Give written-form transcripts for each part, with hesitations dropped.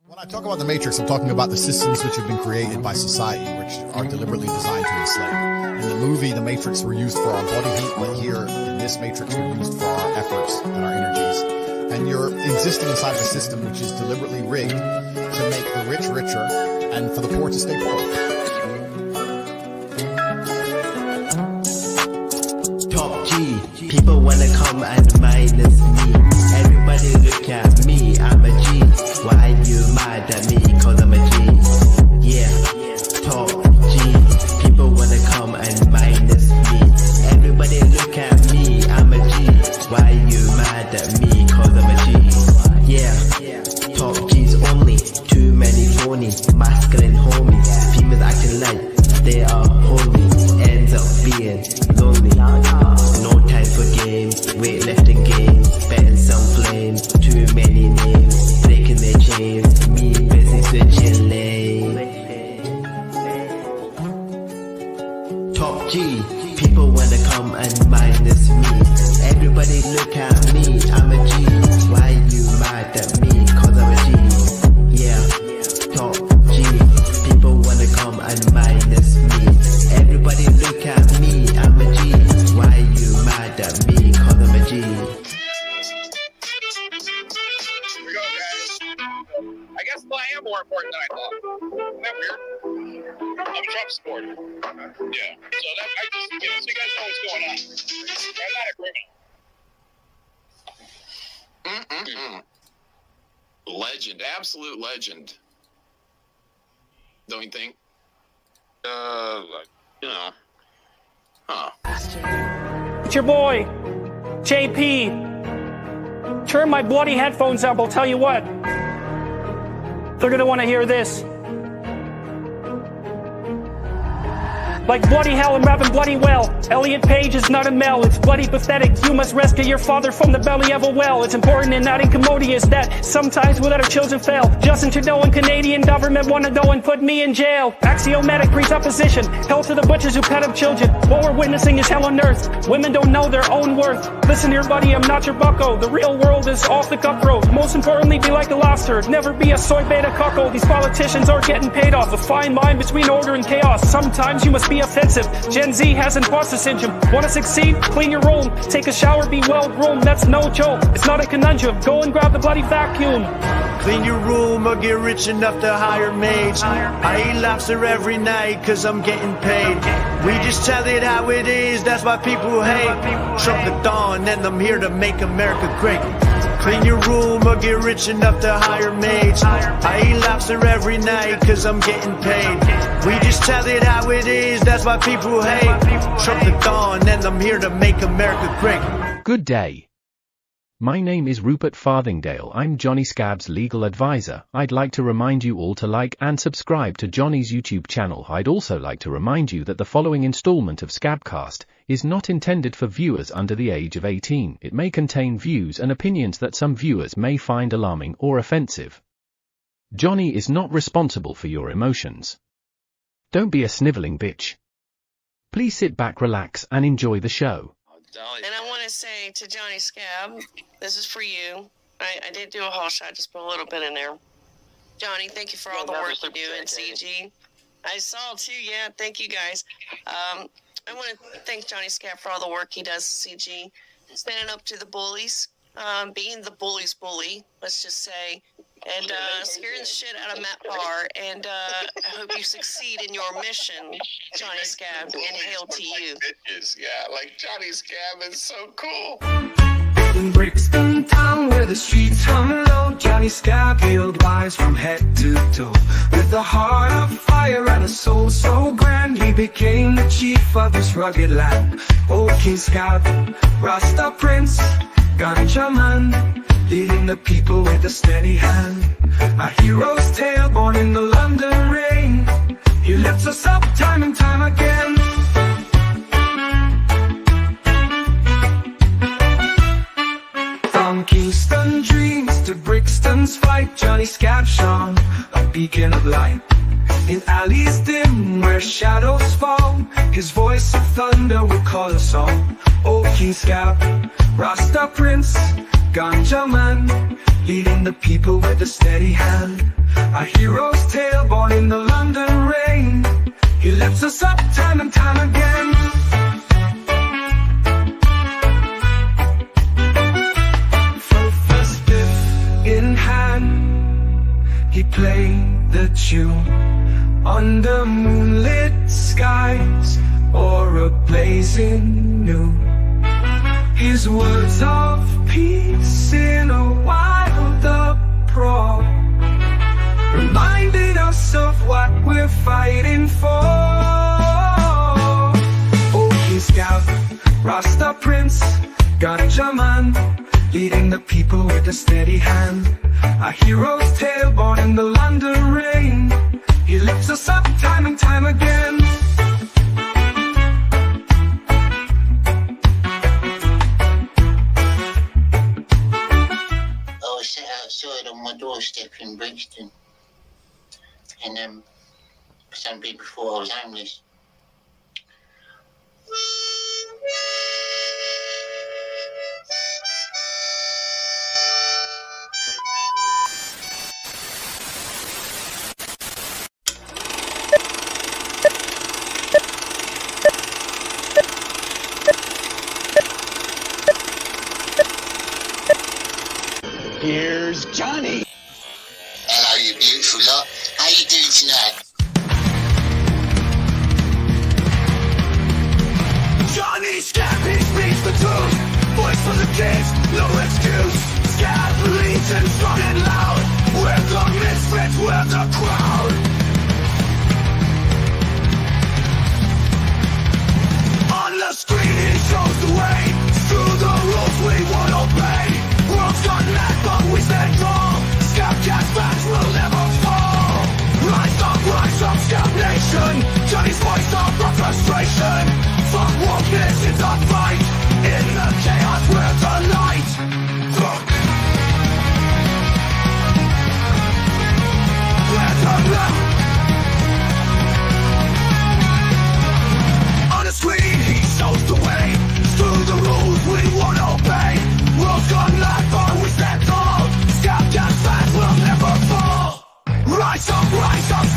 When I talk about the Matrix, I'm talking about the systems which have been created by society, which are deliberately designed to enslave. In the movie, the Matrix were used for our body heat, but here, in this Matrix, we're used for our efforts and our energies. And you're existing inside of a system which is deliberately rigged to make the rich richer and for the poor to stay poor. Top G, people wanna come and minus me. Everybody look at me, I'm a G. Why you mad at me? Cause I'm a G. Yeah, top G, people wanna come and minus me. Everybody look at me, I'm a G. Why you mad at me? Cause I'm a G. Yeah, top G's only. Too many phony, masculine homies. Females acting like they are holy. Ends up being lonely. No time for games, weightlifting games, betting some flames. Too many names, breaking their chains. Me busy switching lanes. Top G, people wanna come and minus me. Everybody look at me, I'm a G. Why you mad at me? Cause I'm a G. Yeah, top G, people wanna come and minus me. Everybody look at me, I'm a G. Why you mad at me? Cause I'm a G. Here we go, guys. I guess I am more important than I thought. Isn't that weird? I'm a Trump supporter. Yeah. So that I just, so you guys know what's going on. I'm not a criminal. Legend, absolute legend. Don't you think? You know. Huh. It's your boy, JP. Turn my bloody headphones up, I'll tell you what. They're gonna want to hear this. Like bloody hell, I'm rapping bloody well. Elliot Page is not a Mel, it's bloody pathetic. You must rescue your father from the belly of a well. It's important and not incommodious that sometimes without our children fail. Justin Trudeau and Canadian government wanna go and put me in jail. Axiomatic presupposition, hell to the butchers who pet up children. What we're witnessing is hell on earth. Women don't know their own worth. Listen here buddy, I'm not your bucko. The real world is off the cutthroat. Most importantly, be like a lobster. Never be a soy beta cuckold. These politicians are getting paid off. A fine line between order and chaos. Sometimes you must be offensive. Gen Z has imposter syndrome. Wanna succeed? Clean your room. Take a shower, be well groomed. That's no joke. It's not a conundrum. Go and grab the bloody vacuum. Clean your room or get rich enough to hire maids. I eat lobster every night cause I'm getting paid. We just tell it how it is, that's why people hate. Trump the dawn and I'm here to make America great. Clean your room or get rich enough to hire maids. I eat lobster every night cause I'm getting paid. We just tell it how it is, that's why people hate. Trump the dawn and I'm here to make America great. Good day. My name is Rupert Farthingdale. I'm Johnny Scab's legal advisor. I'd like to remind you all to like and subscribe to Johnny's YouTube channel. I'd also like to remind you that the following installment of Scab Cast is not intended for viewers under the age of 18. It may contain views and opinions that some viewers may find alarming or offensive. Johnny is not responsible for your emotions. Don't be a sniveling bitch. Please sit back, relax, and enjoy the show. And I want to say to Johnny Scab, this is for you. I did do a whole shot, just put a little bit in there. Johnny, thank you for all the work you do in CG. I saw too, yeah, thank you guys. I want to thank Johnny Scab for all the work he does in CG. Standing up to the bullies, being the bully's bully, let's just say. And scaring the shit out of Matt Barr. And I hope you succeed in your mission, Johnny Scab. And hail to you. Yeah, like Johnny Scab is so cool. In Brixton town where the streets hum low, Johnny Scab hailed wise from head to toe. With a heart of fire and a soul so grand, he became the chief of this rugged land. Old King Scab, Rasta Prince, Ganja Man, leading the people with a steady hand. A hero's tale born in the London rain. He lifts us up time and time again. From Kingston dreams to Brixton's fight, Johnny Scab shone, a beacon of light. In alleys dim where shadows fall, his voice of thunder will call us all. Old King Scab, Rasta Prince, ganja man, leading the people with a steady hand. A hero's tale born in the London rain. He lifts us up time and time again. First fifth in hand, he played the tune under moonlit skies or a blazing noon. His words of peace in a wild uproar reminded us of what we're fighting for. Oh, he's Scout, Rasta Prince, Ganja Man, leading the people with a steady hand. A hero's tale born in the London rain. He lifts us up time and time again. I was sat outside on my doorstep in Brixton, and some people thought I was homeless. Here's Johnny. Hello, you beautiful lot. How you doing tonight? Johnny Scab, he speaks the truth. Voice for the kids, no excuse. Scab leads and strong and loud. We're the misfits, we're the crowd. On the screen he shows the way. Through the rules we won't obey. World's gone mad but we stand tall. Scab Cast fans will never fall. Rise up, Scab Nation. Johnny's voice of our frustration. Fuck wokeness, it's a fight. In the chaos we're the light. Fuck. We're the light. On the screen he shows the way. Through the rules we won't obey. World's gone mad but we stand tall. Scab Cast fans will never fall. Rise up,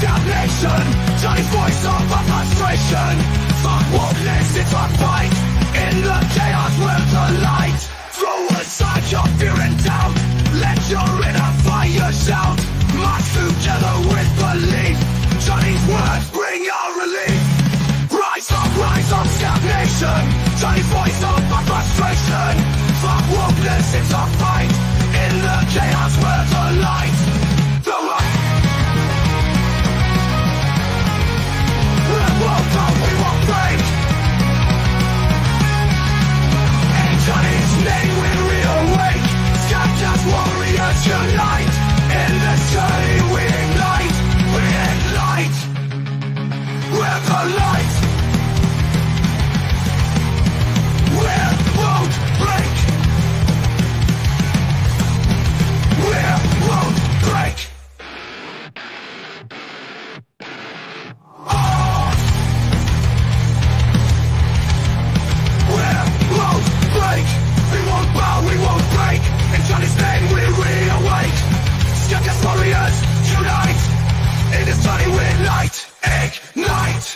Scab Nation. Johnny's voice of our frustration. Fuck wokeness, it's a fight. In the chaos we're the light. Throw aside your fear and doubt. Let your inner fire shout. March together with belief. Johnny's words bring our relief. Rise up, Scab Nation. Johnny's voice of our frustration. Fuck wokeness, it's a fight. In the chaos we're the light. The light. We won't go, we won't break. In Johnny's name we reawake. Scab Cast warriors unite. In this journey we ignite. We ignite. We're the light. We won't break. We won't break. We won't bow, we won't break. In Johnny's name we reawake. Scab Cast warriors unite. In this journey we light, ignite.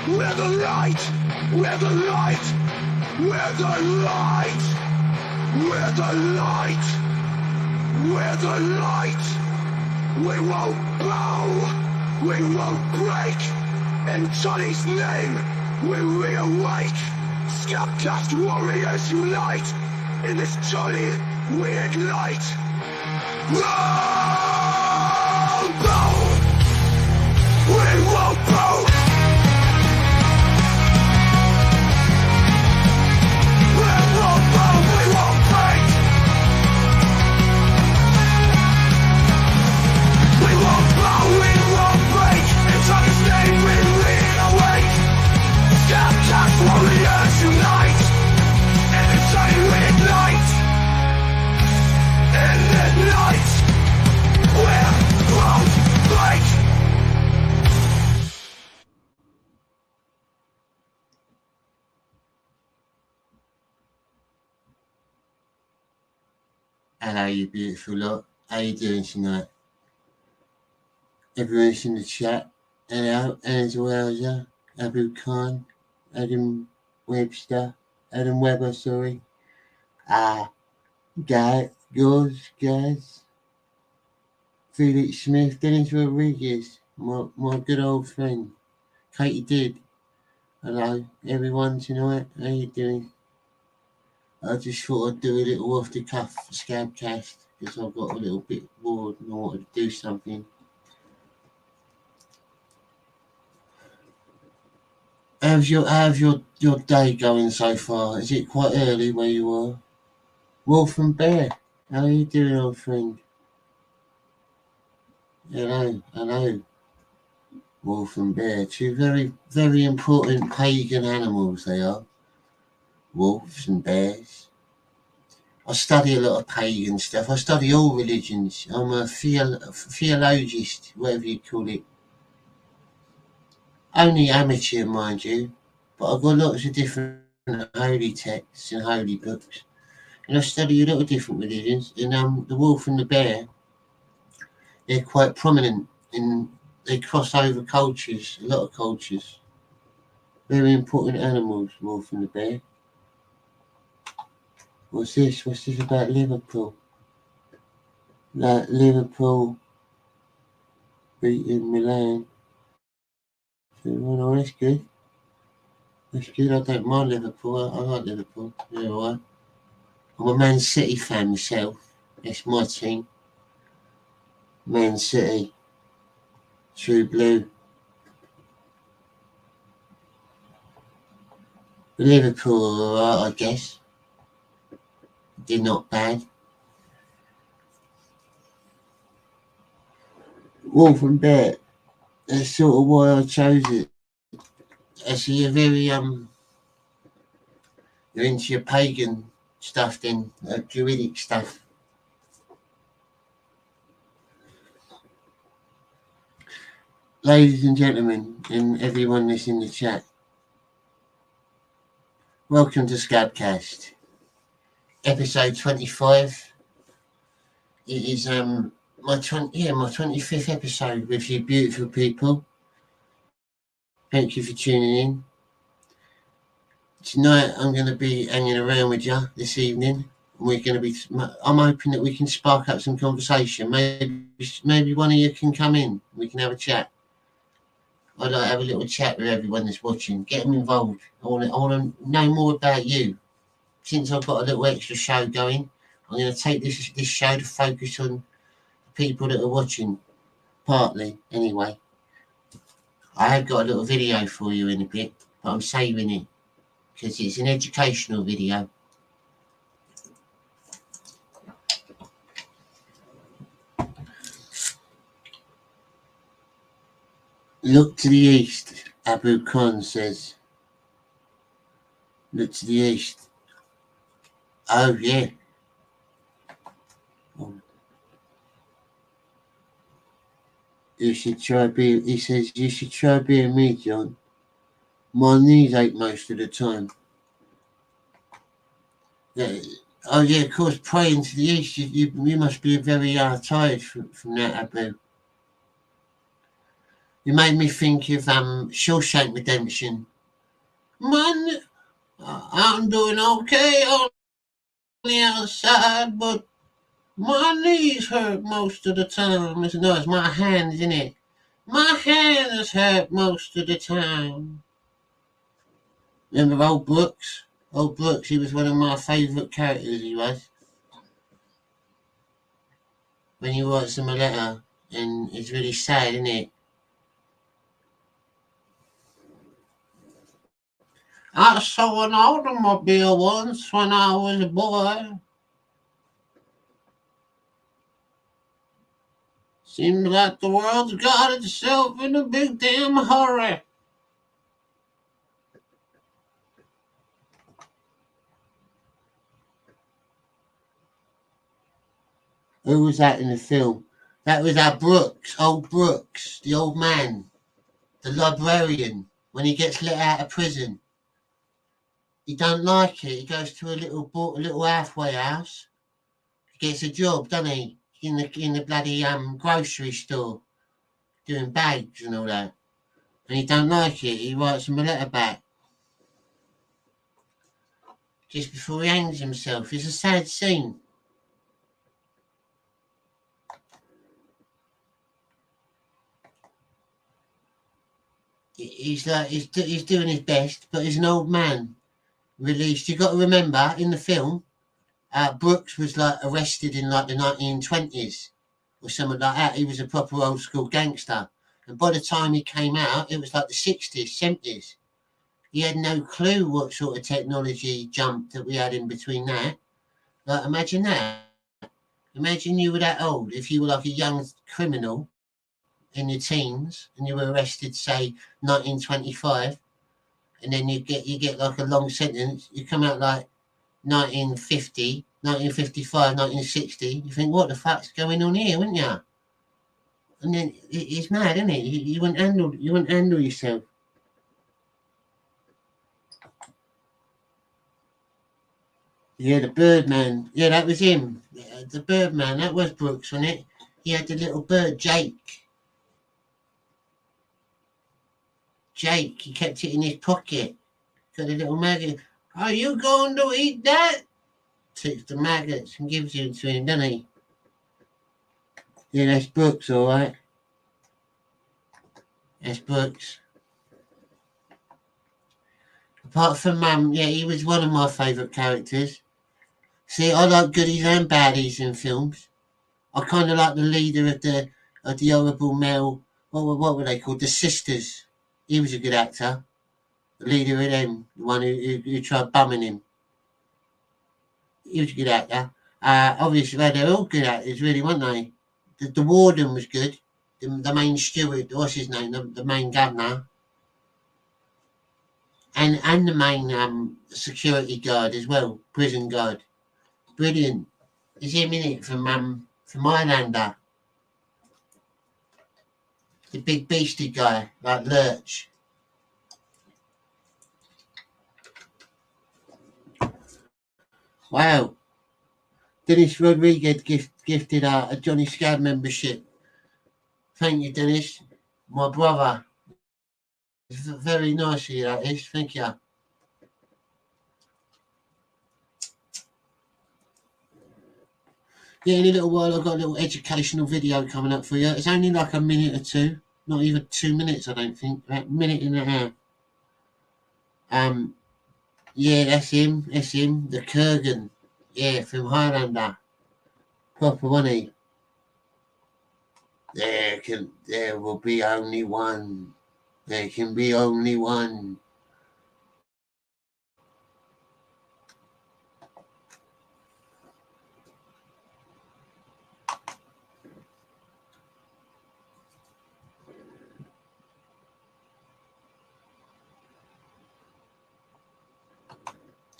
We're the light. We're the light. We're the light. We're the light. We're the light. We won't bow. We won't break. In Johnny's name, we reawake. Scab Cast warriors unite. In this journey, we ignite. Won't bow. We won't bow. We won't bow. We won't break. We won't bow. We won't break. In Johnny's name, we reawake. Scab Cast warriors unite. And it's time we ignite. And at night, we won't break. Hello, you beautiful lot. How you doing tonight? Everyone's in the chat. Hello, as well as Abu Khan, Adam Webster, Adam Webber, sorry. Guys. Felix Smith, Dennis Rodriguez, my good old friend. Katie Did. Hello, everyone tonight. How you doing? I just thought I'd do a little off the cuff Scab Cast because I got a little bit bored and I wanted to do something. How's your day going so far? Is it quite early where you are? Wolf and Bear, how are you doing, old friend? Hello. Wolf and Bear, two very, very important pagan animals they are. Wolves and bears. I study a lot of pagan stuff. I study all religions. I'm a theologist, whatever you call it. Only amateur, mind you, but I've got lots of different holy texts and holy books. And I study a lot of different religions. And the wolf and the bear, they're quite prominent they cross over cultures, a lot of cultures. Very important animals, wolf and the bear. What's this? What's this about Liverpool? Like Liverpool beating Milan. Oh, that's good. That's good. I don't mind Liverpool. I like Liverpool. They're alright. I'm a Man City fan myself. That's my team. Man City. True blue. Liverpool are alright, I guess. They're not bad. Wolf and Bear. That's sort of why I chose it. Actually, you're very you're into your pagan stuff then, druidic stuff. Ladies and gentlemen, and everyone that's in the chat, welcome to Scab Cast, episode 25. It is my 25th episode with you beautiful people. Thank you for tuning in. Tonight I'm going to be hanging around with you this evening. I'm hoping that we can spark up some conversation. Maybe one of you can come in. We can have a chat. I'd like to have a little chat with everyone that's watching. Get them involved. I want to know more about you. Since I've got a little extra show going, I'm going to take this show to focus on people that are watching. Partly, anyway. I have got a little video for you in a bit, but I'm saving it because it's an educational video. Look to the east, Abu Khan says. Look to the east. Oh, yeah. He says, you should try being me, John. My knees ache most of the time. Yeah. Oh, yeah, of course, praying to the east, you must be very tired from that, Abu. You made me think of Shawshank Redemption. Man, I'm doing okay on the outside, but my knees hurt most of the time. No, it's my hands, isn't it? My hands hurt most of the time. Remember old Brooks? Old Brooks, he was one of my favourite characters, he was. When he writes him a letter, and it's really sad, isn't it? I saw an automobile once when I was a boy. Seems like the world's got itself in a big damn hurry. Who was that in the film? That was our Brooks, old Brooks, the old man, the librarian, when he gets let out of prison. He don't like it. He goes to a little halfway house. He gets a job, doesn't he? In the bloody grocery store, doing bags and all that. And he don't like it. He writes him a letter back just before he hangs himself. It's a sad scene. He's doing his best, but he's an old man. Released. You got to remember in the film, Brooks was like arrested in like the 1920s or something like that. He was a proper old school gangster, and by the time he came out, it was like the 60s, 70s. He had no clue what sort of technology jump that we had in between that. Like, imagine that. Imagine you were that old. If you were like a young criminal in your teens and you were arrested, say 1925, and then you get like a long sentence. You come out like 1950, 1955, 1960. You think, what the fuck's going on here, wouldn't you? And then it's mad, isn't it? You wouldn't handle yourself. Yeah, the Birdman. Yeah, that was him. The Birdman. That was Brooks, wasn't it? He had the little bird, Jake. Jake, he kept it in his pocket. Got a little maggot. Are you going to eat that? Takes the maggots and gives it to him, doesn't he? Yeah, that's Brooks, all right. That's Brooks. Apart from yeah, he was one of my favourite characters. See, I like goodies and baddies in films. I kind of like the leader of the horrible male. What were they called? The Sisters. He was a good actor. The leader of them, the one who tried bumming him. He was a good actor. Obviously, they're all good actors, really, weren't they? The warden was good. The main steward, what's his name? The main governor. And the main security guard as well, prison guard. Brilliant. Is him in it from Highlander? The big beastie guy, like Lurch. Wow. Dennis Rodriguez gifted a Johnny Scab membership. Thank you, Dennis. My brother. Very nice of you, that is. Thank you. Yeah, in a little while I've got a little educational video coming up for you. It's only like a minute or two. Not even 2 minutes, I don't think. About a minute and a half. Yeah, that's him. That's him. The Kurgan. Yeah, from Highlander. Proper, wasn't he? There will be only one. There can be only one.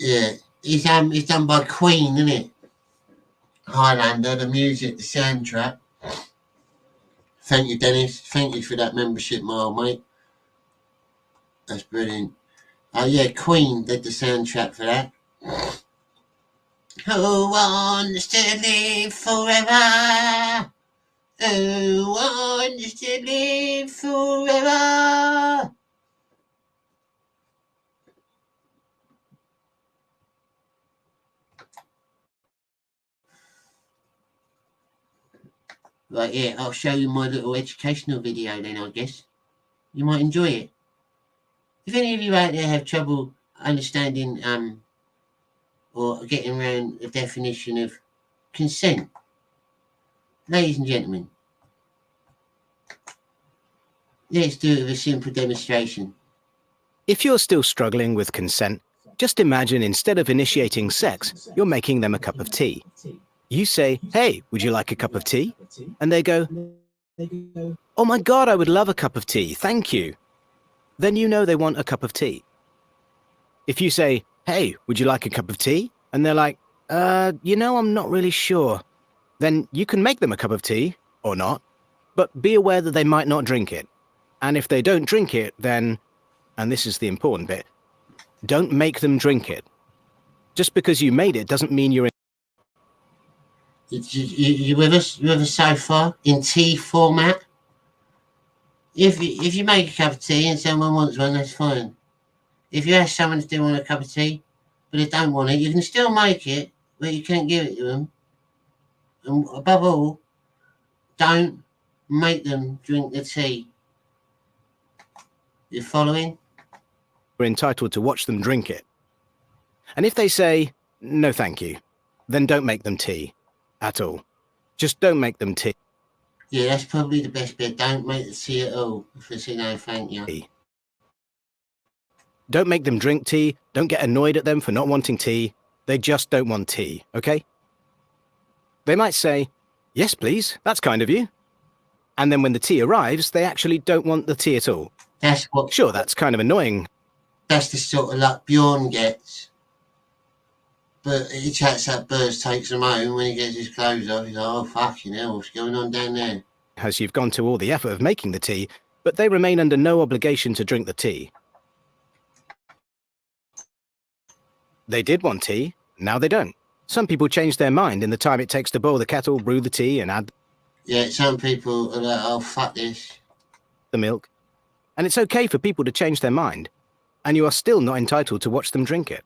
Yeah, it's done by Queen, isn't it? Highlander, the music, the soundtrack. Thank you, Dennis. Thank you for that membership, my old mate. That's brilliant. Yeah, Queen did the soundtrack for that. Who wants to live forever? Who wants to live forever? Right, yeah, I'll show you my little educational video then, I guess. You might enjoy it. If any of you out there have trouble understanding or getting around the definition of consent, ladies and gentlemen, let's do it with a simple demonstration. If you're still struggling with consent, just imagine instead of initiating sex, you're making them a cup of tea. You say, "Hey, would you like a cup of tea?" And they go, "Oh my God, I would love a cup of tea, thank you." Then you know they want a cup of tea. If you say, "Hey, would you like a cup of tea?" And they're like, I'm not really sure. Then you can make them a cup of tea, or not, but be aware that they might not drink it. And if they don't drink it, then, and this is the important bit, don't make them drink it. Just because you made it doesn't mean you're You with us? You with us so far? In tea format? If you make a cup of tea and someone wants one, that's fine. If you ask someone to do want a cup of tea, but they don't want it, you can still make it, but you can't give it to them. And above all, don't make them drink the tea. You following? You're entitled to watch them drink it. And if they say, no thank you, then don't make them tea at all. Just don't make them tea. Yeah, that's probably the best bit. Don't make the tea at all if they say no thank you. Don't make them drink tea. Don't get annoyed at them for not wanting tea. They just don't want tea, okay? They might say, yes, please, that's kind of you. And then when the tea arrives, they actually don't want the tea at all. That's what. Sure, that's kind of annoying. That's the sort of luck Bjorn gets. But he chats up birds, takes them home. When he gets his clothes off, he's like, oh, fucking hell, what's going on down there? As you've gone to all the effort of making the tea, but they remain under no obligation to drink the tea. They did want tea, now they don't. Some people change their mind in the time it takes to boil the kettle, brew the tea, and add Yeah, some people are like, oh, fuck this. The milk. And it's okay for people to change their mind, and you are still not entitled to watch them drink it.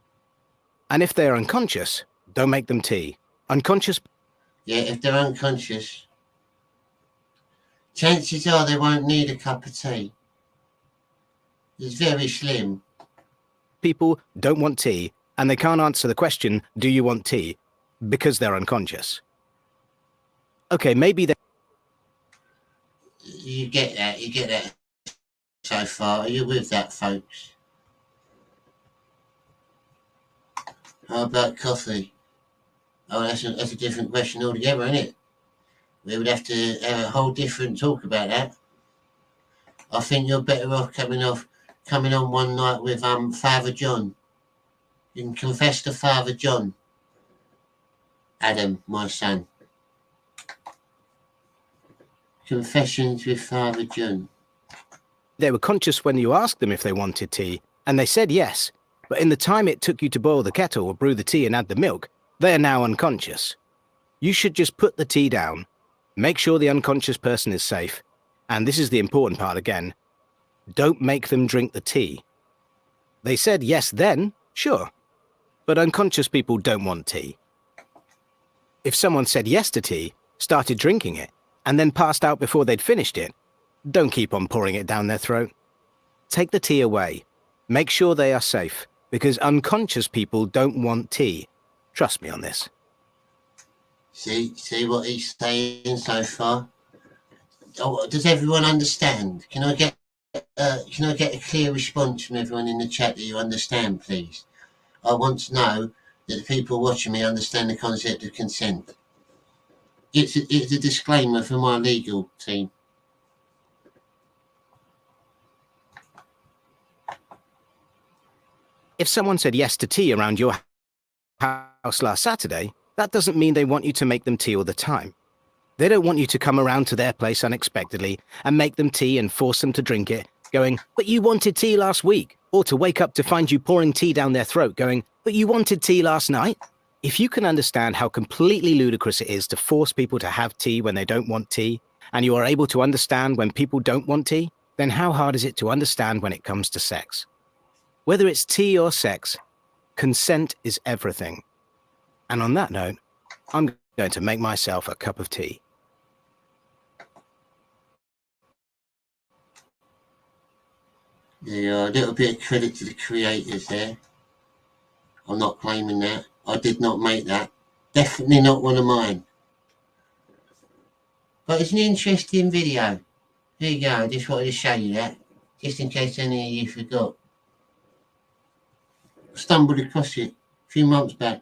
And if they are unconscious, don't make them tea. Unconscious. Yeah, if they're unconscious, chances are they won't need a cup of tea. It's very slim. People don't want tea, and they can't answer the question, do you want tea? Because they're unconscious. Okay, maybe they... You get that so far. Are you with that, folks? How about coffee? Oh, that's a different question altogether, isn't it? We would have to have a whole different talk about that. I think you're better off coming on one night with Father John. You can confess to Father John. Adam, my son. Confessions with Father John. They were conscious when you asked them if they wanted tea, and they said yes. But in the time it took you to boil the kettle or brew the tea and add the milk, they are now unconscious. You should just put the tea down, make sure the unconscious person is safe, and this is the important part again, don't make them drink the tea. They said yes then, sure, but unconscious people don't want tea. If someone said yes to tea, started drinking it, and then passed out before they'd finished it, don't keep on pouring it down their throat. Take the tea away. Make sure they are safe, because unconscious people don't want tea. Trust me on this. See what he's saying so far? Oh, does everyone understand? Can I get a clear response from everyone in the chat that you understand, please? I want to know that the people watching me understand the concept of consent. It's a disclaimer for my legal team. If someone said yes to tea around your house last Saturday, that doesn't mean they want you to make them tea all the time. They don't want you to come around to their place unexpectedly and make them tea and force them to drink it, going, but you wanted tea last week, or to wake up to find you pouring tea down their throat, going, but you wanted tea last night. If you can understand how completely ludicrous it is to force people to have tea when they don't want tea, and you are able to understand when people don't want tea, then how hard is it to understand when it comes to sex? Whether it's tea or sex, consent is everything. And on that note, I'm going to make myself a cup of tea. Yeah, a little bit of credit to the creators there. I'm not claiming that. I did not make that. Definitely not one of mine. But it's an interesting video. There you go. I just wanted to show you that, just in case any of you forgot. I stumbled across it a few months back.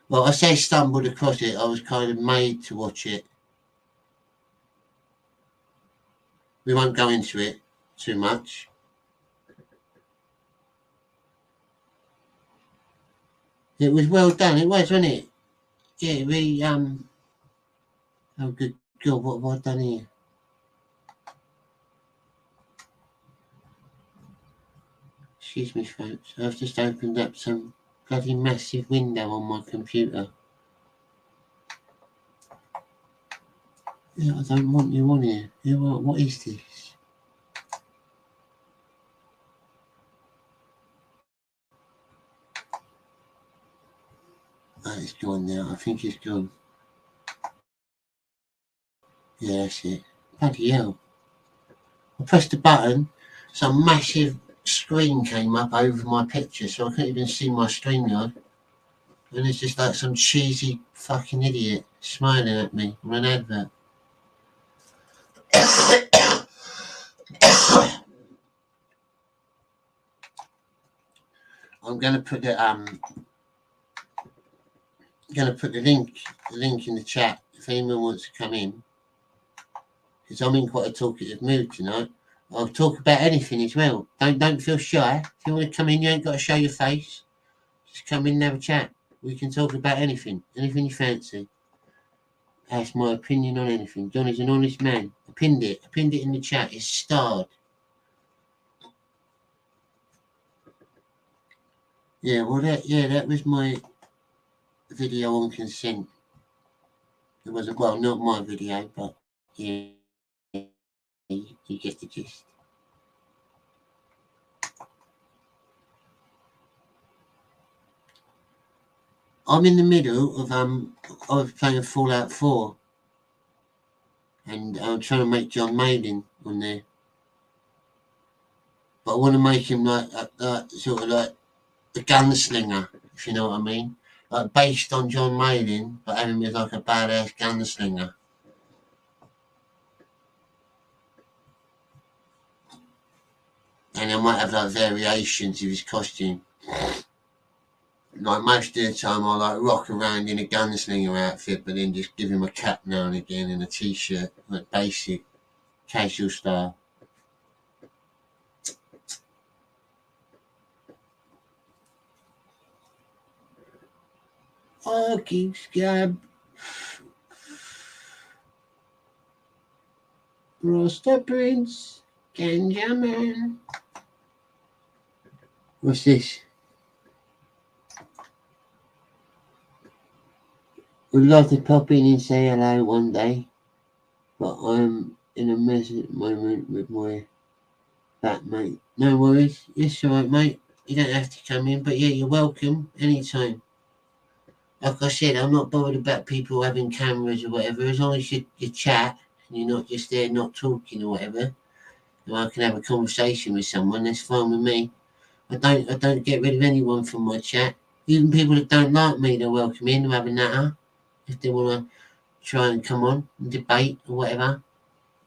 Well, I say stumbled across it. I was kind of made to watch it. We won't go into it too much. It was well done. It was, wasn't it? Yeah, we oh, good God, what have I done here? Excuse me, folks. I've just opened up some bloody massive window on my computer. Yeah, I don't want you on here. What is this? Oh, it's gone now. I think it's gone. Yeah, that's it. Bloody hell. I pressed the button, some massive screen came up over my picture, so I couldn't even see my StreamYard. And it's just like some cheesy fucking idiot smiling at me on an advert. I'm gonna put the link in the chat if anyone wants to come in, because I'm in quite a talkative mood tonight. I'll talk about anything as well. Don't feel shy. If you want to come in, you ain't got to show your face. Just come in and have a chat. We can talk about anything you fancy. That's my opinion on anything. Johnny's an honest man. I pinned it in the chat. It's starred. Yeah, well, that was my video on consent. It wasn't, well, not my video, but yeah, you get the gist. I'm in the middle of playing Fallout 4, and I'm trying to make John Maiden on there. But I want to make him like sort of like a gunslinger, if you know what I mean. Like based on John Maiden, but having him as like a badass gunslinger. And I might have like variations of his costume. Like most of the time I like rock around in a gunslinger outfit, but then just give him a cap now and again and a t-shirt, like basic, casual style. Okay, Scab. Rasta Prince, Ganja Man. What's this? Would love to pop in and say hello one day, but I'm in a mess at the moment with my back, mate. No worries. It's alright, mate. You don't have to come in, but yeah, you're welcome anytime. Like I said, I'm not bothered about people having cameras or whatever, as long as you chat and you're not just there not talking or whatever, and I can have a conversation with someone, that's fine with me. I don't get rid of anyone from my chat. Even people that don't like me, they're welcome in to have a natter if they want to try and come on and debate or whatever.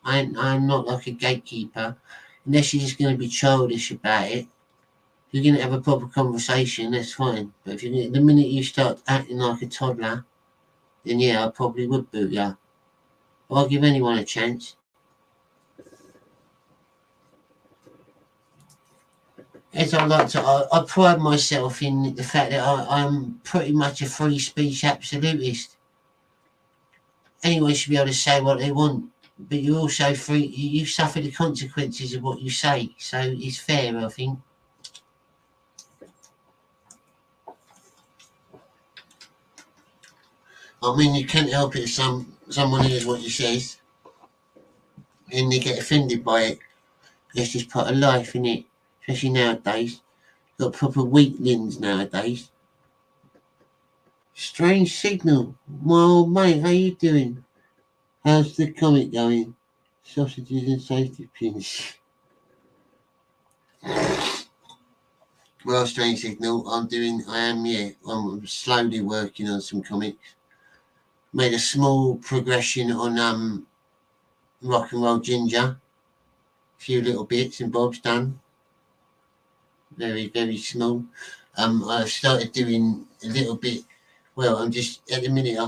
I'm not like a gatekeeper, unless you're just going to be childish about it. If you're going to have a proper conversation, that's fine. But if the minute you start acting like a toddler, then yeah, I probably would boot you. I'll give anyone a chance. As I like to, I pride myself in the fact that I'm pretty much a free speech absolutist. Anyone should be able to say what they want, but you're also free. You suffer the consequences of what you say, so it's fair, I think. I mean, you can't help it if someone hears what you says and they get offended by it. It's just part of life, isn't it? Especially nowadays. Got proper weaklings nowadays. Strange signal. My old mate, how you doing? How's the comic going? Sausages and safety pins. Well, strange signal. I'm slowly working on some comics. Made a small progression on Rock and Roll Ginger. A few little bits and bobs done. Very, very small. I started doing a little bit. Well, I'm just at the minute.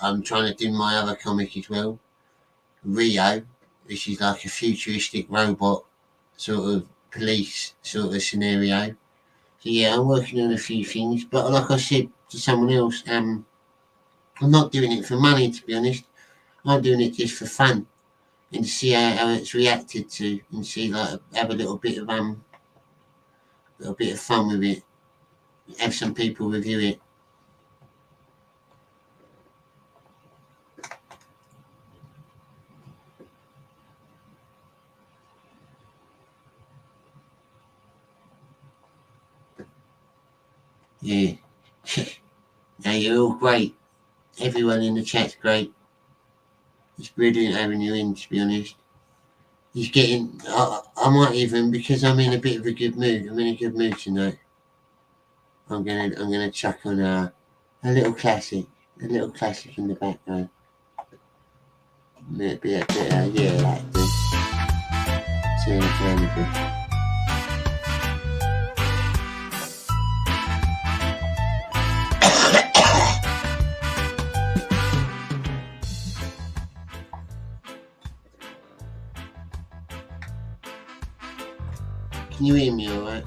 I'm trying to do my other comic as well, Rio, which is like a futuristic robot sort of police sort of scenario. So yeah, I'm working on a few things, but like I said to someone else, I'm not doing it for money, to be honest. I'm doing it just for fun. and see how it's reacted to, and see, like, have a little bit of fun with it. Have some people review it. Yeah. Now, you're all great. Everyone in the chat's great. It's brilliant having you in, to be honest. He's getting, I might even, because I'm in a bit of a good mood, I'm in a good mood tonight. I'm gonna chuck on a little classic in the background. Maybe a bit, yeah, like this. Turn it down a bit. Can you hear me all right?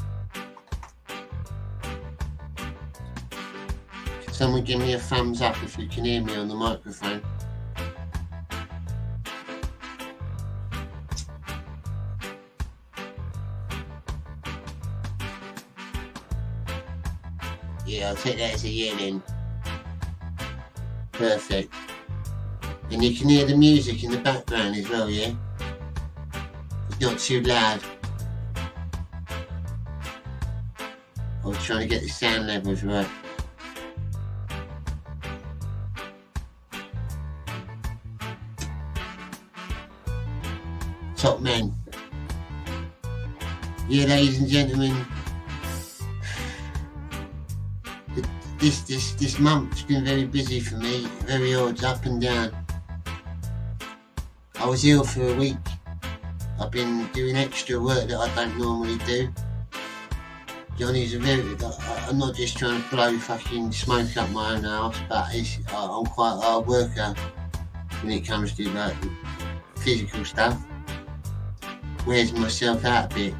Can someone give me a thumbs up if you can hear me on the microphone? Yeah, I'll take that as a yeah then. Perfect. And you can hear the music in the background as well, yeah? It's not too loud. I was trying to get the sound levels right. Top man. Yeah, ladies and gentlemen, this month's been very busy for me, very odd, up and down. I was ill for a week. I've been doing extra work that I don't normally do. Johnny's I'm not just trying to blow fucking smoke up my own house, but I'm quite a hard worker when it comes to, like, physical stuff. Wears myself out a bit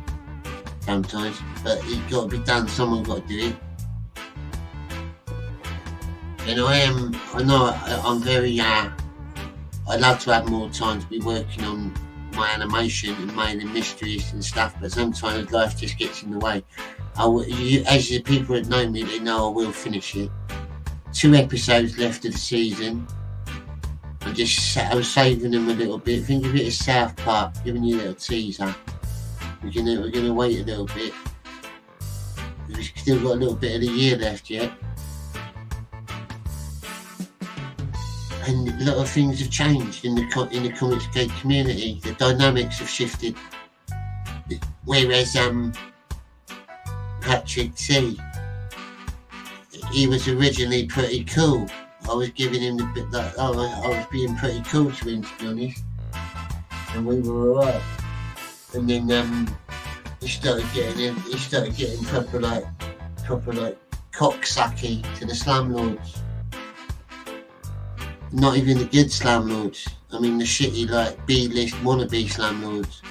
sometimes, but it's got to be done. Someone's got to do it. And I'm very, I'd love to have more time to be working on my animation and mailing mysteries and stuff, but sometimes life just gets in the way. As the people that know me, they know I will finish it. 2 episodes left of the season. I was saving them a little bit. Think of it as South Park, giving you a little teaser. We're gonna wait a little bit. We've still got a little bit of the year left yet. And a lot of things have changed in the Comics Gate community. The dynamics have shifted. Whereas Patrick T, he was originally pretty cool. I was giving him the bit that I was being pretty cool to him, to be honest, and we were alright. And then he started getting proper like cocksucky to the slumlords. Not even the good slumlords. I mean the shitty, like, B-list wannabe slumlords.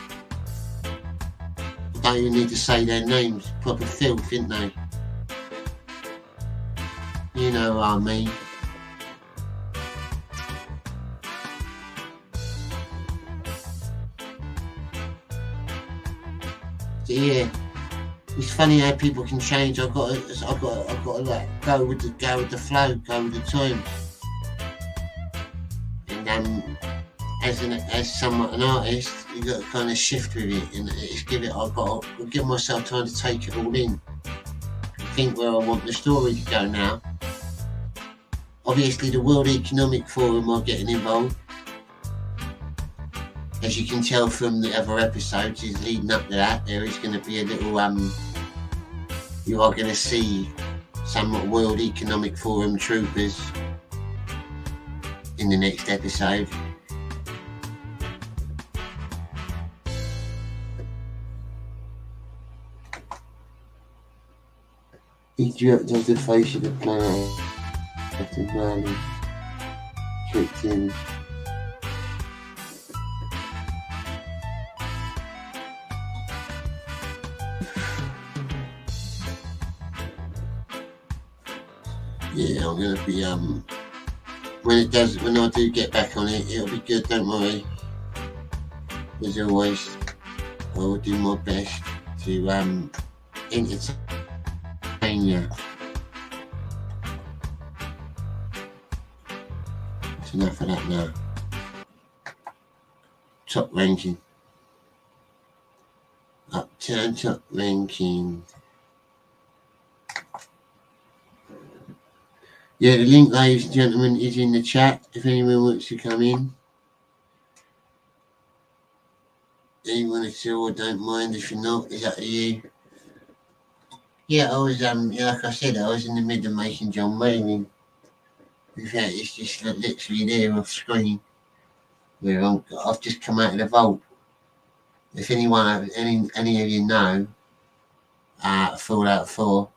Don't even need to say their names. Proper filth, ain't they? You know what I mean. So yeah, it's funny how people can change. I've got to like go with the flow, go with the times. And as an artist, you got to kind of shift with it, and I've got to give myself time to take it all in, think where I want the story to go now. Obviously, the World Economic Forum are getting involved. As you can tell from the other episodes, is leading up to that. There is going to be a little, you are going to see some World Economic Forum troopers in the next episode. He jerked off the face of the planet after Marley kicked in. Yeah, I'm gonna be when I do get back on it, it'll be good, don't worry. As always, I will do my best to entertain you. That's enough of that now. Top ranking. Uptown top ranking. Yeah, the link, ladies and gentlemen, is in the chat if anyone wants to come in. Anyone at all, I don't mind if you're not, it's up to you. Yeah, I was, like I said, I was in the middle of making John Wayne. In fact, it's just literally there off screen. Where I've just come out of the vault. If anyone, any of you know, Fallout 4,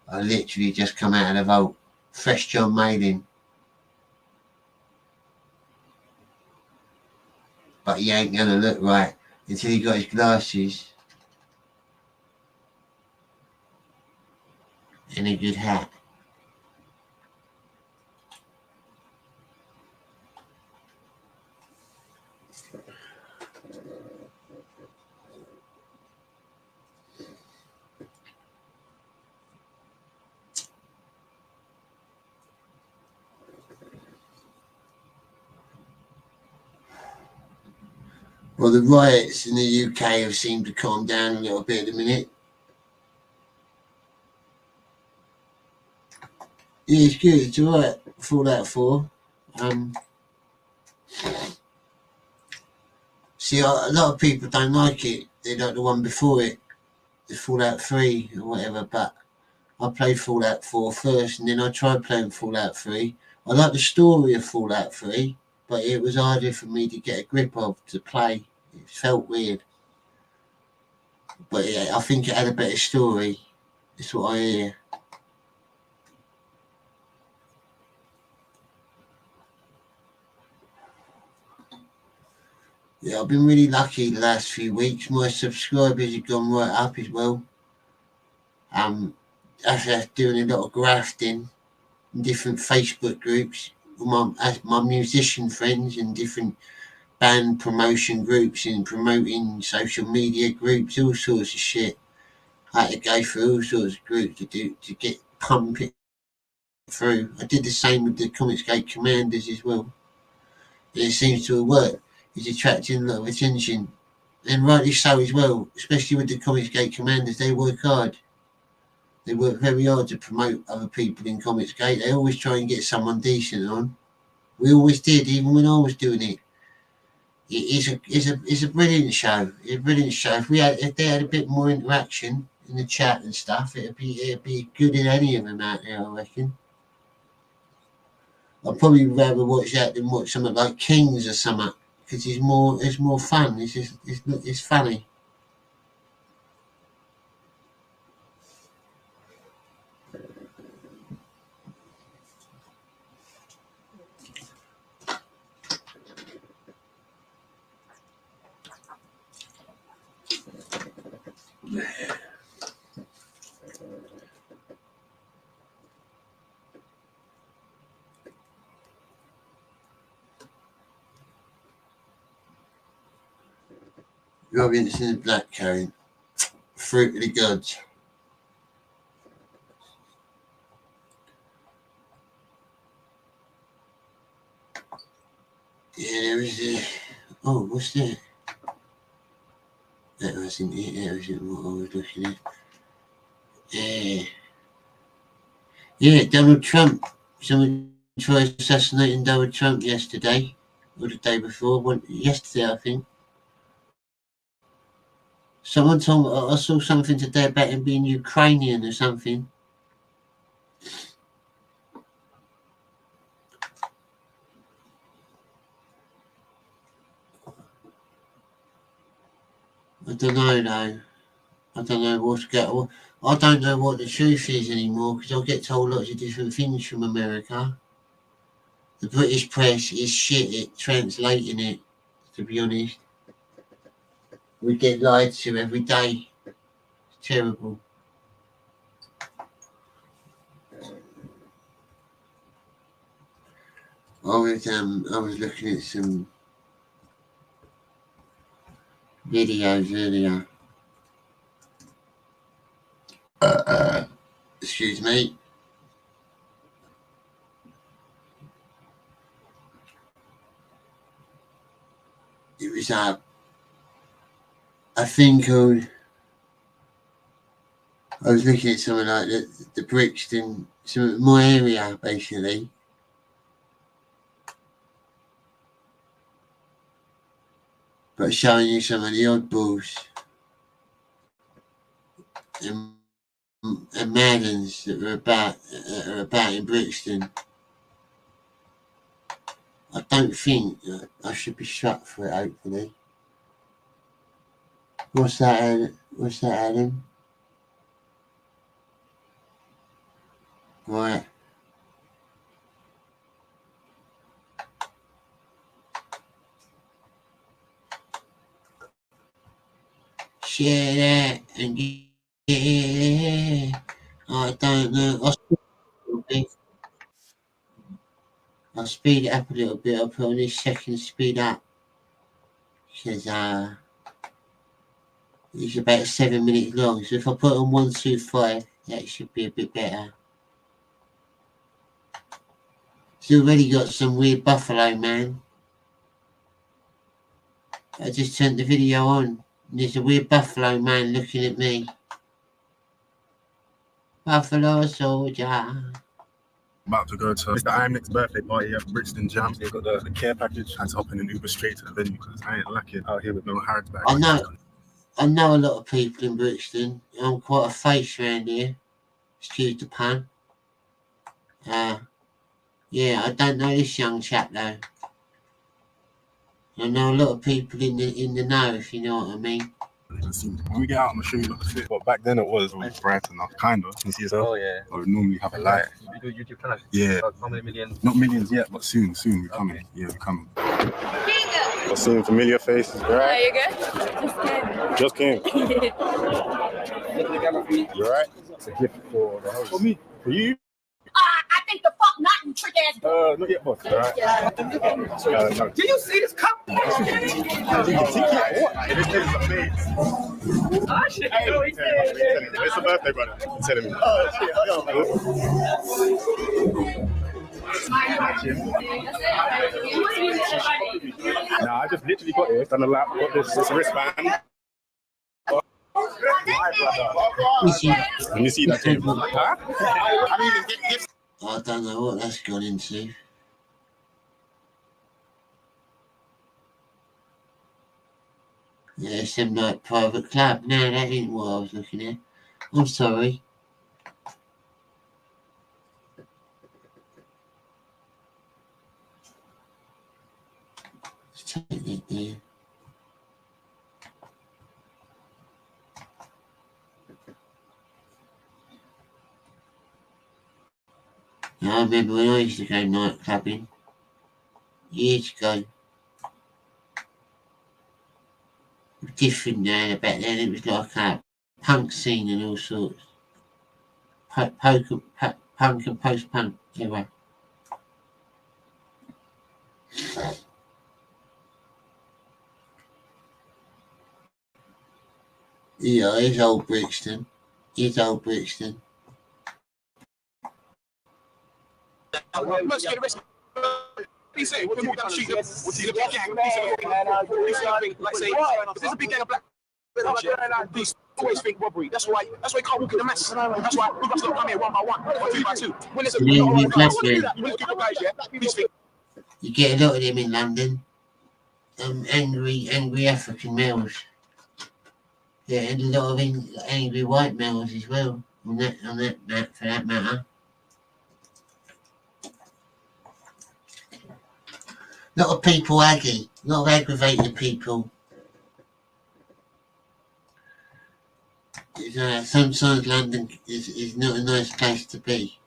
I literally just come out of the vault. Fresh John Maiden. But he ain't gonna look right until he got his glasses and a good hat. Well, the riots in the UK have seemed to calm down a little bit at the minute. Yeah, it's good. It's alright. Fallout 4. See, a lot of people don't like it. They like the one before it, the Fallout 3 or whatever. But I played Fallout 4 first, and then I tried playing Fallout 3. I like the story of Fallout 3, but it was harder for me to get a grip of to play. It felt weird. But yeah, I think it had a better story. That's what I hear. Yeah, I've been really lucky the last few weeks. My subscribers have gone right up as well. After doing a lot of grafting in different Facebook groups, my musician friends and different band promotion groups and promoting social media groups, all sorts of shit. I had to go through all sorts of groups to get pump it through. I did the same with the Comicsgate Commanders as well. And it seems to have worked. It's attracting a lot of attention. And rightly so as well, especially with the Comicsgate Commanders. They work hard. They work very hard to promote other people in Comicsgate. They always try and get someone decent on. We always did, even when I was doing it. It's a brilliant show. It's a brilliant show. If they had a bit more interaction in the chat and stuff, it'd be good in any of them out there, I reckon. I'd probably rather watch that than watch something like Kings or something, because it's more fun. It's funny. Robinson's Blackcurrant, Fruit of the Gods. Yeah, there was a... Oh, what's that? That wasn't it. That wasn't what I was looking at. Yeah, Donald Trump. Someone tried assassinating Donald Trump yesterday, or the day before. Yesterday, I think. Someone told me, I saw something today about him being Ukrainian or something. I don't know though. I don't know what's going on. I don't know what the truth is anymore because I get told lots of different things from America. The British press is shit at translating it, to be honest. We get lied to every day. It's terrible. I was looking at some videos earlier. Excuse me. It was I think I was looking at something like the Brixton, some of my area basically. But showing you some of the oddballs and Maddens that are about in Brixton. I don't think I should be struck for it, hopefully. What's that, Adam? Right. Share that and yeah. I don't know. I'll speed it up a little bit. I'll put on this second speed up because it's about 7 minutes long. So if I put on 125, that should be a bit better. It's already got some weird buffalo man. I just turned the video on and there's a weird buffalo man looking at me. Buffalo soldier. About to go to Mr. Imnick's birthday party at Brixton Jam. They got the care package. I had to hop in an Uber straight to the venue because I ain't lucky out here with no hard bag. I know a lot of people in Brixton. I'm quite a face around here. Excuse the pun. Yeah, I don't know this young chap though. I know a lot of people in the know, if you know what I mean. When we get out, I'm gonna show you the fit. But back then it was bright enough, kind of. You see yourself? Oh yeah. I would normally have a light. You do YouTube channel? Yeah. How many millions? Not millions yet, but soon we're coming. Yeah, we're coming. I've seen familiar faces, right? You good? Just came. You alright? It's a gift for the host. For me? For you? I think the fuck not, you trick ass. Not yet, boss. Alright. No. Do you see this cup? What? This is amazing. Oh shit. It's a birthday, brother. You're telling me. Oh shit. Nah, I just literally got it. Done a lap. Got this wristband. Let me see that table. Huh? I don't know what that's gone into. Yeah, some like private club. No, that ain't what I was looking at. I'm sorry. Let's take that there. Now, I remember when I used to go night clubbing years ago. Different now, back then it was like a punk scene and all sorts. Punk and post-punk era. Yeah, it's old Brixton. It's old Brixton. Let's get arrested. He said, we'll walk down the street. We'll see the big gang. Like say, if there's a big gang of black police always think robbery. That's why you can't walk in the mass. That's why we must not come here one by one or two by two. When there's a you get a lot of them in London. Angry African males. Yeah, and a lot of angry white males as well. On that for that matter. A lot of people aggy, a lot of aggravated people. Sometimes London is not a nice place to be.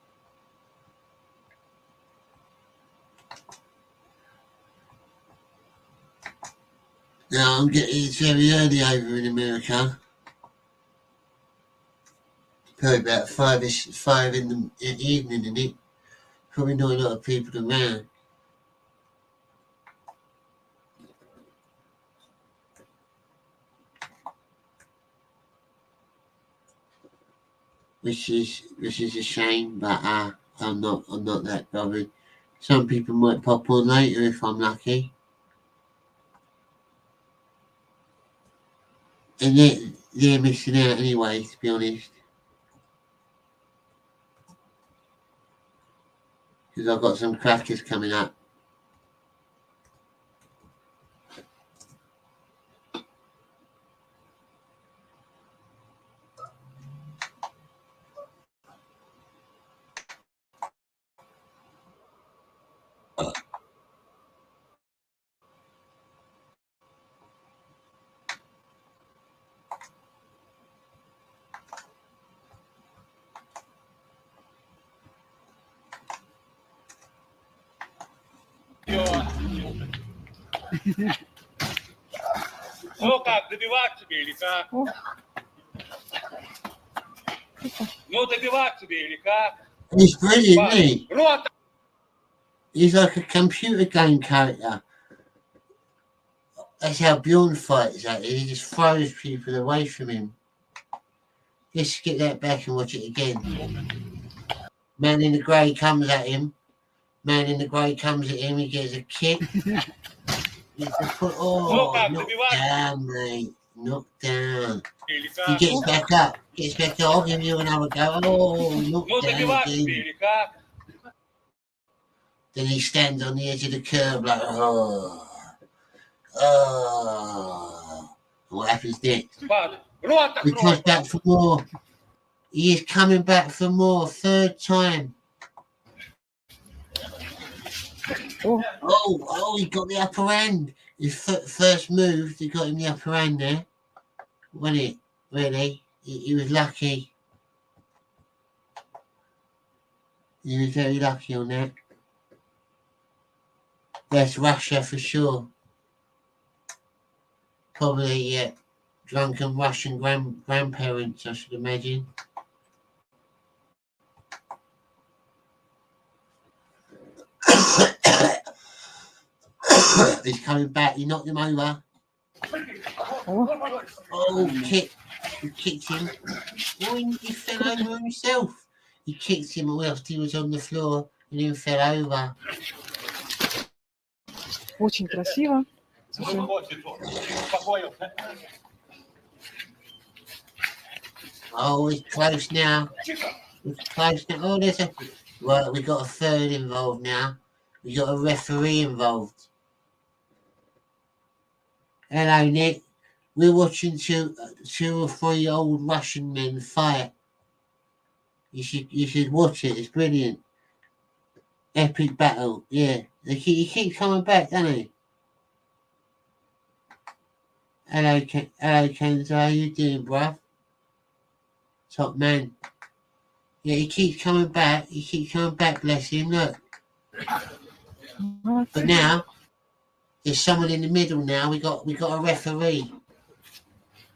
Now it's very early over in America. Probably about 5 in the evening, isn't it? Probably not a lot of people around. which is a shame, but I'm not that bothered. Some people might pop on later if I'm lucky. And they're missing out anyway, to be honest. Because I've got some crackers coming up. Ну как, добивать тебе или как? Ну добивать тебе или как? He's brilliant, isn't he? Рот! He's like a computer game character. That's how Bjorn fights at it. He just throws people away from him. Let's get that back and watch it again. Man in the grey comes at him. Man in the grey comes at him. He gets a kick. Oh, knocked down, mate. Knocked down. He gets back up. Gets back up. I'll give you another go. Oh, knocked down again. Then he stands on the edge of the curb like, oh. Oh. What happens next? He comes back for more. He is coming back for more. Third time. Oh, he got the upper hand. His first move, he got him the upper hand there. Wasn't it? Really? He was lucky. He was very lucky on that. That's Russia for sure. Probably, yeah. Drunken Russian grandparents, I should imagine. He's coming back. He knocked him over. Oh, kick. He kicked him. Oh, he fell over himself. He kicked him whilst he was on the floor and then fell over. Очень красиво. Oh, it's close now. It's close now. Oh, there's a... Right, we got a third involved now. We got a referee involved. Hello, Nick. We're watching two or three old Russian men fight. You should watch it. It's brilliant. Epic battle. Yeah. He keeps coming back, doesn't he? Hello, Kenzo. How you doing, bruv? Top man. Yeah, he keeps coming back. He keeps coming back, bless him. Look. But now, there's someone in the middle now. We got a referee.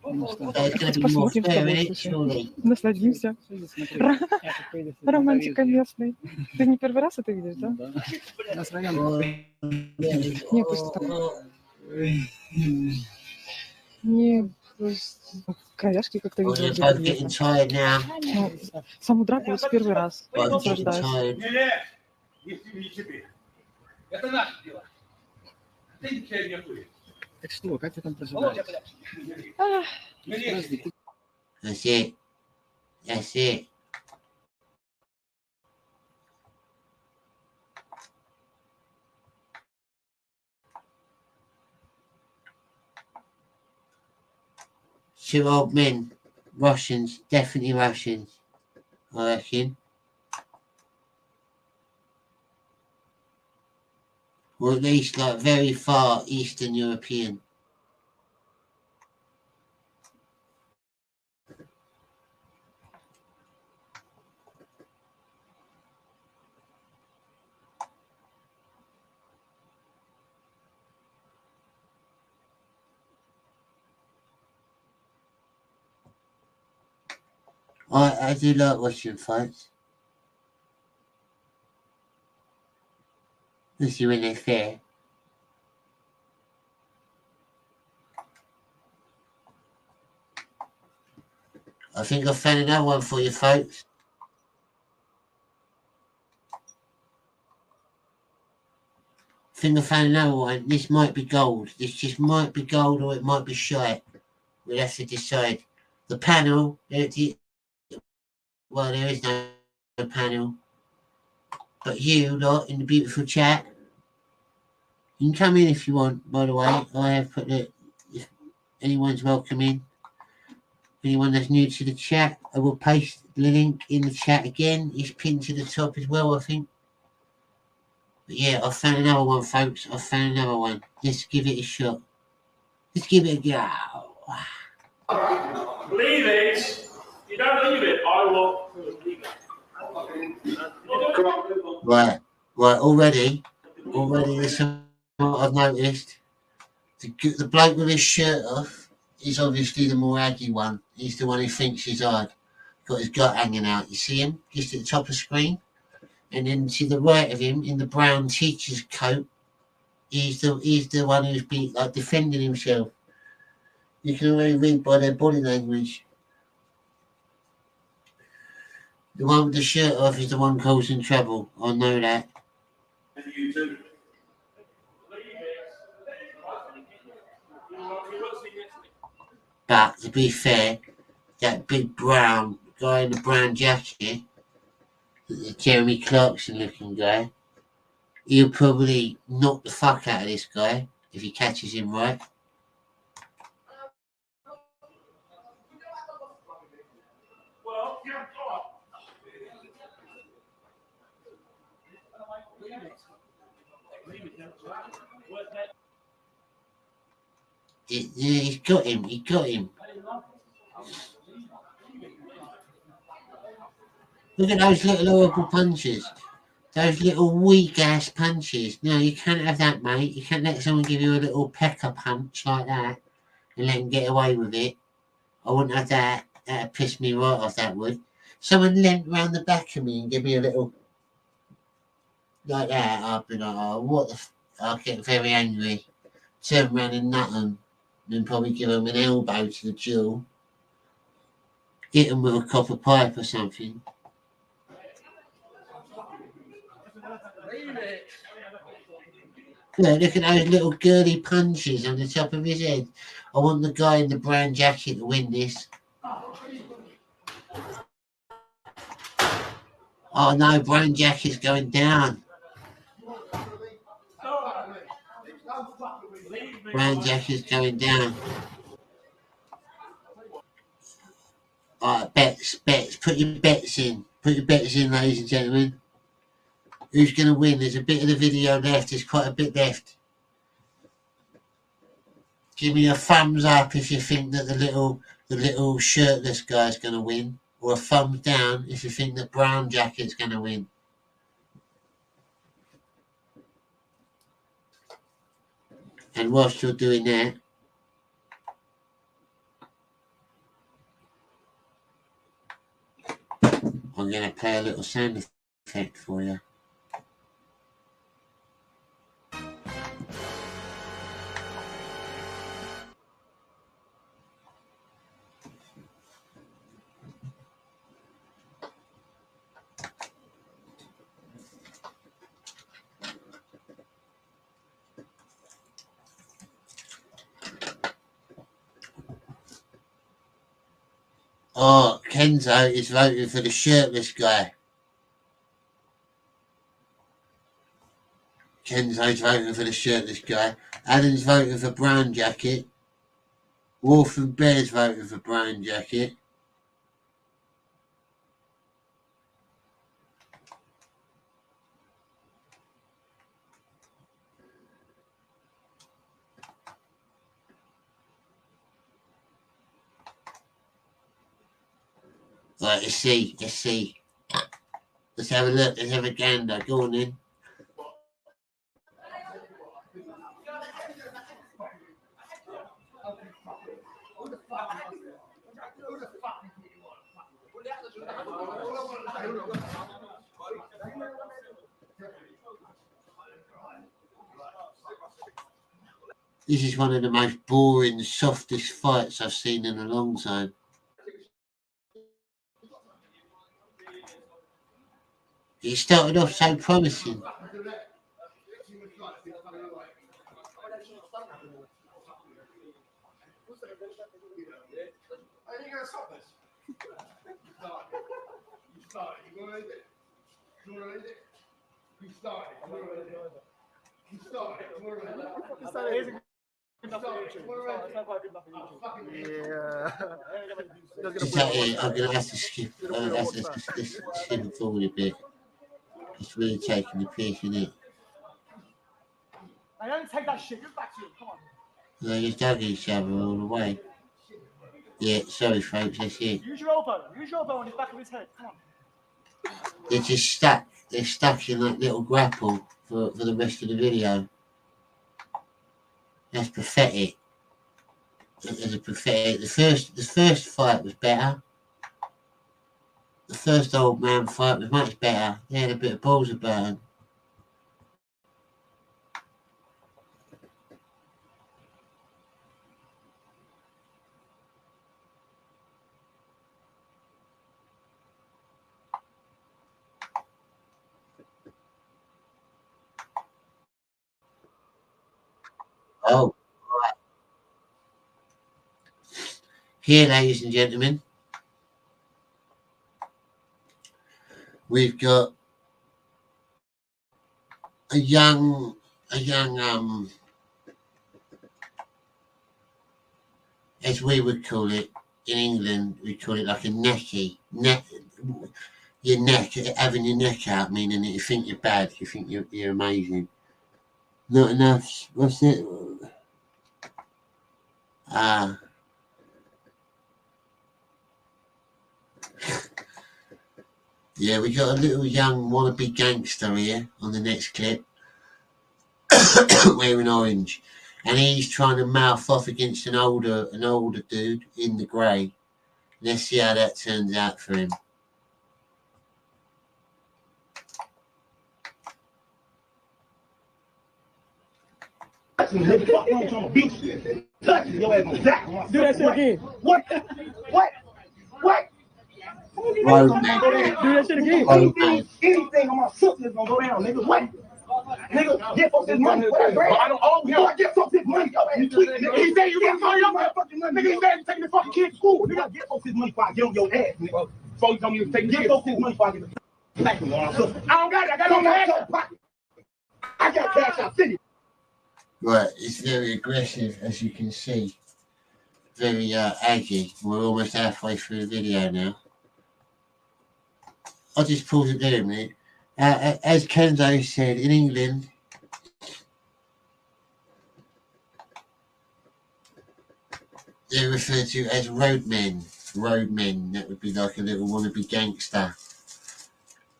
So it's going to be more fair, isn't it? Surely. Насладимся. Романтика местной. Ты не первый раз это видишь, да? Не, просто не, кровяшки как-то видела. Саму драку вот в первый раз наслаждаюсь. Это наше дело. Ты ничего не будет. Так что, как ты там проживаешь? That's it. That's it. Two old men. Russians. Definitely Russians. I reckon. Or at least like very far Eastern European. I do like watching fights. Especially when they're fair. I think I've found another one for you, folks. I think I found another one. This might be gold. This just might be gold or it might be shite. We'll have to decide. The panel, well, there is no panel. But you lot in the beautiful chat, you can come in if you want, by the way. I have put it, if anyone's welcome in. Anyone that's new to the chat, I will paste the link in the chat again. It's pinned to the top as well, I think. But yeah, I found another one, folks. I found another one. Let's give it a shot. Let's give it a go. Believe it. You don't believe it, I will believe it. Right, already there's something I've noticed. The bloke with his shirt off is obviously the more aggy one. He's the one who thinks he's hard. Got his gut hanging out. You see him? Just at the top of the screen? And then to the right of him, in the brown teacher's coat, he's the one who's been like defending himself. You can already read by their body language. The one with the shirt off is the one causing trouble. I know that. But to be fair, that big brown guy in the brown jacket, the Jeremy Clarkson looking guy, he'll probably knock the fuck out of this guy if he catches him right. He's got him. Look at those little horrible punches. Those little weak ass punches. No, you can't have that, mate. You can't let someone give you a little pecker punch like that and let them get away with it. I wouldn't have that. That'd piss me right off, that would. Someone leant round the back of me and give me a little like that. I'd be like, oh, what the I'll get very angry. Turn around and nut them. Then probably give them an elbow to the jaw. Hit them with a copper pipe or something. Look at those little girly punches on the top of his head. I want the guy in the brown jacket to win this. Oh no, brown jacket's going down. Brown jacket's going down. Alright, bets. Put your bets in. Ladies and gentlemen. Who's going to win? There's a bit of the video left. There's quite a bit left. Give me a thumbs up if you think that the little shirtless guy's going to win, or a thumbs down if you think that brown jacket's going to win. And whilst you're doing that, I'm going to play a little sound effect for you. Oh, Kenzo is voting for the shirtless guy. Kenzo's voting for the shirtless guy. Alan's voting for brown jacket. Wolf and Bear's voting for brown jacket. Right, let's see. Let's have a look. Let's have a gander. Go on then. This is one of the most boring, softest fights I've seen in a long time. It started off so promising. Exactly. I'm gonna have to skip. Skip it forward a bit. It's really taking the piss, isn't it? I don't take that shit. Give it back to you. Come on. They just dug each other all the way. Yeah, sorry folks, that's it. Use your elbow. Use your elbow on the back of his head. Come on. They're just stuck. They're stuck in that little grapple for the rest of the video. That's pathetic. There's a pathetic. The first fight was better. The first old man fight was much better. They had a bit of balls about them. Oh, right. Here, ladies and gentlemen, we've got a young, as we would call it in England, we call it like a necky. Your neck, having your neck out, meaning that you think you're bad, you think you're amazing. Not enough. What's it? Yeah, we got a little young wannabe gangster here on the next clip, wearing orange, and he's trying to mouth off against an older dude in the grey. Let's see how that turns out for him. Do that shit again. What? Road man. Do that shit again. Anything on my sister is gonna go down, nigga. What? Nigga, get folks this money. I don't owe him. I get folks this money. He said you get money. Fucking money. Nigga, he said you taking the fucking kid to school. Nigga, get folks this money before I get on your ass, nigga. Before you tell me to take get folks this money before I get the back on my sister. I don't got it. I got it on my ass. I got cash out city. Right, it's very aggressive, as you can see. Very aggy. We're almost halfway through the video now. I'll just pause it there a minute. As Kenzo said, in England, they're referred to as roadmen. Roadmen, that would be like a little wannabe gangster.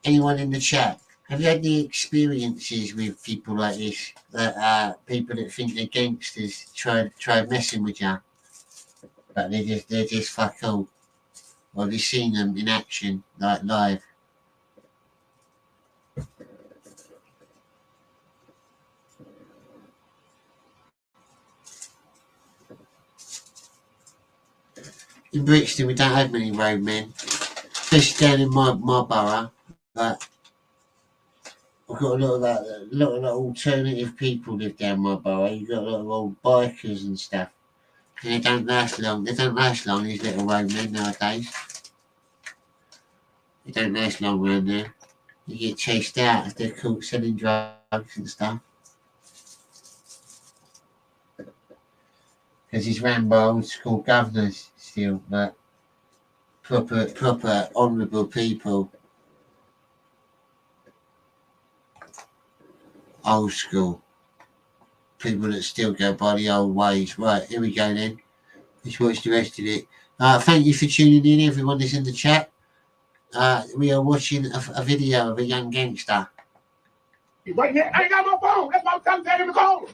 Anyone in the chat? Have you had any experiences with people like this? People that think they're gangsters try messing with you, but they're just fuck all. Or have you seen them in action, like live? In Brixton, we don't have many roadmen, especially down in my borough, but I've got a lot of alternative people live down my borough. You've got a lot of old bikers and stuff. And they don't last long. They don't last long, these little roadmen nowadays. They don't last long around there. You get chased out if they're caught selling drugs and stuff. Because he's ran by old school governors still, but proper honourable people. Old school. People that still go by the old ways. Right, here we go then. Let's watch the rest of it. Thank you for tuning in, everyone that's in the chat. We are watching a video of a young gangster. Right here, I ain't got my phone. That's why I'm telling him to call.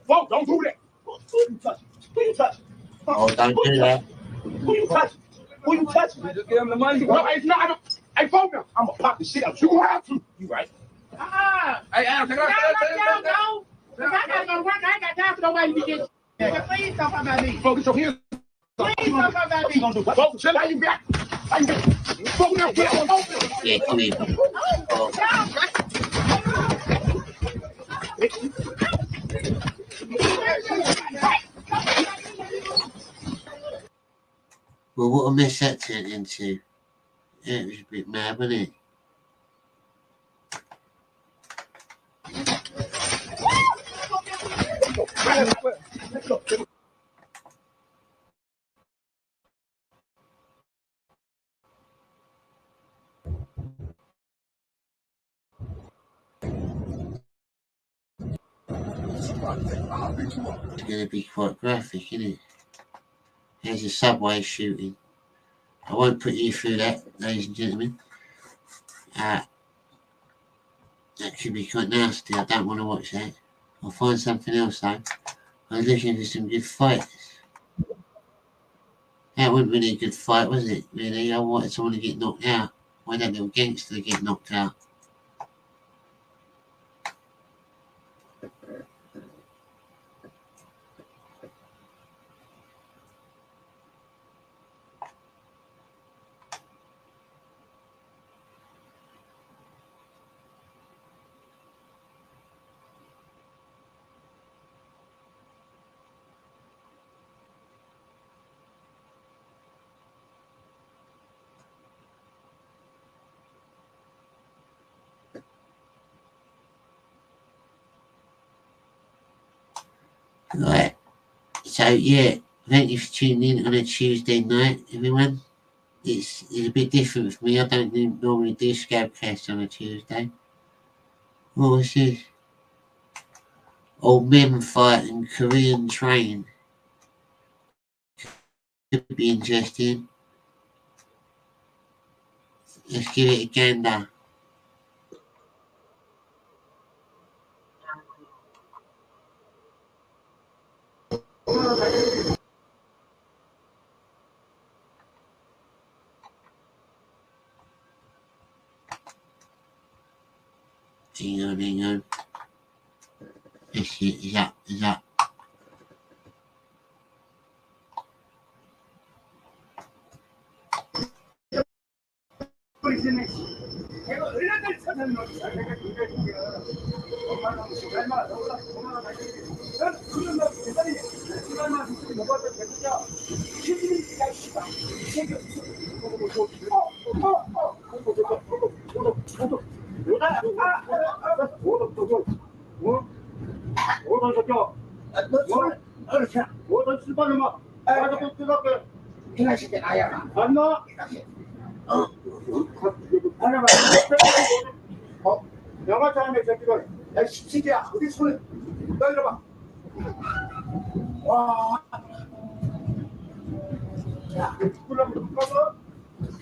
Whoa, don't do that. Who you touch? Who you touch? Oh, don't do that. Who you touch? Who you touch? Just give him the money. No, it's not. Hey, phone him. I'm gonna pop the shit out. You gonna have to. You right? Hey, Adam, take it out. No. I gotta go to work. I ain't got time for nobody to get. Please talk about me. Focus on here. Please talk about me. Focus on how you got. Yeah, come in. Oh. Well, what a mess that turned into. Yeah, it was a bit mad, wasn't it? It's going to be quite graphic, isn't it? There's a subway shooting. I won't put you through that, ladies and gentlemen. That could be quite nasty. I don't want to watch that. I'll find something else though. I was looking for some good fights. That wasn't really a good fight, was it? Really? I wanted someone to get knocked out. Why that little gangster get knocked out? Right. So yeah, thank you for tuning in on a Tuesday night, everyone. It's a bit different for me. I don't normally do Scab Cast on a Tuesday. What was this? Old men fighting Korean train. Could be interesting. Let's give it a gander. Hang on. This is up. 영화장의 새끼들, 야, 시키야, 어디 손을 떠들어봐. 와. 야, 그럼 묶어서,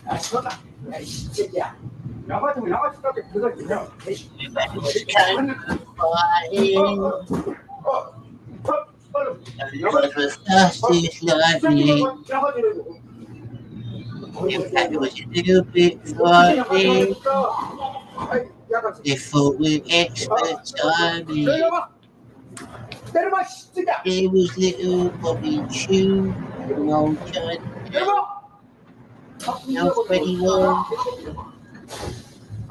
야, 시원아, 야, 시키야. 영화장, 영화장까지 그거 그냥. Fastest lively. In fact, it was a little bit frightening. They fought with expert timing. There was little Bobby Chew, an old China. No Freddie Wong.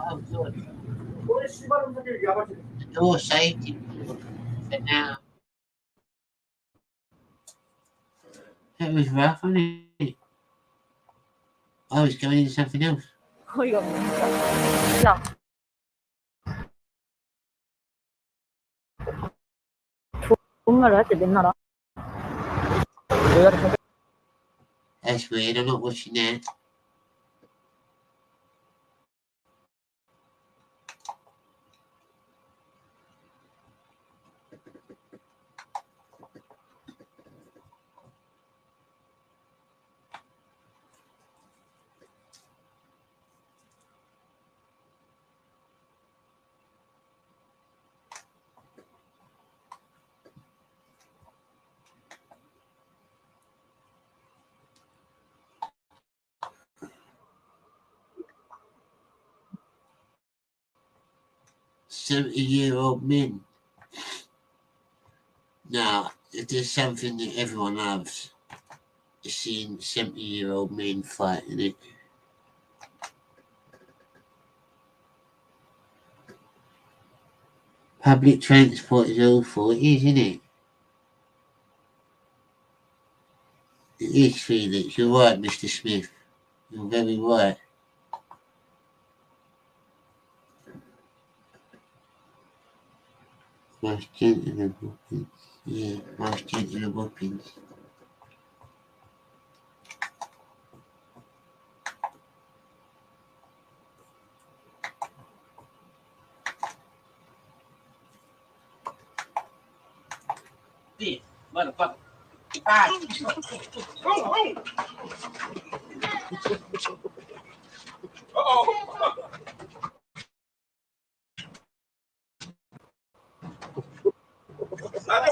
Oh, God. The door saved him for now. That was rough, wasn't it? I was going into something else. 어이가 없네. 야. 좋은 말을 할 때 맨날 That's weird, I'm not watching that. "70-year-old men." Now, if there's something that everyone loves, it's seeing 70-year-old men fighting it. Public transport is awful. It is, isn't it? It is, Felix. You're right, Mr. Smith. You're very right. Most gentleman whoopings. Yeah, most gentleman whoopings. This motherfucker. I just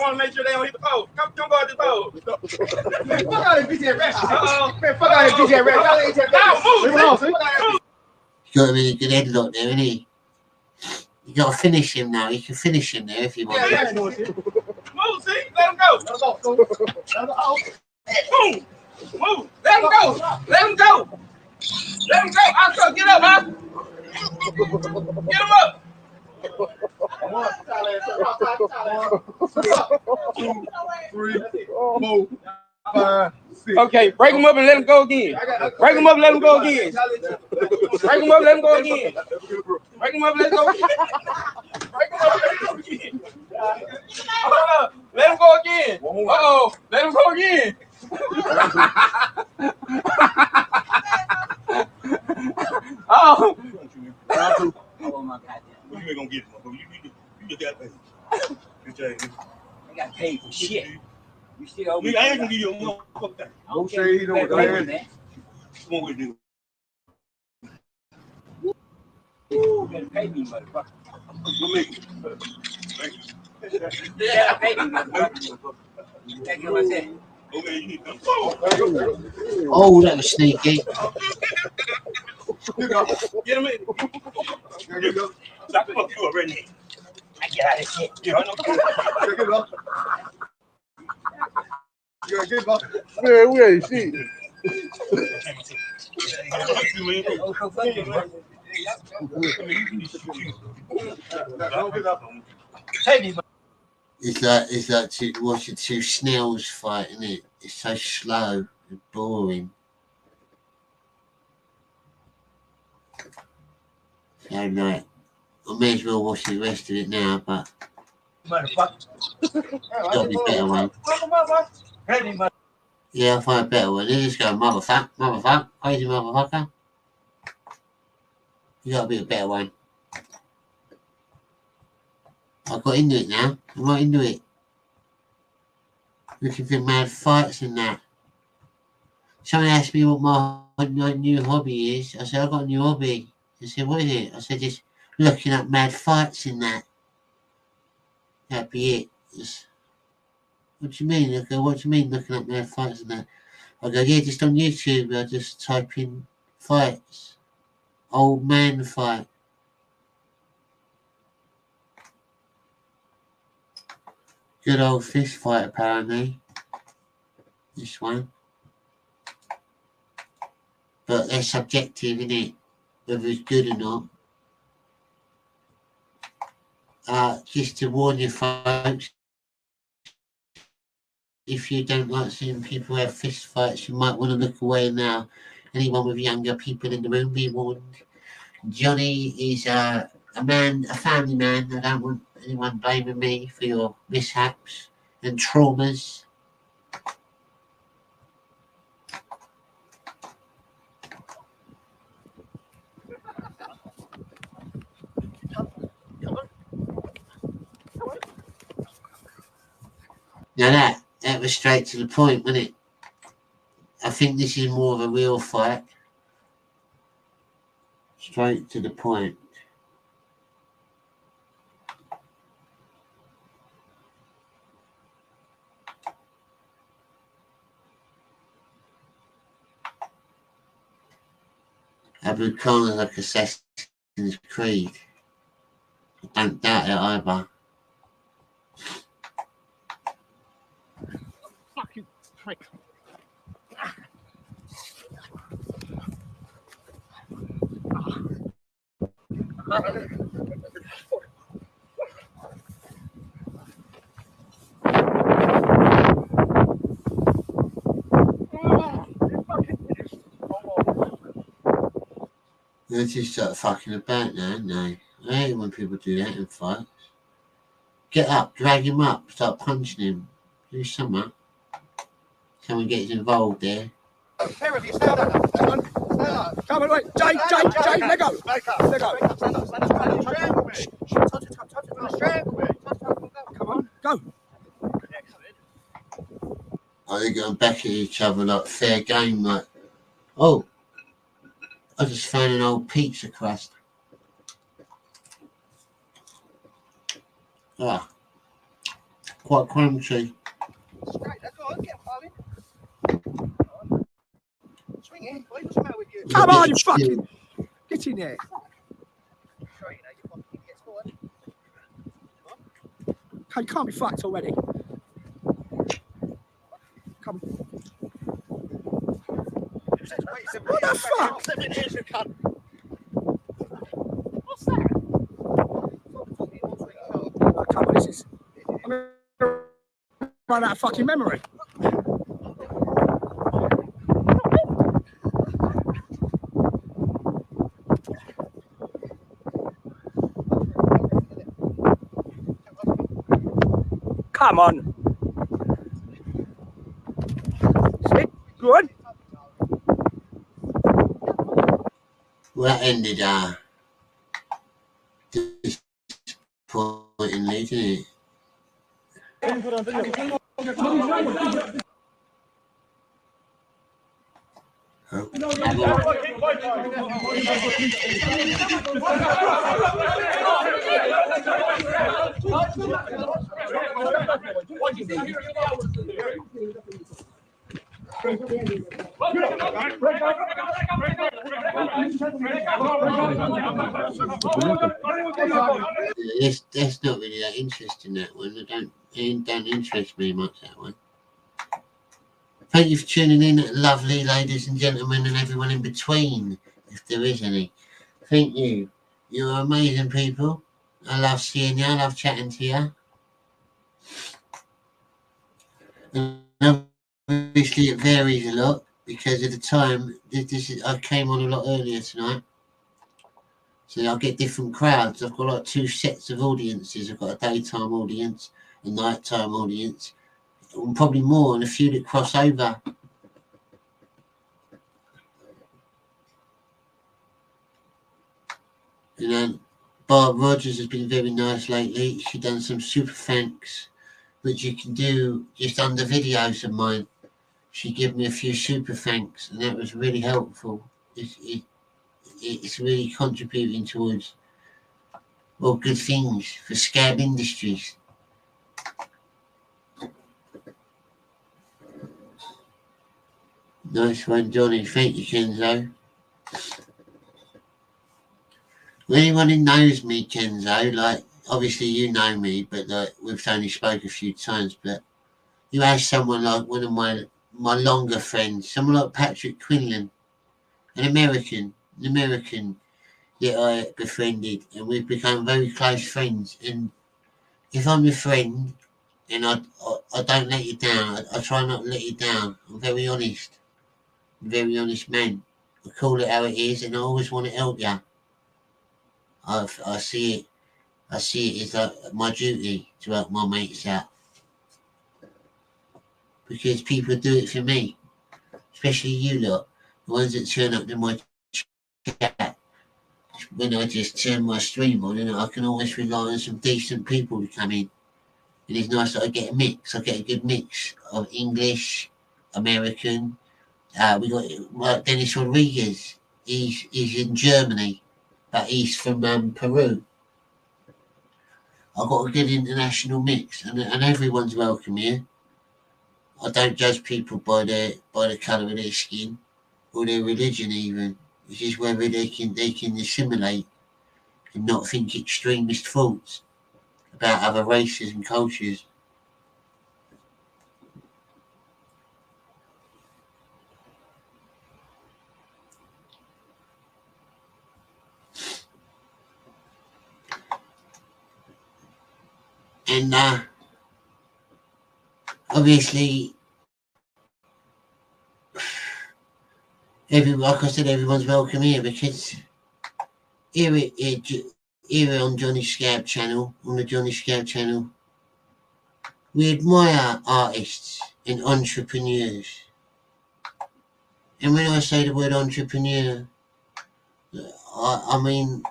want to make sure they don't hit the pole. Come go at the pole. Man, fuck out of this BJ Rat. Man, fuck out of this BJ Rat. Y'all ain't take that. He's got a really good headlock there, isn't he? You got to finish him now. You can finish him there if you want. Yeah. Move, see? Let him go. Let him go. Boom. Move. Let him go. Let him go. Let him go. I'll try. Get up, huh? Get him up. 1, 2, 3, 4, 5, 6. Okay, break him up and let him go again. Break him up and let him go again. Break him up and let him go again. Break him up and let him go again. Break him up and let him go again. Let him go again. Uh-oh. Let him go again. Oh. Oh my God. You ain't gonna get it, motherfucker. You just got paid. I got paid for shit. You still owe me. I ain't gonna give you a motherfucker thing. Don't say he don't man. Come on with it. You better pay me, motherfucker. We'll make it. Thank you. You better pay me, motherfucker. Thank you, I said. Okay, you need to come. Oh, that was sneaky. Get him in. There you go. Stop fuck you already. I get out of shit. Yeah, I know. Get it up. You gotta get it up. Man, we ain't shit. It's like watching two snails fight, isn't it? It's so slow and boring. So like, I may as well watch the rest of it now, but gotta be a better one. Yeah, I'll find a better one. They just go, motherfucker, crazy motherfucker. You gotta be a better one. I got into it now. I'm right into it. Looking for mad fights and that. Someone asked me what my new hobby is. I said, I've got a new hobby. They said, what is it? I said, just looking up mad fights in that. That'd be it. Just, what do you mean? I go, what do you mean looking up mad fights in that? I go, yeah, just on YouTube. I just type in fights. Old man fight. Good old fist fight, apparently. This one. But they're subjective, isn't it? Whether it's good or not. Just to warn you folks, if you don't like seeing people have fist fights, you might want to look away now. Anyone with younger people in the room, be warned. Johnny is a man, a family man. I don't want anyone blaming me for your mishaps and traumas. Now that was straight to the point, wasn't it? I think this is more of a real fight. Straight to the point. Abu Khan is like Assassin's Creed. I don't doubt it either. Fuck you, prick. They're just start fucking about now, aren't they? I hate when people do that in fights. Get up, drag him up, start punching him. Do something. Someone gets involved there. Pair of you, stand up. Hang on. Stand up. Come on, wait. Jay, let go. Let go. Stand up. Stand up. Strangle me. Strangle me. Come on, go. Oh, they're going back at each other like fair game, like, oh, I just found an old pizza crust. Ah, quite crunchy. Come on, you fucking. Get in there. You can't be fucked already. Come. What the fuck? What's that? Oh, come on, this is. I'm gonna run out of fucking memory. Come on. Sit. Good. Well, that ended disappointingly, didn't it? That's not really that interesting, that one. It don't interest me much, that one. Thank you for tuning in, lovely ladies and gentlemen and everyone in between, if there is any. Thank you. You're amazing people. I love seeing you. I love chatting to you. And obviously it varies a lot because of the time. I came on a lot earlier tonight. So I get different crowds. I've got like two sets of audiences. I've got a daytime audience, a nighttime audience, and probably more, and a few that cross over. You know, Barb Rogers has been very nice lately. She's done some super thanks, which you can do just under videos of mine. She gave me a few super thanks, and that was really helpful. It's really contributing towards all good things for Scab Industries. Nice one, Johnny. Thank you, Kenzo. Anyone who knows me, Kenzo, like, obviously you know me, but like, we've only spoke a few times, but you have someone like one of my longer friends, someone like Patrick Quinlan, an American that I befriended, and we've become very close friends. And if I'm your friend and I don't let you down, I try not to let you down. I'm very honest. I'm a very honest man. I call it how it is, and I always want to help you. I see it as like my duty to help my mates out, because people do it for me, especially you lot, the ones that turn up to my chat. When I just turn my stream on, and I can always rely on some decent people to come in. And it's nice that I get a mix. I get a good mix of English, American. We got like Dennis Rodriguez. He's in Germany, but he's from Peru. I've got a good international mix, and everyone's welcome here. I don't judge people by the colour of their skin or their religion even. It's just whether they can assimilate and not think extremist thoughts about other races and cultures. And obviously, like I said, everyone's welcome here, because Here on Johnny Scab channel, on the Johnny Scab channel, we admire artists and entrepreneurs. And when I say the word entrepreneur, I mean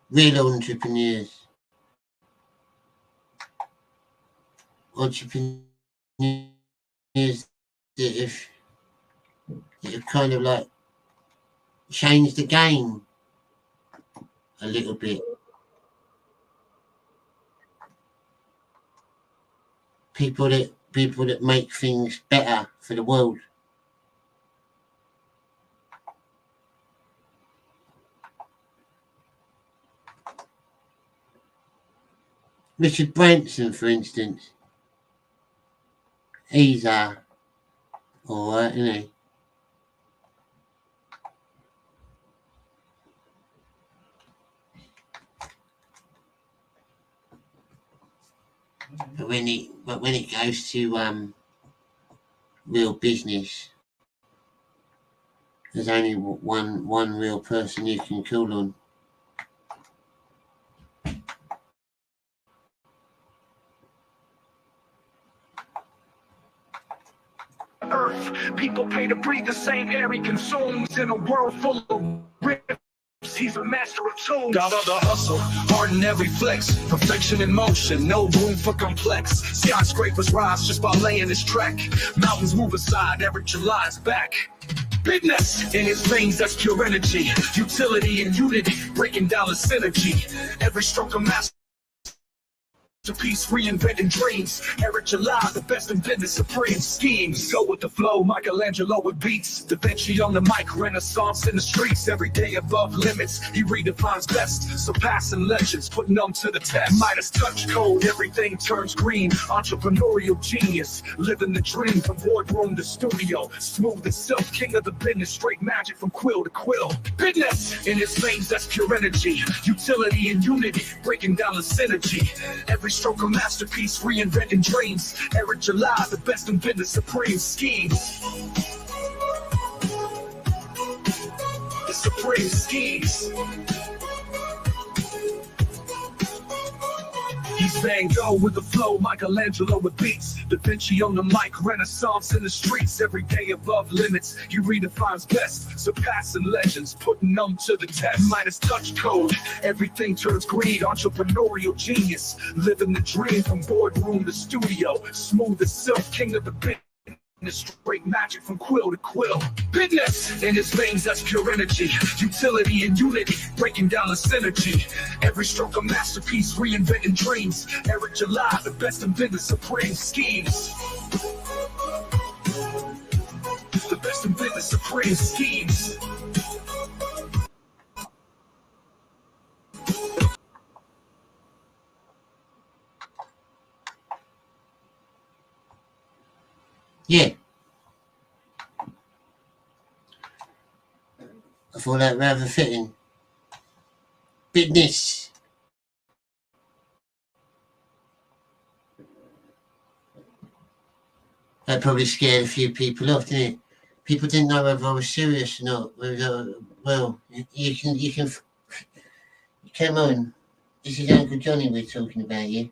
real entrepreneurs. Entrepreneurs that have kind of like changed the game a little bit. People that make things better for the world. Richard Branson, for instance, he's alright, isn't he? But when it goes to real business, there's only one real person you can call on. Earth, people pay to breathe the same air he consumes in a world full of rifts. He's a master of tunes. Got all the hustle, heart in every flex. Perfection in motion, no room for complex. Skyscrapers rise just by laying his track. Mountains move aside, every July's back. Business in his veins, that's pure energy. Utility and unity, breaking down the synergy. Every stroke of masterpiece, reinventing dreams. Eric July, the best in business, supreme schemes. Go with the flow, Michelangelo with beats. Da Vinci on the mic, Renaissance in the streets. Every day above limits, he redefines best. Surpassing legends, putting them to the test. Midas touch code, everything turns green. Entrepreneurial genius, living the dream from boardroom to studio. Smooth as silk, king of the business, straight magic from quill to quill. Business in his veins, that's pure energy. Utility and unity, breaking down the synergy. Every stroke a masterpiece, reinventing dreams. Eric July, the best in business, supreme schemes. The supreme schemes. He's Van Gogh with the flow, Michelangelo with beats. Da Vinci on the mic, Renaissance in the streets. Every day above limits, he redefines best. Surpassing legends, putting them to the test. Midas touch code, everything turns green. Entrepreneurial genius, living the dream from boardroom to studio. Smooth as silk, king of the business. Straight magic from quill to quill. Business in his veins, that's pure energy. Utility and unity, breaking down the synergy. Every stroke a masterpiece, reinventing dreams. Eric July, the best in business, supreme schemes. The best in business, supreme schemes. Yeah. I thought that rather fitting. Business. That probably scared a few people off, didn't it? People didn't know whether I was serious or not. Well, you can. Come on. This is Uncle Johnny we're talking about here.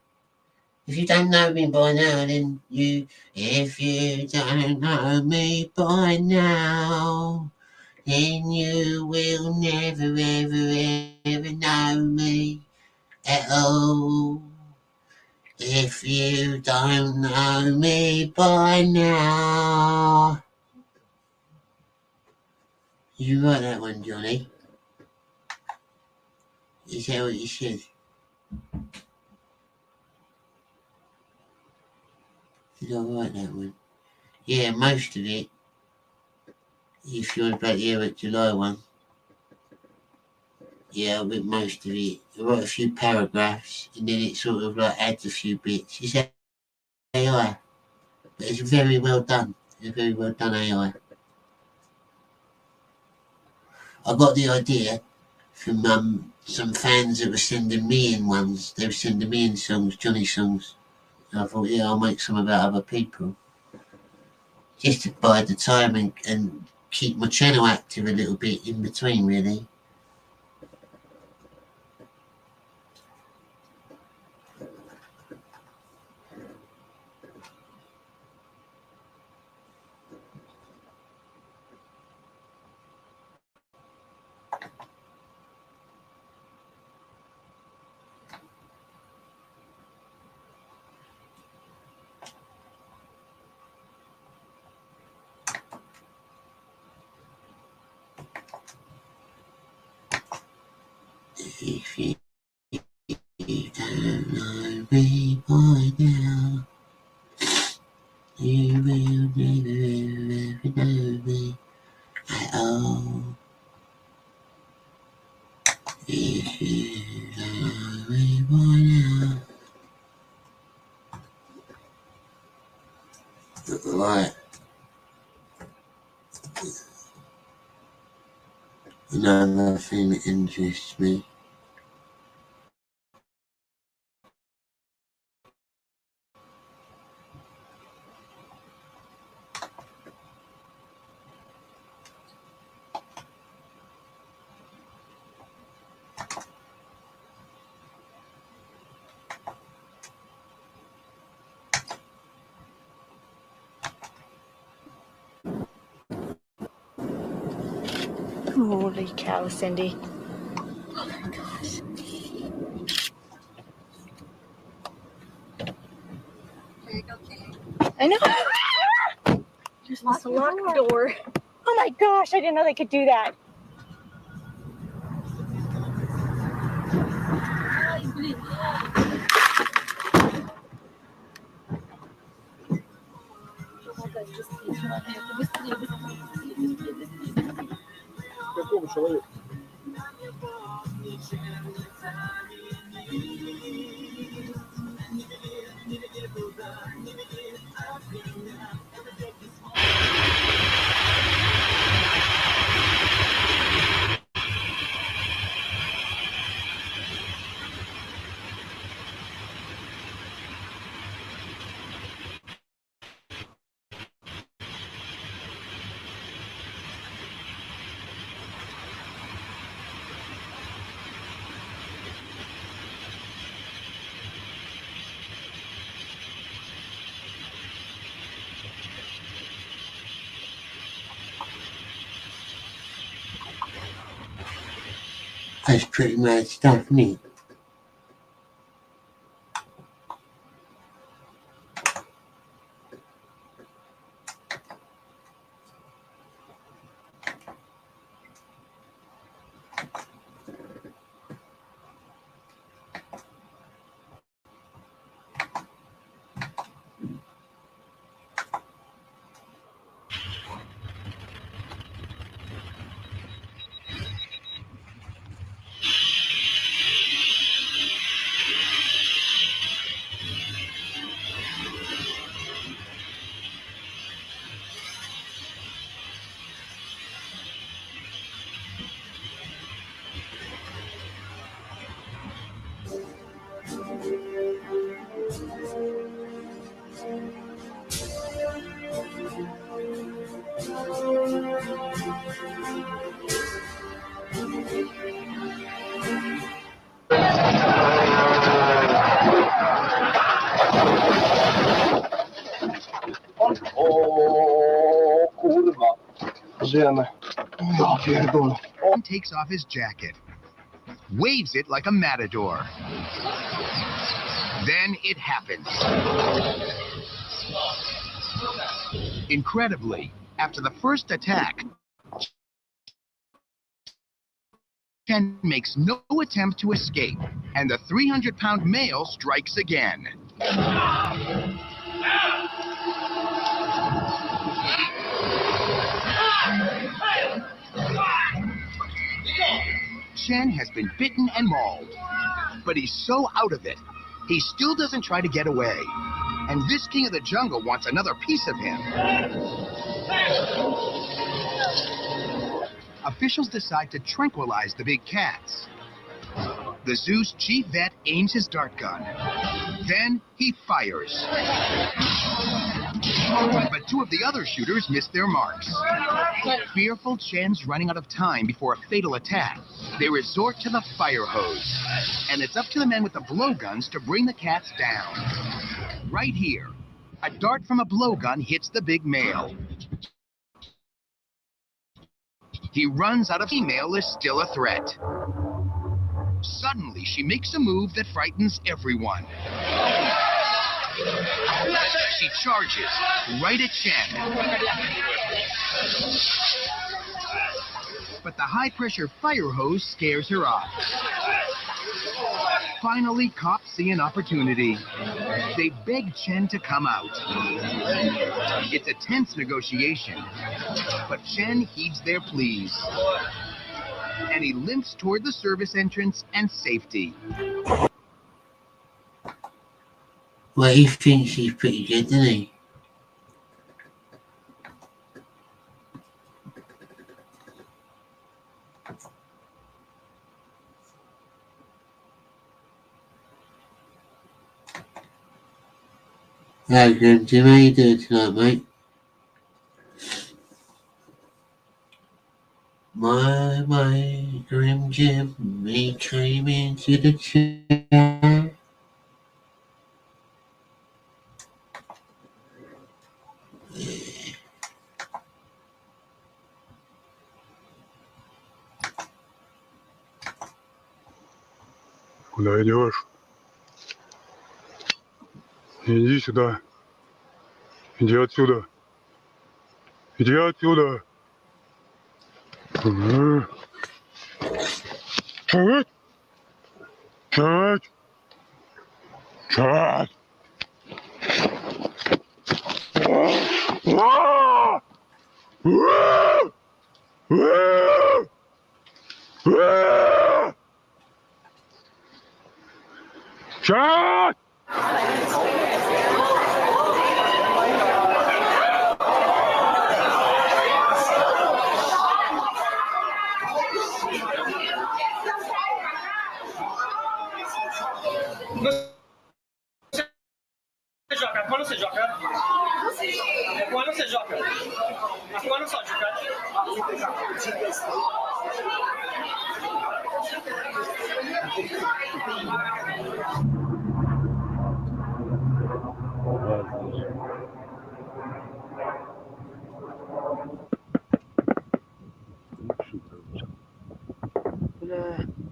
If you don't know me by now, then if you don't know me by now, then you will never, ever, ever know me at all. If you don't know me by now. You write that one, Johnny? Is that what you said? Did I write that one? Yeah, most of it. If you're about the Eric July one. Yeah, I wrote most of it. I wrote a few paragraphs and then it sort of like adds a few bits. It's AI. But it's very well done. It's a very well done AI. I got the idea from some fans that were sending me in ones. They were sending me in songs, Johnny songs. And I thought, yeah, I'll make some about other people. Just to bide the time and keep my cello active a little bit in between, really. If you don't know me by now, you will never know me at all. If you don't know me by now. Right. Another thing that interests me. Holy cow, Cindy. Oh my gosh. I know. Just lock the door. Oh my gosh, I didn't know they could do that. That's pretty mad stuff, isn't it? O kurwa. Żyjemy. Ja pierdolę. Takes off his jacket, waves it like a matador. Then it happens. Incredibly, after the first attack, Chen makes no attempt to escape, and the 300-pound male strikes again. Chen has been bitten and mauled, but he's so out of it, he still doesn't try to get away. And this king of the jungle wants another piece of him. Officials decide to tranquilize the big cats. The zoo's chief vet aims his dart gun. Then he fires. But two of the other shooters missed their marks. Fearful Chen's running out of time before a fatal attack. They resort to the fire hose. And it's up to the men with the blowguns to bring the cats down. Right here, a dart from a blowgun hits the big male. He runs out of female is still a threat. Suddenly, she makes a move that frightens everyone. She charges right at Chen. But the high-pressure fire hose scares her off. Finally, cops see an opportunity. They beg Chen to come out. It's a tense negotiation, but Chen heeds their pleas. And he limps toward the service entrance and safety. Well, he thinks he's pretty good, doesn't he? How good, Jim? How you doing tonight, mate? My, Grim Jim, he came into the chair. Куда идешь? Иди сюда. Иди отсюда. Иди отсюда. Чать. Чать. Чать. Чать. Quando você joga? Quando você joga? Quando só joga?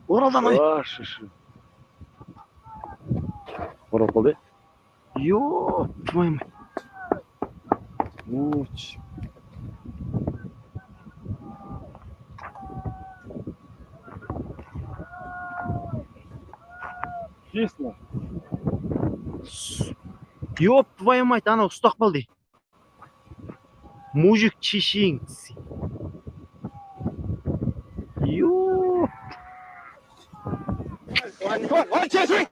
Orada mı? Orada. Ёп твою мать. Муть. Честно. Ёп твою мать, анау ұстақ болды. Мужик чешеңіз. Ёп. 1, 2, 3.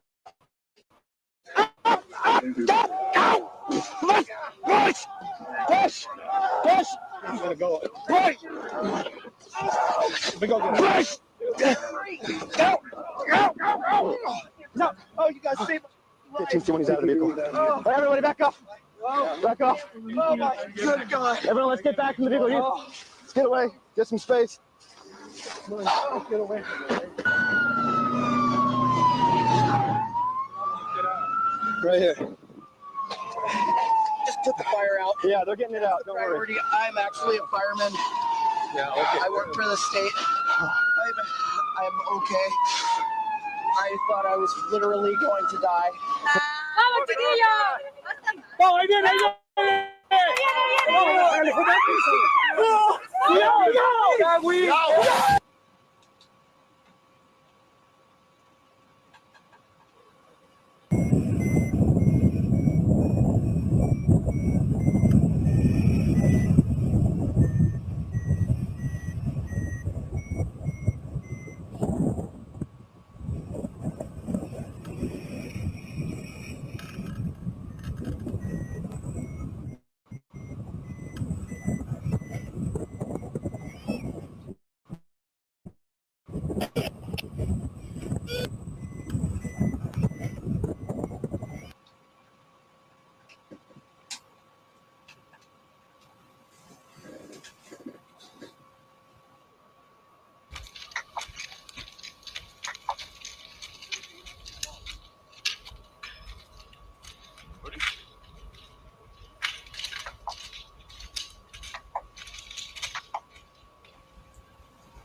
Go! Push! Push! Push! I'm gonna go. Push! Push! Go! Go! Go! No! Oh, you guys save me! Get Tony's out of the vehicle. Oh. Hey, everybody, back off! Back off! Oh my good God! Everyone, let's get back from the vehicle. Let's get away. Get some space. Get away. Right here. Just put the fire out. Yeah, they're getting it out. Don't worry. I'm actually a fireman. Yeah, okay. I work for the state. I'm okay. I thought I was literally going to die. ¡Vamos, chiquillos! ¡Oh, ahí viene! ¡Oh!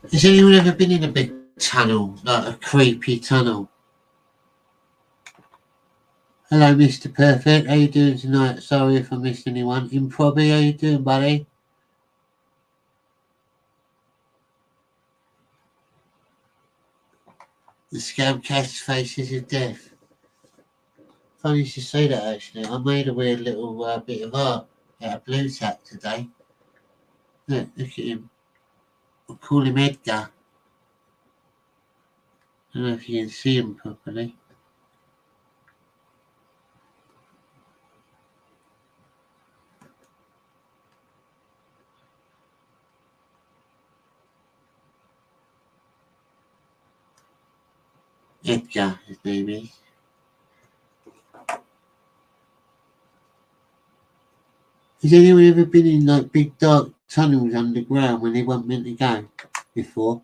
Has anyone ever been in a big tunnel, like a creepy tunnel? Hello, Mr. Perfect. How you doing tonight? Sorry if I missed anyone. Improby, how you doing, buddy? The Scab Cast Faces of Death. Funny you should say that, actually. I made a weird little bit of art out of blue tack today. Look at him. I'll call him Edgar. I don't know if you can see him properly. Edgar, his name is. Has anyone ever been in like big dark tunnels underground when they weren't meant to go before?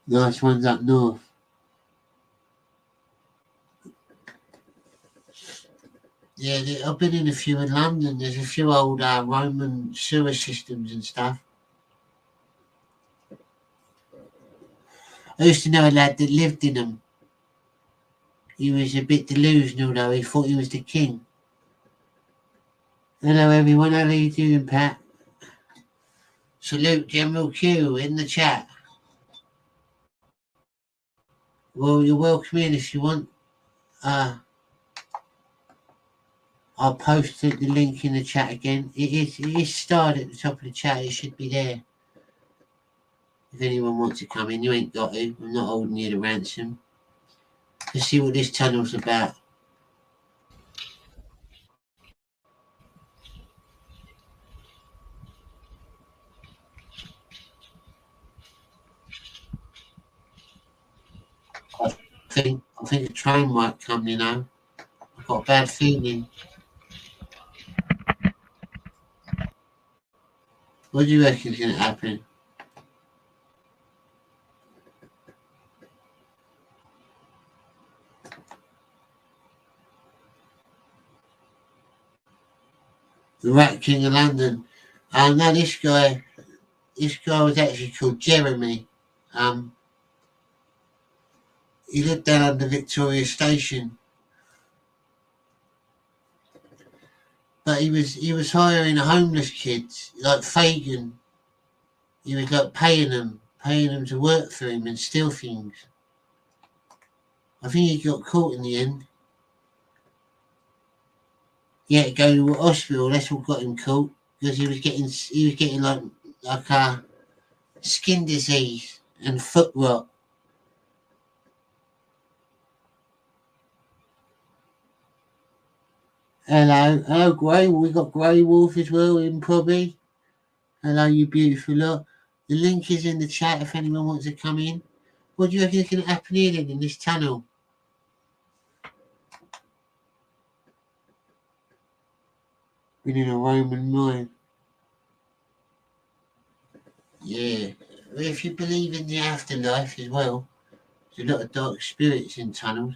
Nice ones up north. Yeah, I've been in a few in London. There's a few old Roman sewer systems and stuff. I used to know a lad that lived in them. He was a bit delusional though. He thought he was the king. Hello everyone, how are you doing, Pat? Salute General Q in the chat. Well, you're welcome in if you want. I'll post the link in the chat again. It is starred at the top of the chat. It should be there. If anyone wants to come in, you ain't got to. I'm not holding you to ransom. Let's see what this tunnel's about. I think a train might come, you know. I've got a bad feeling. What do you reckon is going to happen? The Rat King of London. No, this guy was actually called Jeremy. He lived down under Victoria Station. But he was hiring homeless kids, like Fagin. He was like paying them to work for him and steal things. I think he got caught in the end. He had to go to hospital. That's what got him caught, because he was getting like a skin disease and foot rot. Hello, Grey. We got Grey Wolf as well in probably. Hello, you beautiful lot. The link is in the chat if anyone wants to come in. What do you reckon is going to happen here then in this tunnel? Been in a Roman mine. Yeah. If you believe in the afterlife as well, there's a lot of dark spirits in tunnels.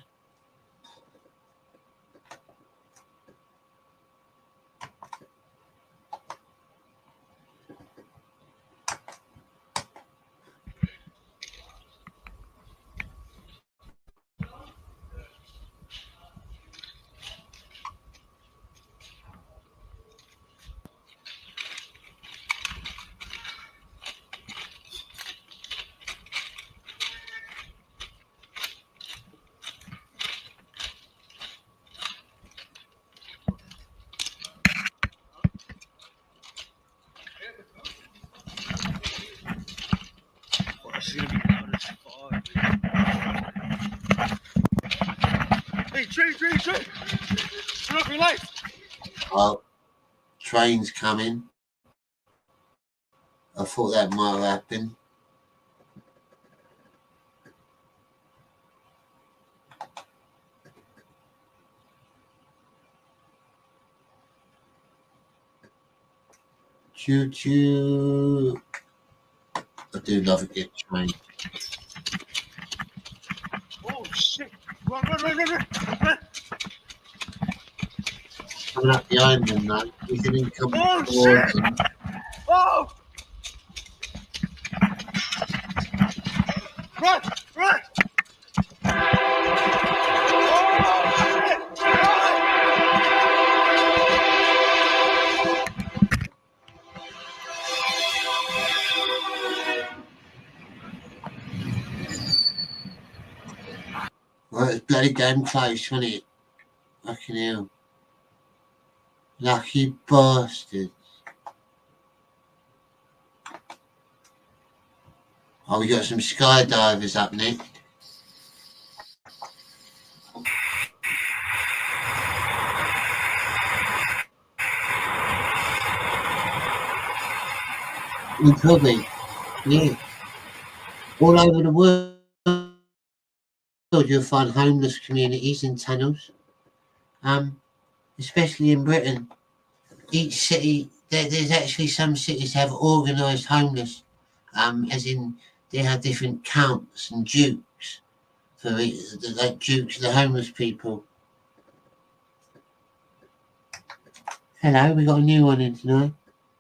Hey, train! Turn off your lights! Oh, train's coming. I thought that might have happened. Choo choo. I do love a good train. Oh shit! Run! I'm coming up behind them, though. We can then come towards them. Oh! Run! Run! Well, it's bloody damn close, wasn't it? Fucking hell. Lucky bastards. Oh, we got some skydivers up next. In Kobe, yeah. All over the world, you'll find homeless communities in tunnels. Especially in Britain. Each city, there's actually some cities have organised homeless, as in they have different counts and dukes for like dukes of the homeless people. Hello, we got a new one in tonight.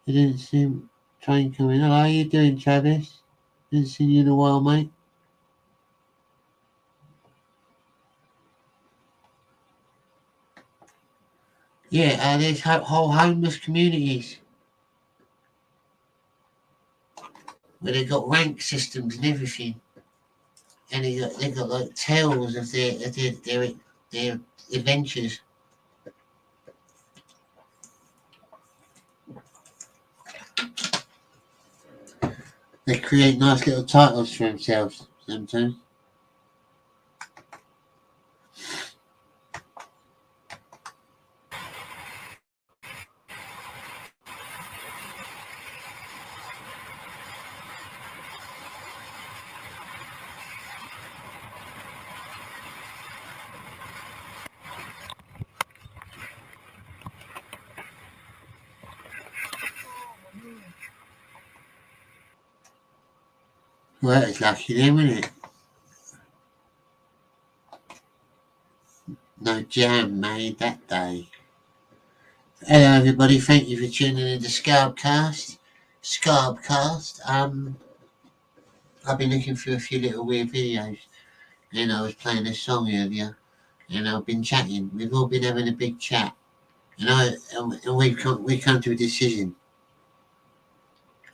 I didn't see train coming. Hello, how you doing, Travis? Didn't see you in a while, mate. Yeah, there's whole homeless communities where they've got rank systems and everything, and they got like tales of their adventures. They create nice little titles for themselves sometimes. Well, it's lucky them, isn't it? No jam made that day. Hello, everybody. Thank you for tuning in to Scab Cast. Scab Cast. I've been looking through a few little weird videos, and I was playing a song earlier, and I've been chatting. We've all been having a big chat, and we've come to a decision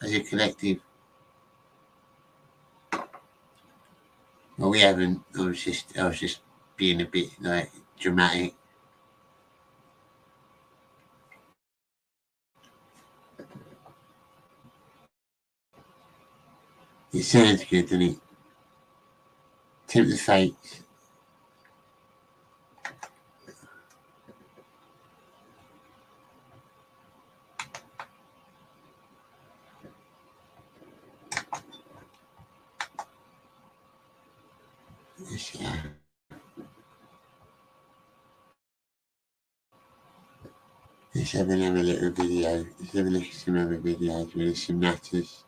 as a collective. Well, we haven't. I was just being a bit like dramatic. It sounds good, doesn't it? Tempt the fates. Yeah. Let's have another little video. Let's have a look at some other videos with some matters.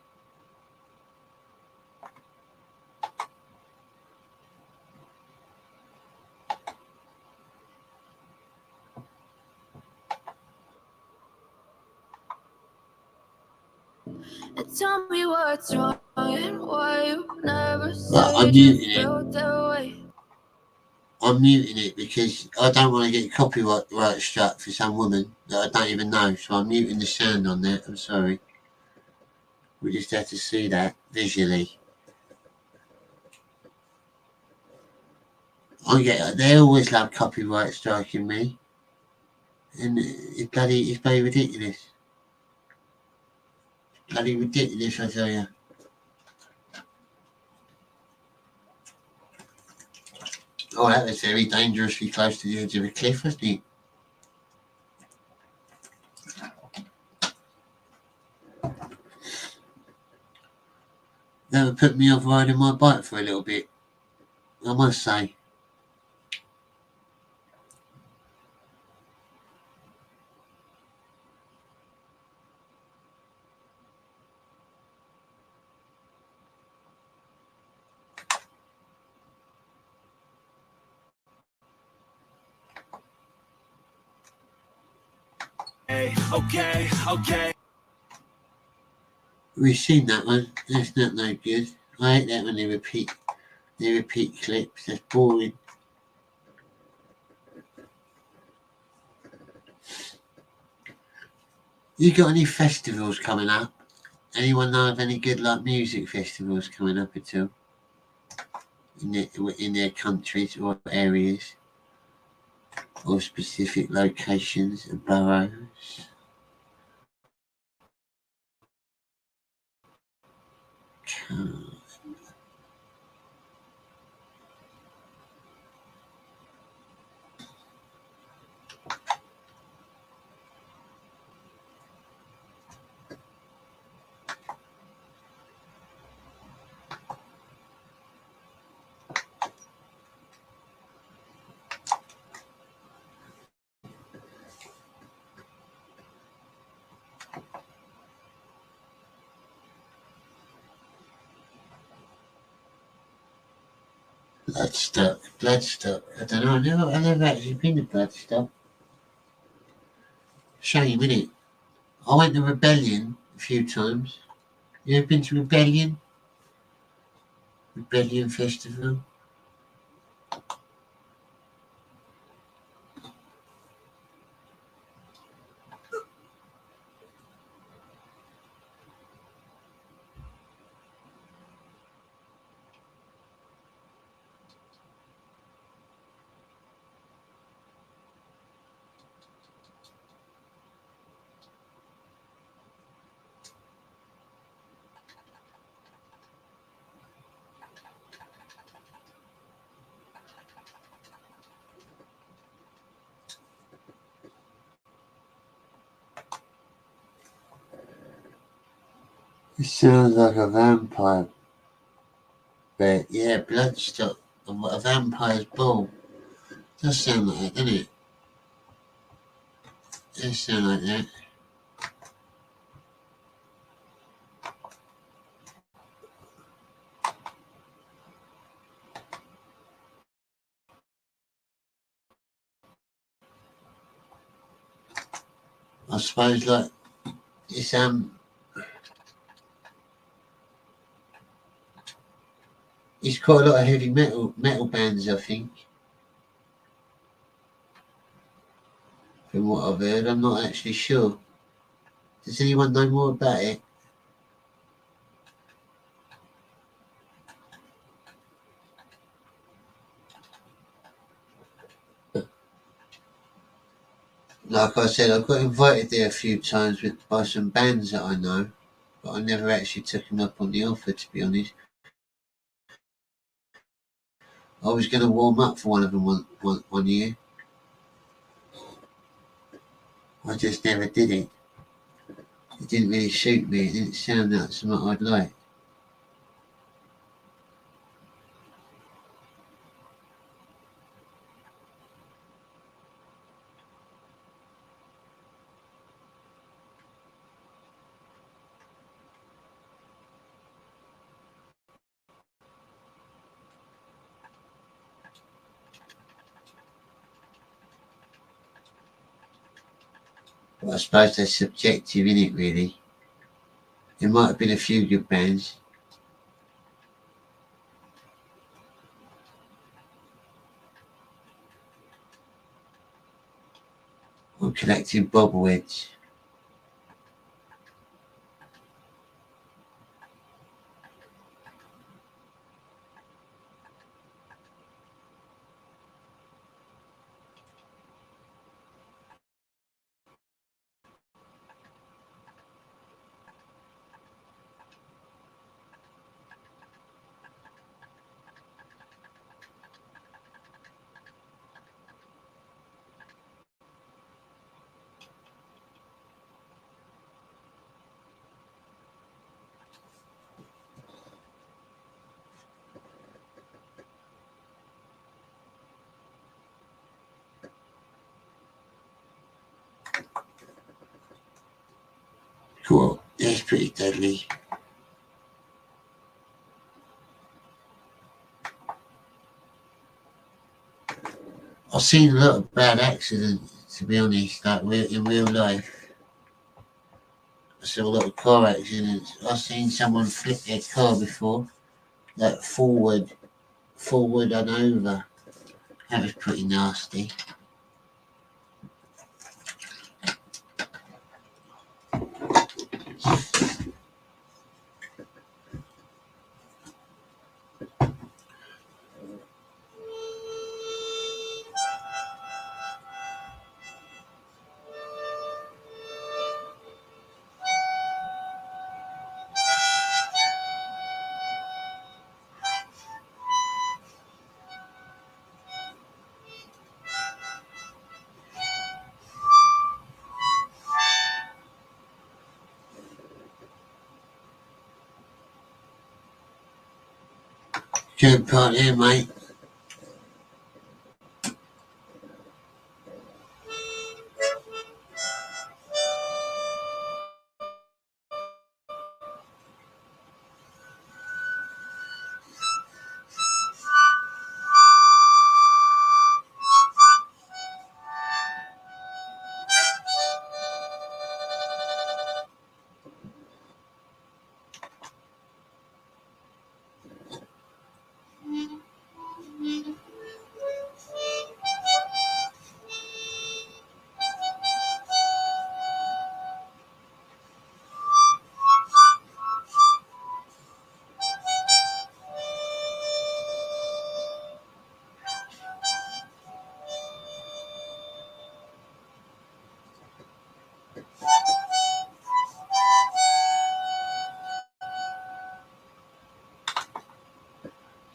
Tell me what's wrong and why you never I'm said you muting it. felt that way. I'm muting it because I don't want to get copyright struck for some woman that I don't even know. So I'm muting the sound on there. I'm sorry. We just have to see that visually. They always love copyright striking me, and it's bloody ridiculous. Bloody ridiculous, I tell you. Oh, that was very dangerously close to the edge of a cliff, wasn't it? That would put me off riding my bike for a little bit, I must say. okay. We've seen that one. That's not no good. I hate that when they repeat clips. That's boring. You got any festivals coming up? Anyone know of any good like music festivals coming up at all? In their countries or areas? Or specific locations and boroughs? Bloodstock. I don't know. I've never actually been to Bloodstock. Shame, innit? I went to Rebellion a few times. You ever been to Rebellion? Rebellion Festival? It sounds like a vampire. But yeah, Bloodstock, a vampire's ball. Does sound like that, doesn't it? Does sound like that. I suppose like it's it's quite a lot of heavy metal bands, I think. From what I've heard, I'm not actually sure. Does anyone know more about it? Like I said, I got invited there a few times by some bands that I know, but I never actually took them up on the offer, to be honest. I was going to warm up for one of them one year. I just never did it. It didn't really suit me. It didn't sound like something I'd like. But I suppose that's subjective, isn't it, really? There might have been a few good bands. I'm collecting bobbleheads. Cool. That's pretty deadly. I've seen a lot of bad accidents, to be honest, like in real life. saw a lot of car accidents. I've seen someone flip their car before, like forward and over. That was pretty nasty. Good part here, mate.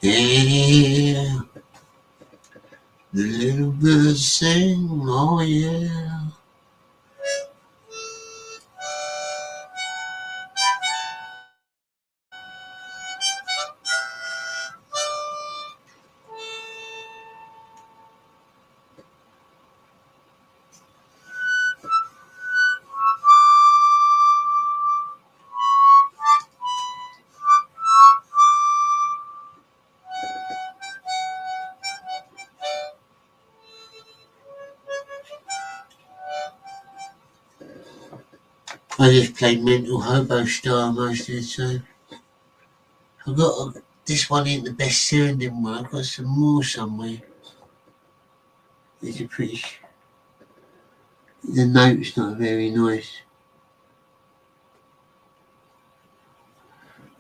Yeah, the little birds sing, oh yeah. I just played Mental Hobo Star most of the time. I've got this one ain't the best sounding one. I've got some more somewhere. It's a pretty. The note's not very nice.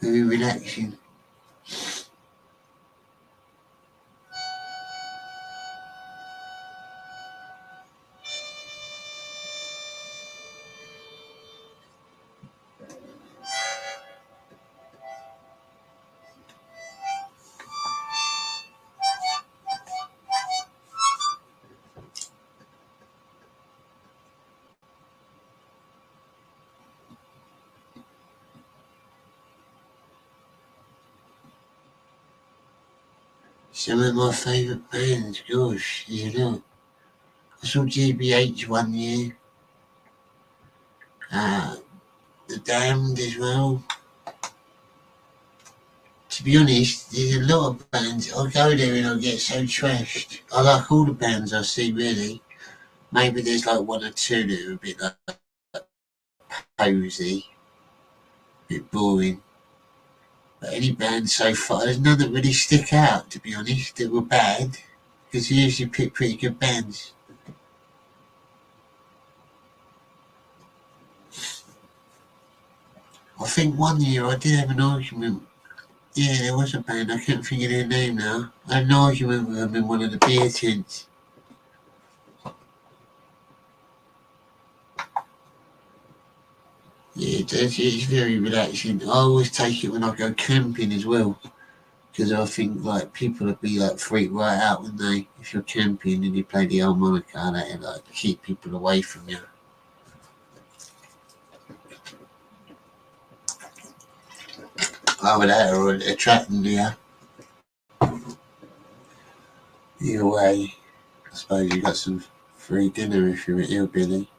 Very relaxing. Some of my favourite bands, gosh, there's a lot. I saw GBH one year. The Damned as well. To be honest, there's a lot of bands. I go there and I get so trashed. I like all the bands I see, really. Maybe there's like one or two that are a bit like posy, a bit boring. But any band so far, there's none that really stick out, to be honest, that were bad. Because you usually pick pretty good bands. I think one year I did have an argument. Yeah, there was a band, I can't think of their name now. I had an argument with them in one of the beer tents. Yeah, it's very relaxing. I always take it when I go camping as well. Because I think like people would be like freaked right out when they, if you're camping and you play the harmonica, that like keep people away from you. Either that or attracting you. Either way, I suppose you got some free dinner if you're a hillbilly.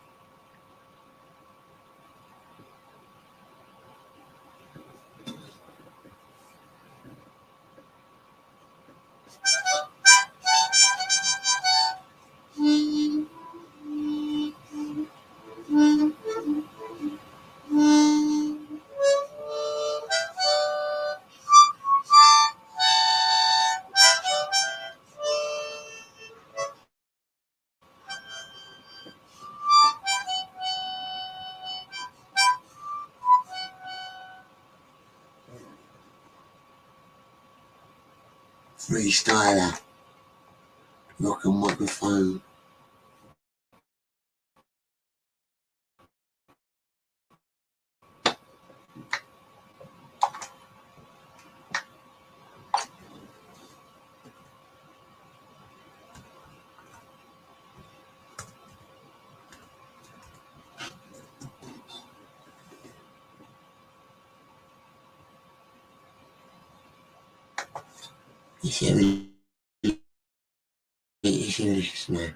Freestyler. Rock and microphone. It's serious now.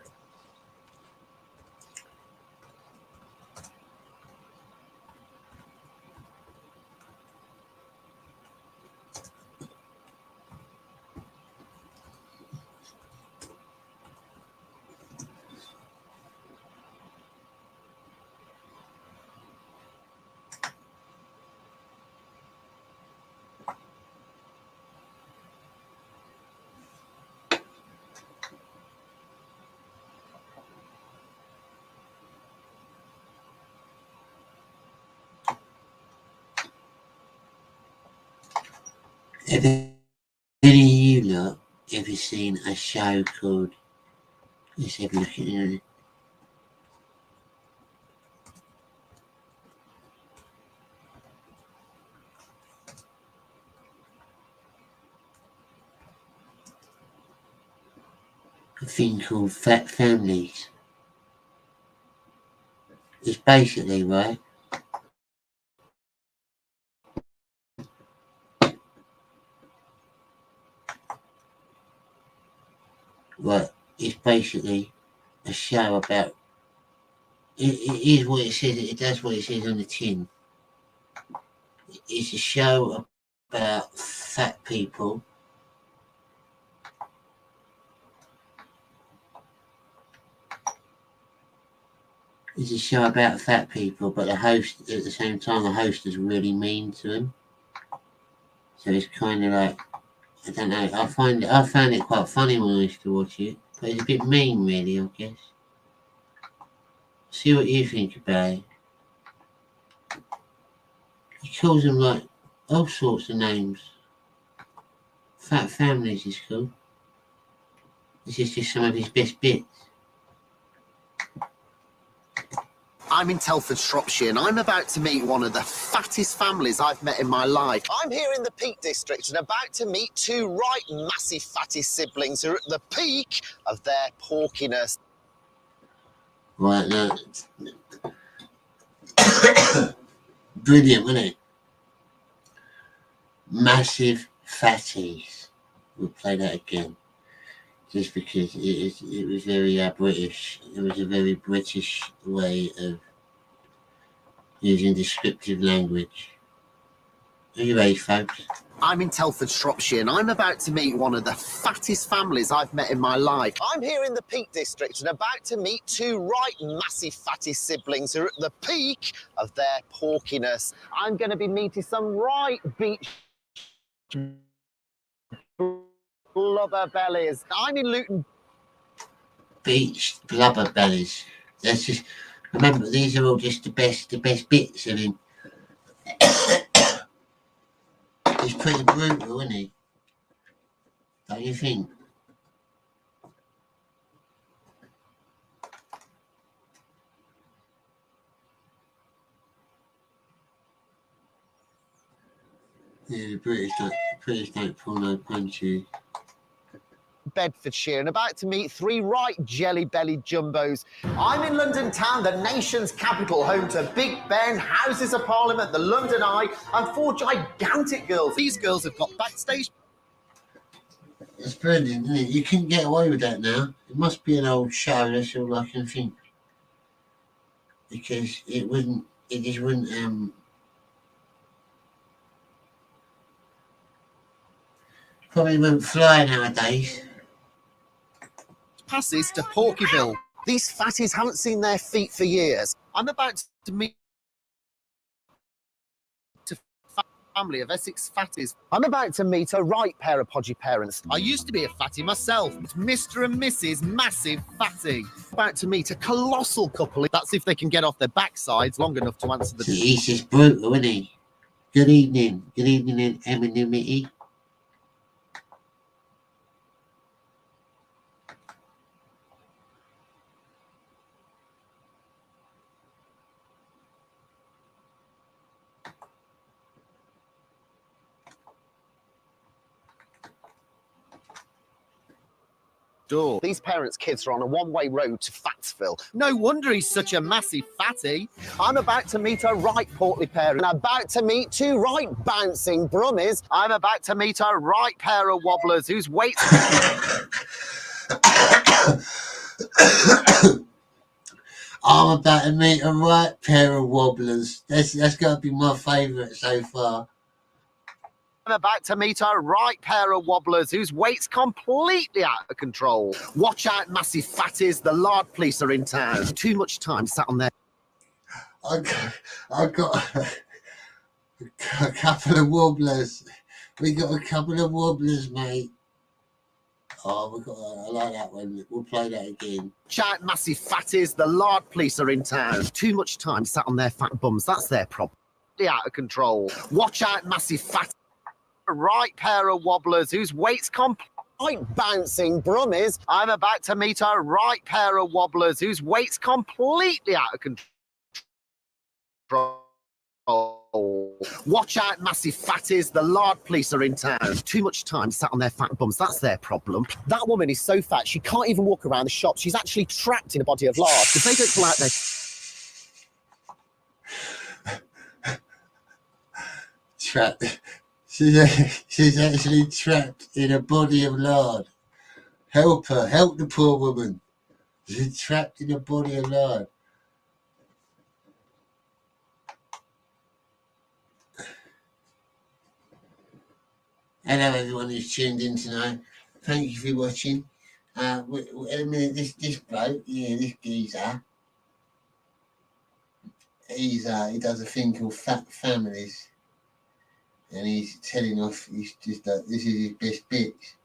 Have any of you lot ever seen a show called, let's have a look at it. A thing called Fat Families. It's basically, right, it's basically a show about, it is what it says, it does what it says on the tin. It's a show about fat people. It's a show about fat people, but the host, at the same time, the host is really mean to them. So it's kind of like, I don't know, I found it quite funny when I used to watch it, but it's a bit mean, really, I guess. See what you think about it. He calls them like all sorts of names. Fat Families is cool. This is just some of his best bits. I'm in Telford, Shropshire, and I'm about to meet one of the fattest families I've met in my life. I'm here in the Peak District and about to meet two right massive fattest siblings who are at the peak of their porkiness. Right, now. Brilliant, wasn't it? Massive fatties. We'll play that again. Just because it was very British. It was a very British way of using descriptive language. Are you ready, folks? I'm in Telford, Shropshire, and I'm about to meet one of the fattest families I've met in my life. I'm here in the Peak District and about to meet two right massive fattest siblings who are at the peak of their porkiness. I'm going to be meeting some right beach blubber bellies. I'm in Luton. Beach blubber bellies. That's just, remember, these are all just the best bits of him. He's pretty brutal, isn't he? Don't you think? Yeah, the British don't pull no punches. Bedfordshire and about to meet three right jelly-bellied jumbos. I'm in London town, the nation's capital, home to Big Ben, Houses of Parliament, the London Eye, and four gigantic girls. These girls have got backstage. It's brilliant, isn't it? You couldn't get away with that now. It must be an old show, that's all I can think. Because it just wouldn't, probably wouldn't fly nowadays. Passes to Porkyville. These fatties haven't seen their feet for years. I'm about to meet a family of Essex fatties. I'm about to meet a right pair of podgy parents. I used to be a fatty myself. It's Mr. and Mrs. Massive Fatty. About to meet a colossal couple. That's if they can get off their backsides long enough to answer the... He's just brutal, isn't he? Good evening, anonymity. door. These parents' kids are on a one-way road to Fatsville. No wonder he's such a massive fatty. I'm about to meet a right portly pair and about to meet two right bouncing brummies. I'm about to meet a right pair of wobblers whose weight... I'm about to meet a right pair of wobblers. That's got to be my favourite so far. I'm about to meet a right pair of wobblers whose weight's completely out of control. Watch out, massive fatties. The lard police are in town. Too much time sat on there. I got a couple of wobblers. We got a couple of wobblers, mate. Oh, I like that one. We'll play that again. Watch out, massive fatties. The lard police are in town. Too much time sat on their fat bums. That's their problem. Out of control. Watch out, massive fatties. A right pair of wobblers whose weight's right bouncing brummies. I'm about to meet a right pair of wobblers whose weight's completely out of control. Watch out, massive fatties. The lard police are in town. Too much time sat on their fat bums. That's their problem. That woman is so fat she can't even walk around the shop. She's actually trapped in a body of lard. If they don't pull out their... Trapped. She's actually trapped in a body of lard. Help her. Help the poor woman. She's trapped in a body of lard. Hello, everyone who's tuned in tonight. Thank you for watching. In a minute, this bloke, this geezer, he does a thing called Fat Families. And he's telling off, he's just like, this is his best bits.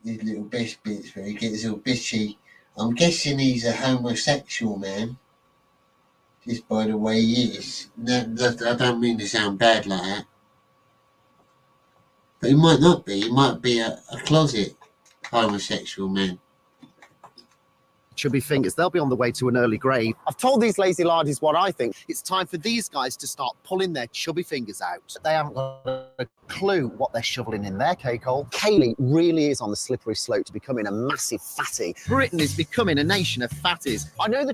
His little best bits where he gets all bitchy. I'm guessing he's a homosexual man, just by the way he is. I don't mean to sound bad like that. But he might not be. He might be a closet homosexual man. Chubby fingers, they'll be on the way to an early grave. I've told these lazy lardies what I think. It's time for these guys to start pulling their chubby fingers out. They haven't got a clue what they're shoveling in their cake hole. Kaylee really is on the slippery slope to becoming a massive fatty. Britain is becoming a nation of fatties. I know the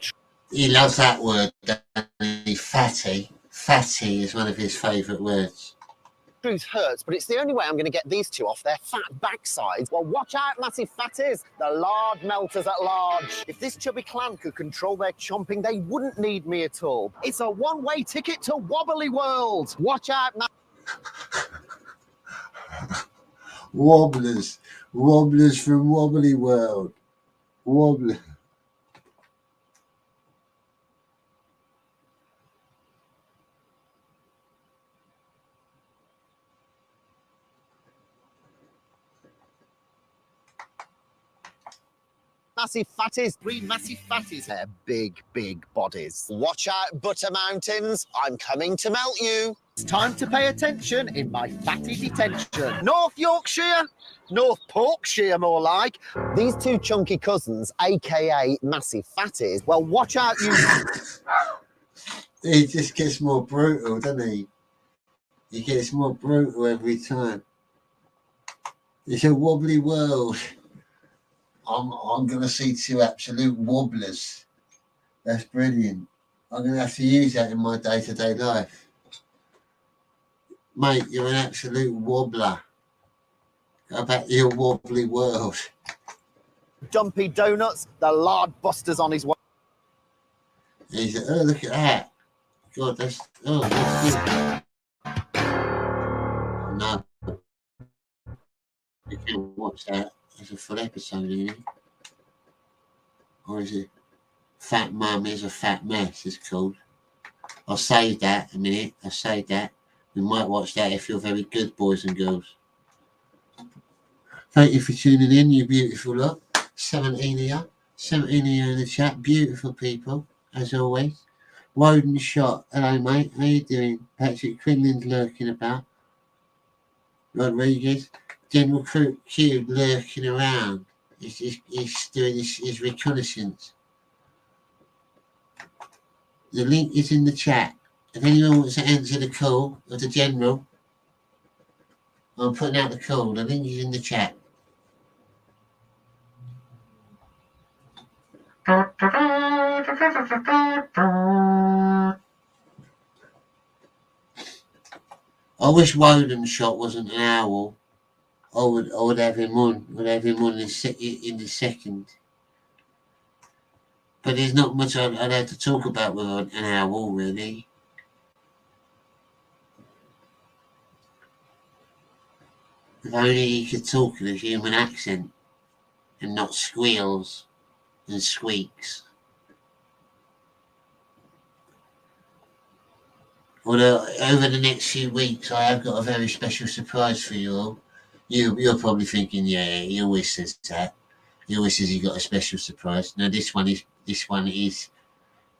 He loves that word, doesn't he? Fatty. Fatty is one of his favourite words. truth hurts, but it's the only way I'm going to get these two off their fat backsides. Well, watch out, massive fatties. The lard melters at large. If this chubby clan could control their chomping, they wouldn't need me at all. It's a one-way ticket to Wobbly World. Watch out, Wobblers. Wobblers from Wobbly World. Wobblers. massive fatties, three massive fatties. They're big, big bodies. Watch out, Butter Mountains. I'm coming to melt you. It's time to pay attention in my fatty detention. North Yorkshire, North Porkshire more like. These two chunky cousins, aka massive fatties. Well, watch out, you. He just gets more brutal, doesn't he? He gets more brutal every time. It's a wobbly world. I'm going to see two absolute wobblers. That's brilliant. I'm going to have to use that in my day-to-day life. Mate, you're an absolute wobbler. Go back to your wobbly world. Dumpy Donuts, the lard buster's on his way. He's like, oh, look at that. God, that's good. No. You can't watch that. There's a full episode in it. Or is it Fat Mum is a Fat Mess, it's called. I'll save that a minute. I'll save that. We might watch that if you're very good, boys and girls. Thank you for tuning in, you beautiful lot. 17 here. 17 here in the chat. Beautiful people, as always. Woden Shot. Hello, mate. How you doing? Patrick Quinlan's lurking about. Rodriguez. General Q lurking around. He's doing his reconnaissance. The link is in the chat. If anyone wants to answer the call of the General, I'm putting out the call. The link is in the chat. I wish Woden Shot wasn't an owl. I would have him on. Would have him on in the second. But there's not much I'd have to talk about with an owl, really. If only he could talk in a human accent and not squeals and squeaks. Although over the next few weeks, I have got a very special surprise for you all. You're probably thinking, yeah, he always says that. He always says he got a special surprise. No, this one is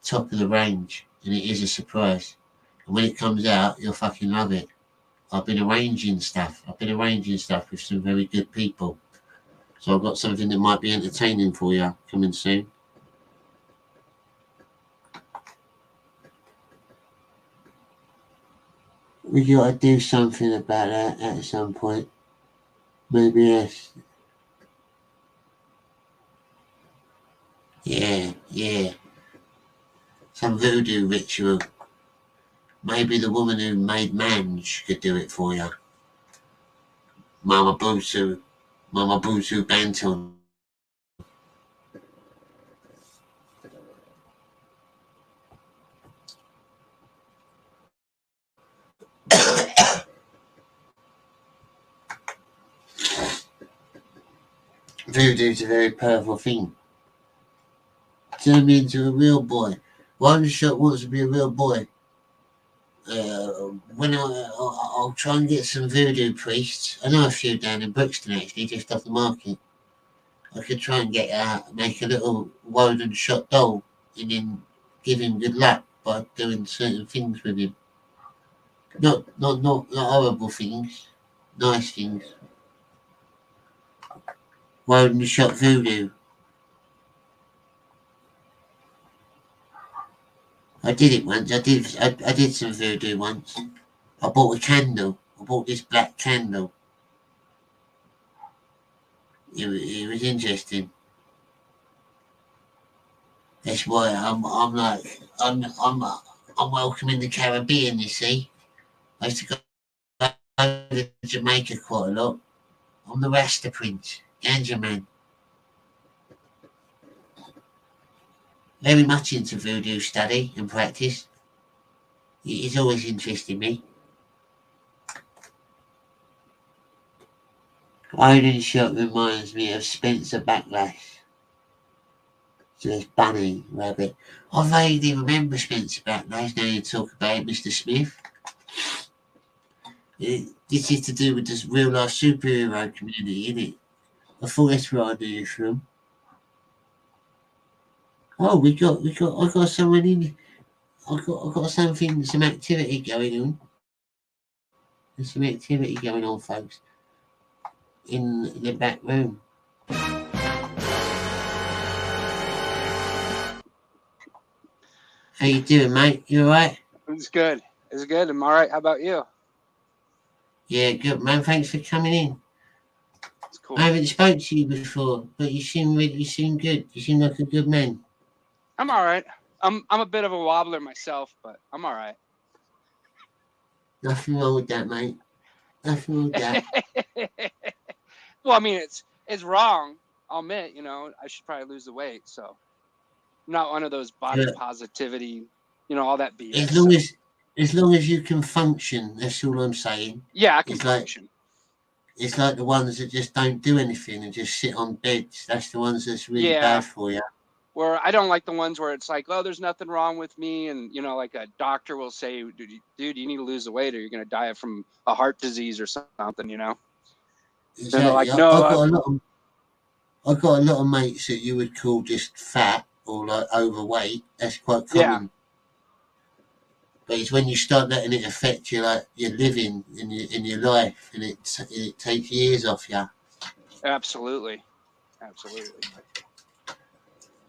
top of the range, and it is a surprise. And when it comes out, you'll fucking love it. I've been arranging stuff with some very good people. So I've got something that might be entertaining for you coming soon. We gotta do something about that at some point. Maybe yes. Yeah. Some voodoo ritual. Maybe the woman who made Mange could do it for you. Mama Busu Banton. Voodoo's a very powerful thing. Turn me into a real boy. One Shot wants to be a real boy. When I'll try and get some voodoo priests. I know a few down in Brixton actually, just off the market. I could try and make a little Woden Shot doll and then give him good luck by doing certain things with him. Not horrible things, nice things. Woden Shot voodoo. I did it once. I did some voodoo once. I bought a candle. I bought this black candle. It was interesting. That's why I'm welcoming the Caribbean. You see, I used to go to Jamaica quite a lot. I'm the Rasta Prince, Ganja Man. Very much into voodoo study and practice. It's always interested me. Woden Shot reminds me of Spencer Backlash. Says Bunny Rabbit. I vaguely remember Spencer Backlash. Now you talk about it, Mr. Smith. This is to do with this real life superhero community, isn't it? I thought that's where I knew you from. Oh, I got someone in. I got something, some activity going on. There's some activity going on, folks, in the back room. How you doing, mate? You alright? It's good. It's good. I'm alright. How about you? Yeah, good, man. Thanks for coming in. It's cool. I haven't spoke to you before, but you seem good. You seem like a good man. I'm alright. I'm a bit of a wobbler myself, but I'm alright. Nothing wrong with that, mate. Nothing wrong with that. Well, I mean, it's wrong. I'll admit, I should probably lose the weight. So I'm not one of those body positivity, all that BS. As long as you can function, that's all I'm saying. Yeah, I can function. It's like the ones that just don't do anything and just sit on beds. That's the ones that's really bad for you. Where I don't like the ones where it's like, oh, there's nothing wrong with me. And, like a doctor will say, dude, you need to lose the weight or you're going to die from a heart disease or something, Exactly. And they're like, no. I've got a lot of mates that you would call just fat or like overweight. That's quite common. Yeah. But it's when you start letting it affect you, like your living in your life, and it takes years off you. Absolutely.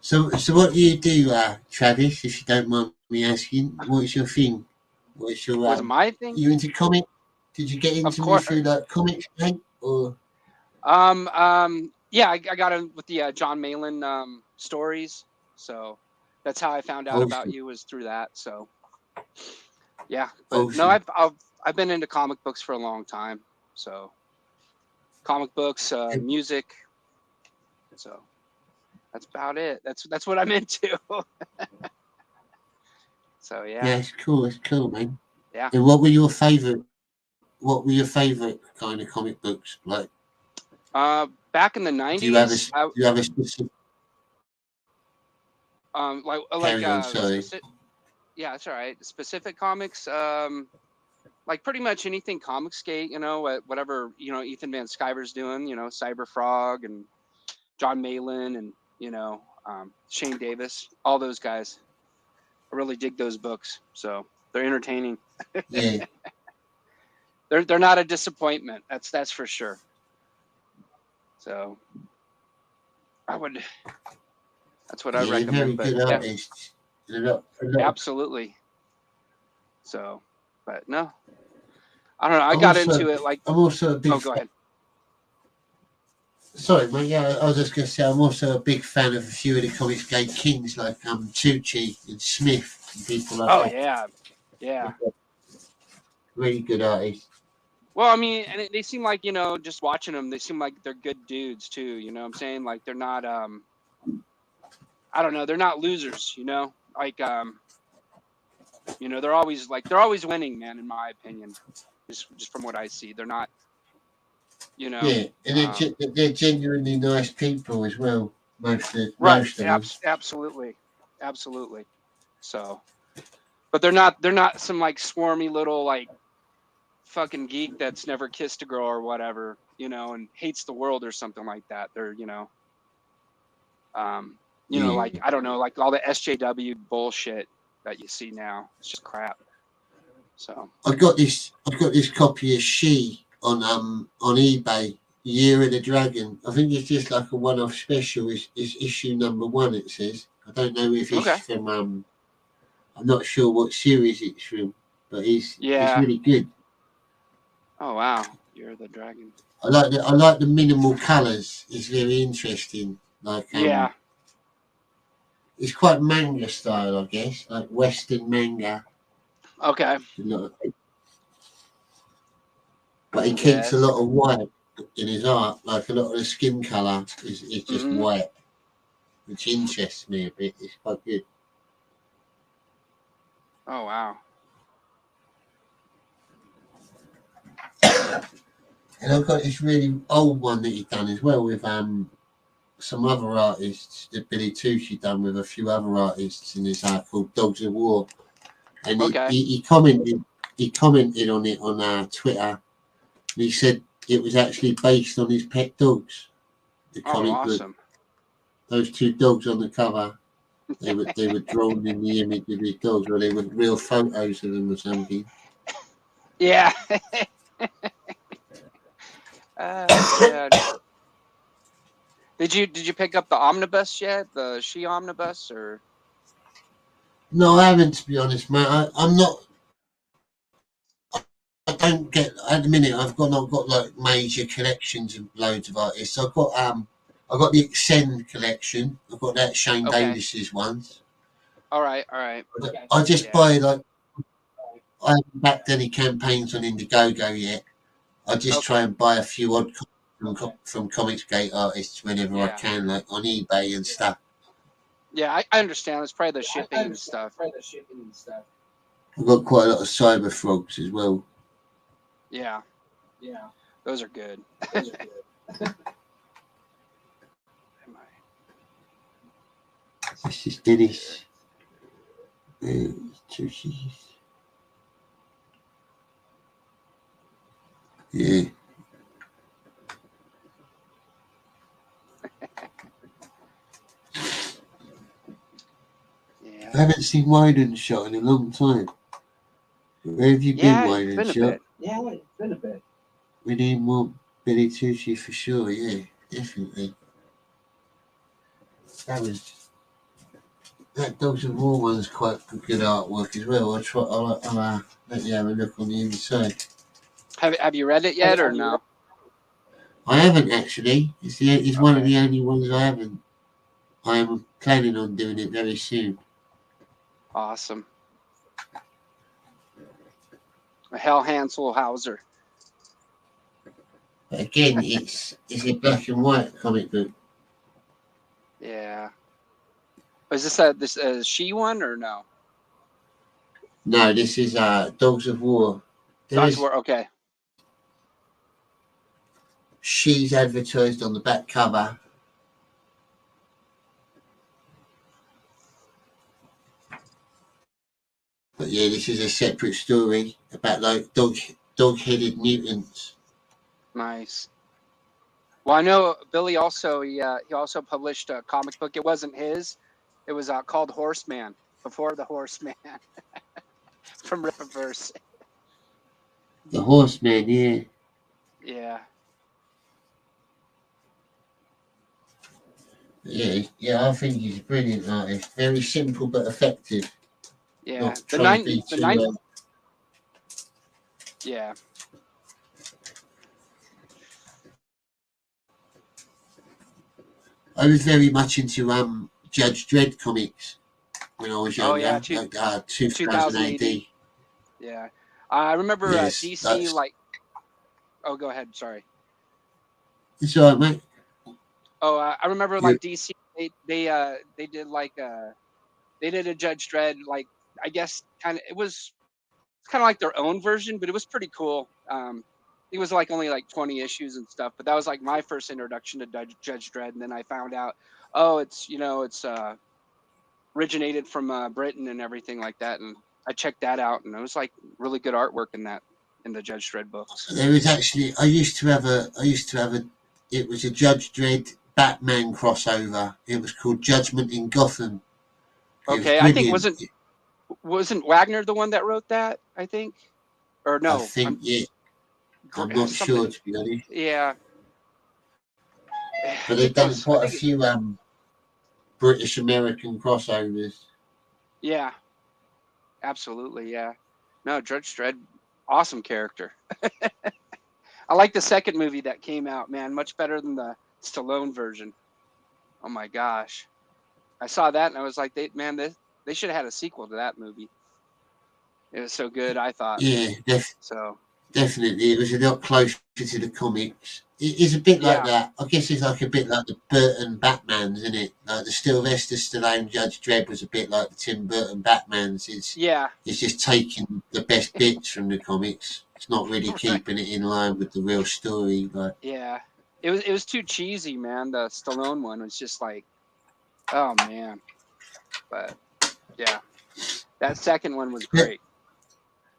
So what do you do, Travis? If you don't mind me asking, what's your thing? What's my thing? You into comic? Did you get into me through like comics, mate? Or yeah, I got in with the John Malin stories. So that's how I found out about Awesome. you, was through that. So yeah, but Awesome. no, I've been into comic books for a long time. So comic books, music. So that's about it. That's what I'm into. So yeah. Yeah, it's cool. It's cool, man. Yeah. And what were your favorite? What were your favorite kind of comic books like? Back in the Do you have a '90s, do you have a specific? like Carry on, sorry. yeah, that's all right. Specific comics, like pretty much anything Comicsgate, you know, whatever, you know, Ethan Van Sciver's doing, you know, Cyber Frog and John Malin and, you know, Shane Davis, all those guys. I really dig those books, so they're entertaining. Yeah. They're not a disappointment. That's for sure. So that's what I Yeah, very recommend. But good yeah, artists. A lot. absolutely. So, but no, I don't know. I I'm got also, into it like. I'm also a big. Oh, go ahead. Sorry, mate. Yeah, I was just going to say I'm also a big fan of a few of the Comicsgate kings like Tucci and Smith and people like Oh that. yeah, yeah. Really good artists. Well, I mean, and they seem like, you know, just watching them, they seem like they're good dudes too. You know what I'm saying? Like they're not, I don't know, they're not losers. You know, like, you know, they're always winning, man. In my opinion, just from what I see, they're not, you know. Yeah, and they're genuinely nice people as well. Most of them. Absolutely. So, but they're not some like swarmy little like fucking geek that's never kissed a girl or whatever, you know, and hates the world or something like that. They're, you know, like, I don't know, like all the SJW bullshit that you see now. It's just crap. So I got this copy of She on eBay. Year of the Dragon. I think it's just like a one-off special. Is issue number 1? It says. I don't know if it's from. I'm not sure what series it's from, but it's really good. Oh wow, Year of the Dragon. I like the minimal colours. It's very interesting. Like it's quite manga style, I guess, like Western manga. Okay. But he keeps a lot of white in his art. Like a lot of the skin colour is just white, which interests me a bit. It's quite good. Oh wow. And I've got this really old one that he's done as well with some other artists that Billy Tucci done with a few other artists in his art called Dogs of War. And he commented on it on Twitter. And he said it was actually based on his pet dogs. The comic book. Those 2 dogs on the cover. They were drawn in the image of his dogs, or they were real photos of them or something. Yeah. God. Did you pick up the omnibus yet? The She omnibus, or? No, I haven't, to be honest, mate. I'm not. I don't get at the minute. I've not got like major collections of loads of artists. I've got the Extend collection. I've got that Shane Davis's ones. All right. I just buy like. I haven't backed any campaigns on Indiegogo yet. I just try and buy a few odd from Comicsgate artists whenever I can, like on eBay and stuff. Yeah, I understand. It's probably the shipping and stuff. I've got quite a lot of Cyber Frogs as well. Yeah. Those are good. This is Dennis. Tucci. Yeah. I haven't seen Wyden shot in a long time. Where have you been, Wyden shot? Yeah, it's been a bit. We need more Billy Tucci for sure, yeah, definitely. That Dogs of War one's quite good artwork as well. I'll let you have a look on the inside. Have you read it yet or no? I haven't actually. It's one of the only ones I haven't I'm planning on doing it very soon. Awesome. A Hell Hansel Hauser. But again, it's a black and white comic book. Yeah. Is this a she one or no? No, this is Dogs of War. Dogs War. Okay. She's advertised on the back cover. But yeah, this is a separate story about like dog-headed mutants. Nice. Well, I know Billy also he also published a comic book. It wasn't his. It was called Horseman, Before the Horseman, from Rippaverse. The Horseman, yeah. Yeah. Yeah, I think he's a brilliant artist. Very simple but effective. Yeah. Not trying to be too, Yeah. I was very much into Judge Dredd comics when I was younger. Oh yeah, 2000 AD. Yeah, I remember Yes, DC like. Oh, go ahead. Sorry. It's all right, mate. Oh, I remember like DC. They did like they did a Judge Dredd, like I guess it's kind of like their own version, but it was pretty cool. It was like only like 20 issues and stuff, but that was like my first introduction to Judge Dredd, and then I found out, oh, it's originated from Britain and everything like that, and I checked that out, and it was like really good artwork in the Judge Dredd books. There was actually I used to have it was a Judge Dredd Batman crossover. It was called Judgment in Gotham. Okay, I think wasn't Wagner the one that wrote that? I think, or no? I think I'm not sure, to be honest. Yeah. But they've done quite a few British American crossovers. Yeah. Absolutely, yeah. No, Judge Dredd, awesome character. I like the second movie that came out, man, much better than the Stallone version. Oh my gosh. I saw that and I was like, they should have had a sequel to that movie. It was so good, I thought. Yeah, definitely. It was a lot closer to the comics. It is a bit like that. I guess it's like a bit like the Burton Batmans, isn't it? Like the Sylvester Stallone Judge Dredd was a bit like the Tim Burton Batmans. It's just taking the best bits from the comics. It's not really keeping it in line with the real story. Like yeah, it was too cheesy, man. The Stallone one was just like, oh man. But yeah, that second one was great.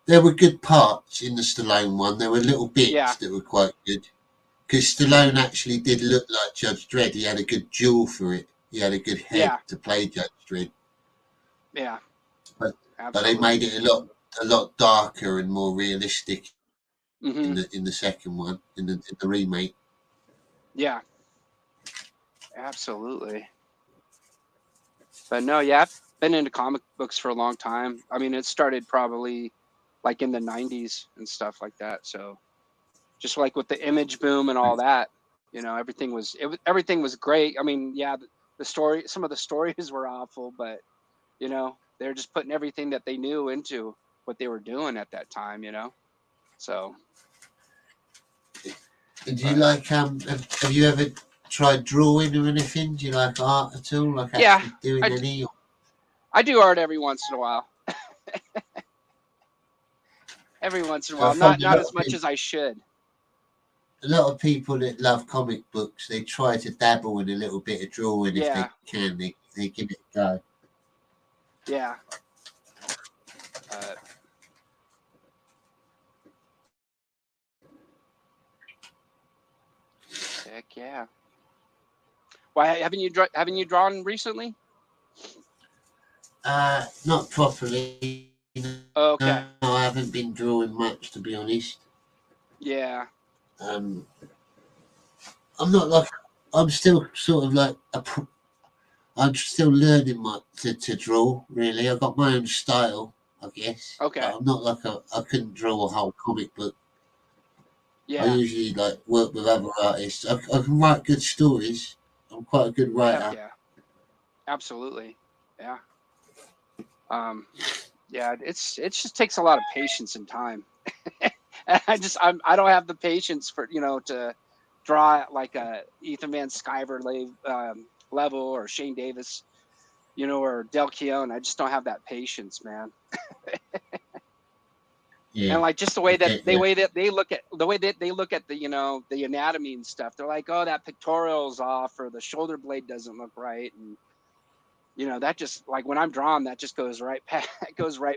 There were good parts in the Stallone one. There were little bits that were quite good. Because Stallone actually did look like Judge Dredd. He had a good jaw for it. He had a good head to play Judge Dredd. Yeah. But they made it a lot darker and more realistic in the second one, in the remake. Yeah. Absolutely. But no, yeah, I've been into comic books for a long time. I mean, it started probably like in the 90s and stuff like that. So just like with the image boom and all that, everything was great. I mean, yeah, some of the stories were awful, but they're just putting everything that they knew into what they were doing at that time, So. Do you like have you ever tried drawing or anything? Do you like art at all? Like actually doing any? I do art every once in a while. Every once in a while, not as much as I should. A lot of people that love comic books, they try to dabble in a little bit of drawing if they can. They give it a go. Yeah. Heck yeah. Why haven't you drawn recently? Not properly. Okay. No, I haven't been drawing much, to be honest. Yeah. I'm still sort of like I'm still learning to draw. Really, I've got my own style, I guess. Okay. But I'm not like I couldn't draw a whole comic book. Yeah. I usually work with other artists. I can write good stories. I'm quite a good writer. Yeah. Absolutely. Yeah. Yeah, it just takes a lot of patience and time. And I don't have the patience for, to draw like a Ethan Van Sciver level or Shane Davis, or Del Keown. I just don't have that patience, man. Yeah. And like just the way that Okay, yeah. they look at the the anatomy and stuff. They're like, oh, that pectoral's off, or the shoulder blade doesn't look right, and that just, like, when I'm drawn, that just goes right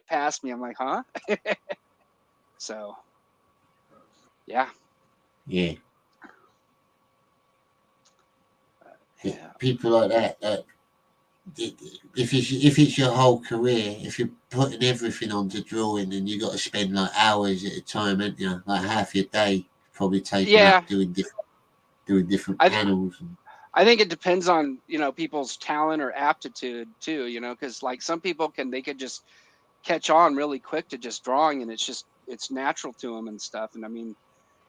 past me. I'm like, huh? So yeah. Yeah. People like that, if it's your whole career, if you're putting everything onto drawing, and you got to spend like hours at a time, ain't you? Like half your day probably taken Yeah. up doing different I panels. I think it depends on, people's talent or aptitude too, because like some people they could just catch on really quick to just drawing, and it's natural to them and stuff. And I mean,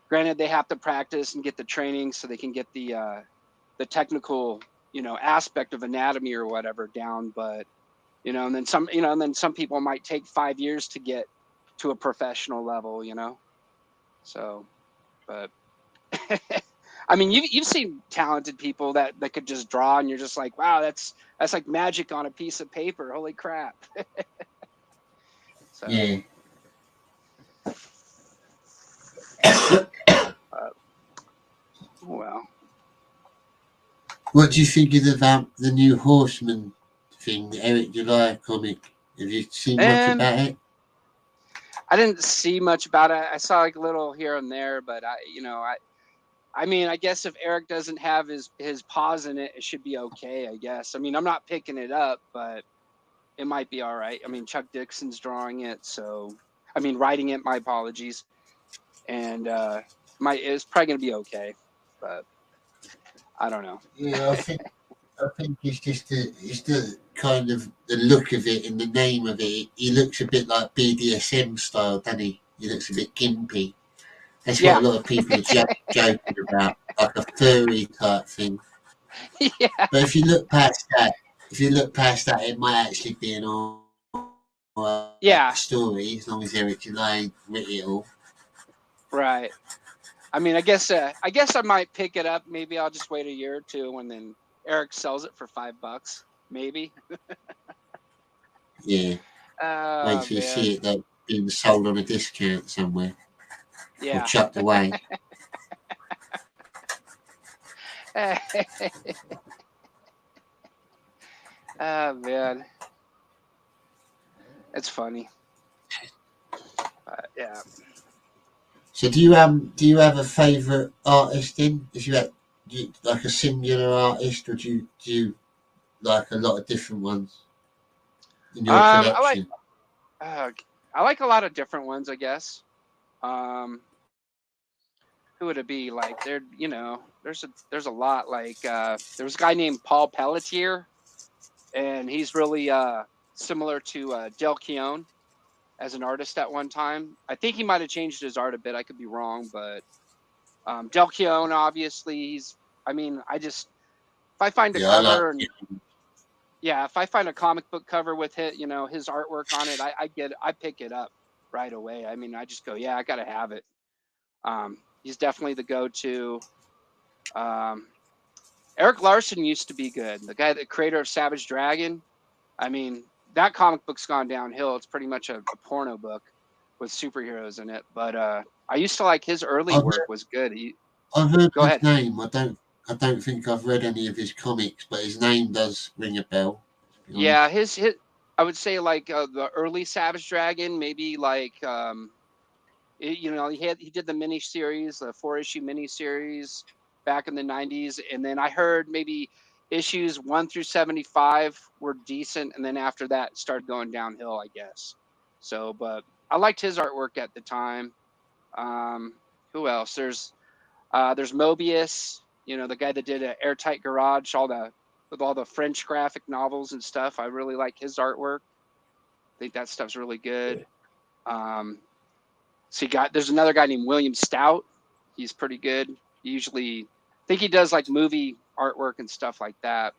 granted, they have to practice and get the training so they can get the technical, aspect of anatomy or whatever down. But, and then some people might take 5 years to get to a professional level, so, but I mean, you've seen talented people that could just draw, and you're just like, wow, that's like magic on a piece of paper. Holy crap. So, Yeah. well. What do you think of the new Horseman thing, the Eric July comic? Have you seen much about it? I didn't see much about it. I saw like a little here and there, but I mean, I guess if Eric doesn't have his paws in it, it should be okay, I guess. I mean, I'm not picking it up, but it might be all right. I mean, Chuck Dixon's drawing it, writing it, my apologies. And it's probably going to be okay, but I don't know. Yeah, I think it's just the kind of the look of it and the name of it. He looks a bit like BDSM style, doesn't he? He looks a bit gimpy. That's what a lot of people are joking about, like a furry type thing. Yeah. But if you look past that, it might actually be an story, as long as Eric July writ it all. Right. I mean, I guess I might pick it up. Maybe I'll just wait a year or two, and then Eric sells it for $5, maybe. Yeah. Wait till you see it being sold on a discount somewhere. Yeah. Or chucked away. Oh man, it's funny. Yeah. So do you have a favourite artist in? Do you like a singular artist, or do you like a lot of different ones in your collection? I like a lot of different ones, I guess. Who would it be? Like there's a lot. Like there was a guy named Paul Pelletier, and he's really similar to Del Keown as an artist at one time. I think he might have changed his art a bit. I could be wrong, but Del Keown, obviously, if I find a cover if I find a comic book cover with his artwork on it, I pick it up right away. I mean, I just go, yeah, I gotta have it. He's definitely the go-to. Eric Larson used to be good. The creator of Savage Dragon. I mean, that comic book's gone downhill. It's pretty much a porno book with superheroes in it. But I used to like his early work was good. I've heard Go his ahead. name. I don't think I've read any of his comics, but his name does ring a bell. Yeah, his I would say like the early Savage Dragon, maybe like he did the mini series, the 4-issue mini series back in the 90s, and then I heard maybe issues 1 through 75 were decent, and then after that it started going downhill, I guess. So, but I liked his artwork at the time. Who else? There's Mobius, the guy that did Airtight Garage, with all the French graphic novels and stuff. I really like his artwork. I think that stuff's really good. There's another guy named William Stout. He's pretty good. I think he does like movie artwork and stuff like that.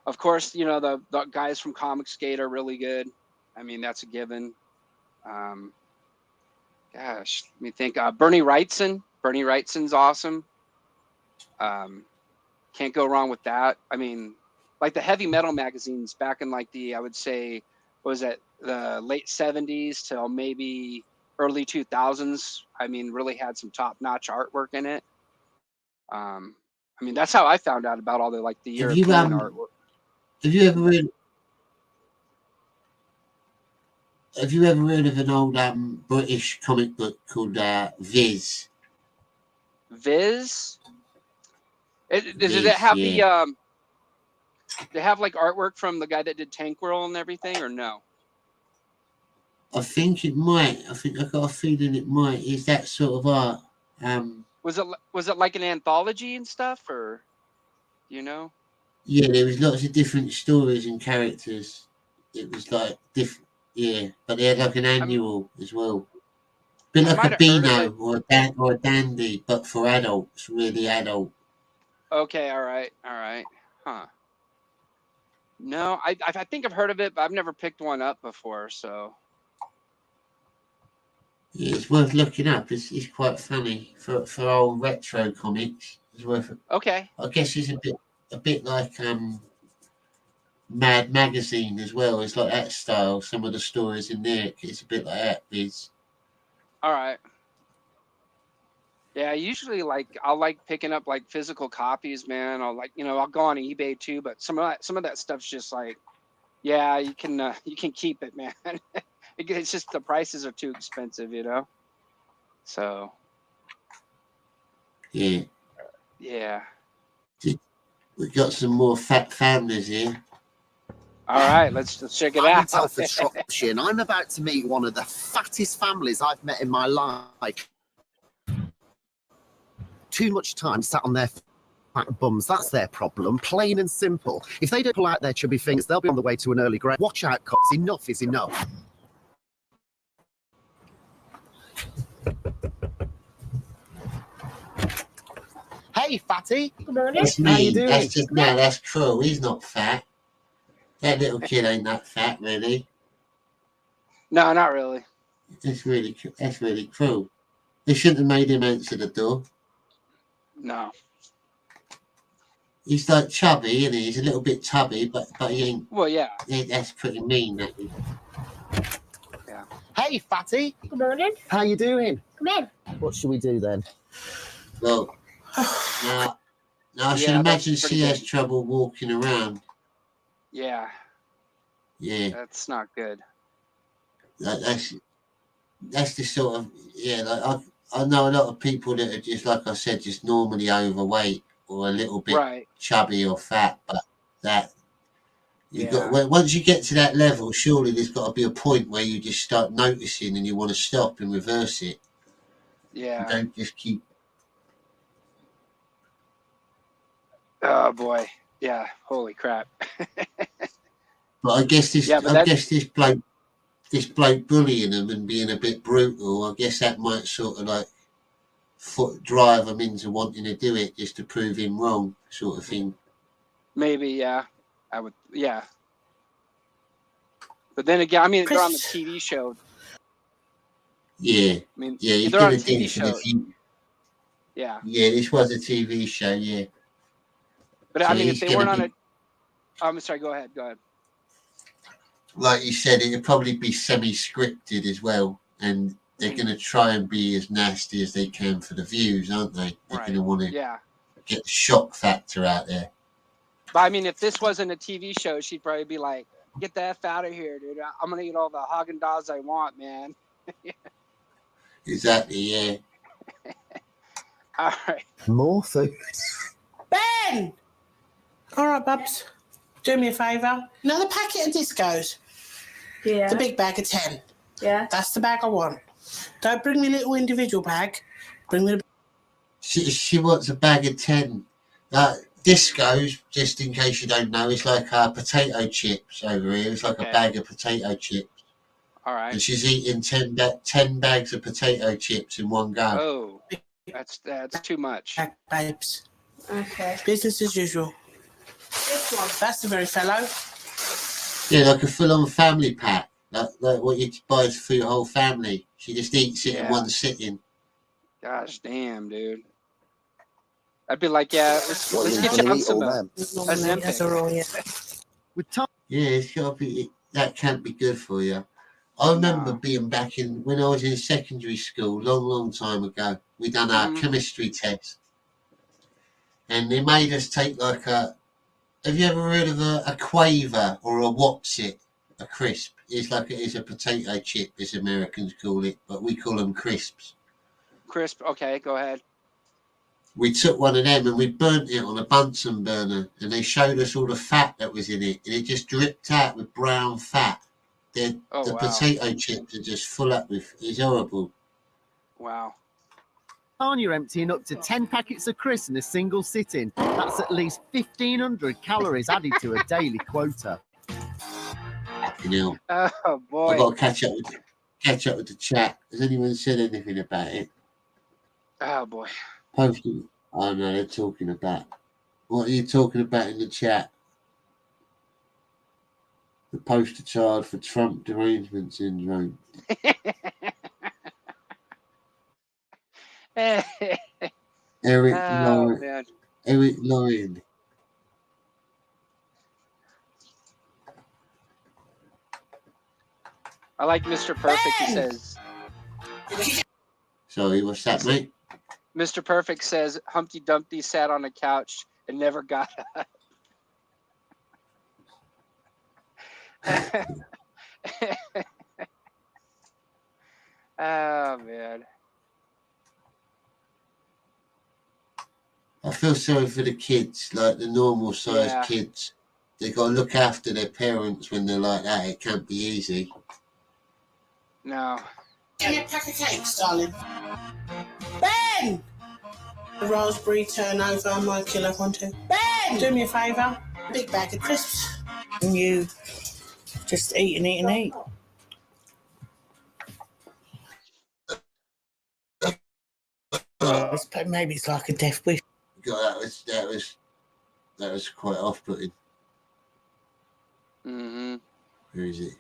Of course, you know, the guys from Comic Skate are really good. I mean, that's a given. Gosh, let me think. Bernie Wrightson. Bernie Wrightson's awesome. Can't go wrong with that. I mean, like the heavy metal magazines back in like I would say, what was it, the late 70s till maybe early 2000s. I mean, really had some top-notch artwork in it. I mean, that's how I found out about all the like the European artwork. Have you ever heard of an old British comic book called Viz? Viz? Does it have they have like artwork from the guy that did Tank World and everything, or no? I think it might. I think I've got a feeling it might. Is that sort of art? Was it like an anthology and stuff, or you know? Yeah, there was lots of different stories and characters. It was like different, yeah, but they had like an annual as well. Bit like a Beano or a Dandy, but for adults, really adult. Okay, all right, huh? No, I think I've heard of it, but I've never picked one up before. So yeah, it's worth looking up. It's quite funny for old retro comics. It's worth it. Okay. I guess it's a bit like Mad Magazine as well. It's like that style. Some of the stories in there, it's a bit like that. Biz. All right. Yeah, usually I'll like picking up like physical copies, man. I'll I'll go on eBay too, but some of that stuff's just like, yeah, you can keep it, man. It's just the prices are too expensive, you know. So. Yeah. Yeah. We've got some more fat families here. All right, let's check it out. I'm for Shropshire, and I'm about to meet one of the fattest families I've met in my life. Too much time sat on their fat bums. That's their problem, plain and simple. If they don't pull out their chubby fingers, they'll be on the way to an early grave. Watch out, cops. Enough is enough. Hey, fatty. Good morning. That's me. That's true. He's not fat. That little kid ain't that fat, really. No, not really. That's really cruel. They shouldn't have made him answer the door. No. He's like chubby, isn't he? He's a little bit tubby, but he ain't. Well, yeah. That's pretty mean, that is. Yeah. Hey, fatty. Good morning. How you doing? Come in. What should we do then? Well, now I should imagine she has trouble walking around. Yeah. Yeah. That's not good. That's the sort of, yeah, like I know a lot of people that are just, like I said, just normally overweight or a little bit chubby or fat, but that once you get to that level, surely there's got to be a point where you just start noticing and you want to stop and reverse it. Yeah. You don't just keep. Oh boy. Yeah. Holy crap. But I guess this bloke bullying them and being a bit brutal, I guess that might sort of like drive them into wanting to do it just to prove him wrong, sort of thing. Maybe, yeah. I would, yeah. But then again, I mean, they're on the TV show. Yeah. I mean, yeah, they're on a TV show. Yeah. Yeah, this was a TV show, yeah. But so I mean, if they weren't on it, I'm sorry, go ahead. Like you said, it'd probably be semi-scripted as well, and they're going to try and be as nasty as they can for the views, aren't they? They're going to want to get the shock factor out there. But I mean, if this wasn't a TV show, she'd probably be like, "Get the F out of here, dude! I'm going to eat all the Haagen-Dazs I want, man." Exactly, yeah. All right. More food. Ben! All right, Bubs. Do me a favour. Another packet of discos. Yeah. The big bag of 10. Yeah. That's the bag I want. Don't bring me a little individual bag. Bring me the... She wants a bag of 10. Discos, just in case you don't know, it's like potato chips over here. It's like a bag of potato chips. All right. And she's eating 10 bags of potato chips in one go. Oh, that's too much. Babes. Okay. Business as usual. That's the very fellow. Yeah, like a full-on family pack. Like what you buy for your whole family. She just eats it in one sitting. Gosh damn, dude. I'd be like, yeah, let's get you on some Ozempic. Yeah, it's got to be. That can't be good for you. I remember being back in when I was in secondary school, long time ago. We done our chemistry test, and they made us take like a. Have you ever heard of a quaver or a What's-It? A crisp. It's like it is a potato chip, as Americans call it, but we call them crisps. Crisp. Okay, go ahead. We took one of them and we burnt it on a Bunsen burner, and they showed us all the fat that was in it, and it just dripped out with brown fat. The potato chips are just full up with. It's horrible. Wow. You're emptying up to 10 packets of crisps in a single sitting. That's at least 1,500 calories added to a daily quota. You know, oh boy! I've got to catch up with the chat. Has anyone said anything about it? Oh boy! Posting. Oh no, they're talking about. What are you talking about in the chat? The poster child for Trump derangement syndrome. Eric Lauren. I like Mr. Perfect. He says. Sorry, what's that, mate? Mr. Perfect says Humpty Dumpty sat on a couch and never got up. Oh man. I feel sorry for the kids, like the normal sized kids. They got to look after their parents when they're like that. It can't be easy. No. Give me a pack of cakes, darling. Ben! The raspberry turnover, I might kill one too. Ben! Do me a favour. Big bag of crisps. And you just eat and eat and eat. Maybe it's like a death wish. God, that was quite off-putting. Mm-hmm. Where is it?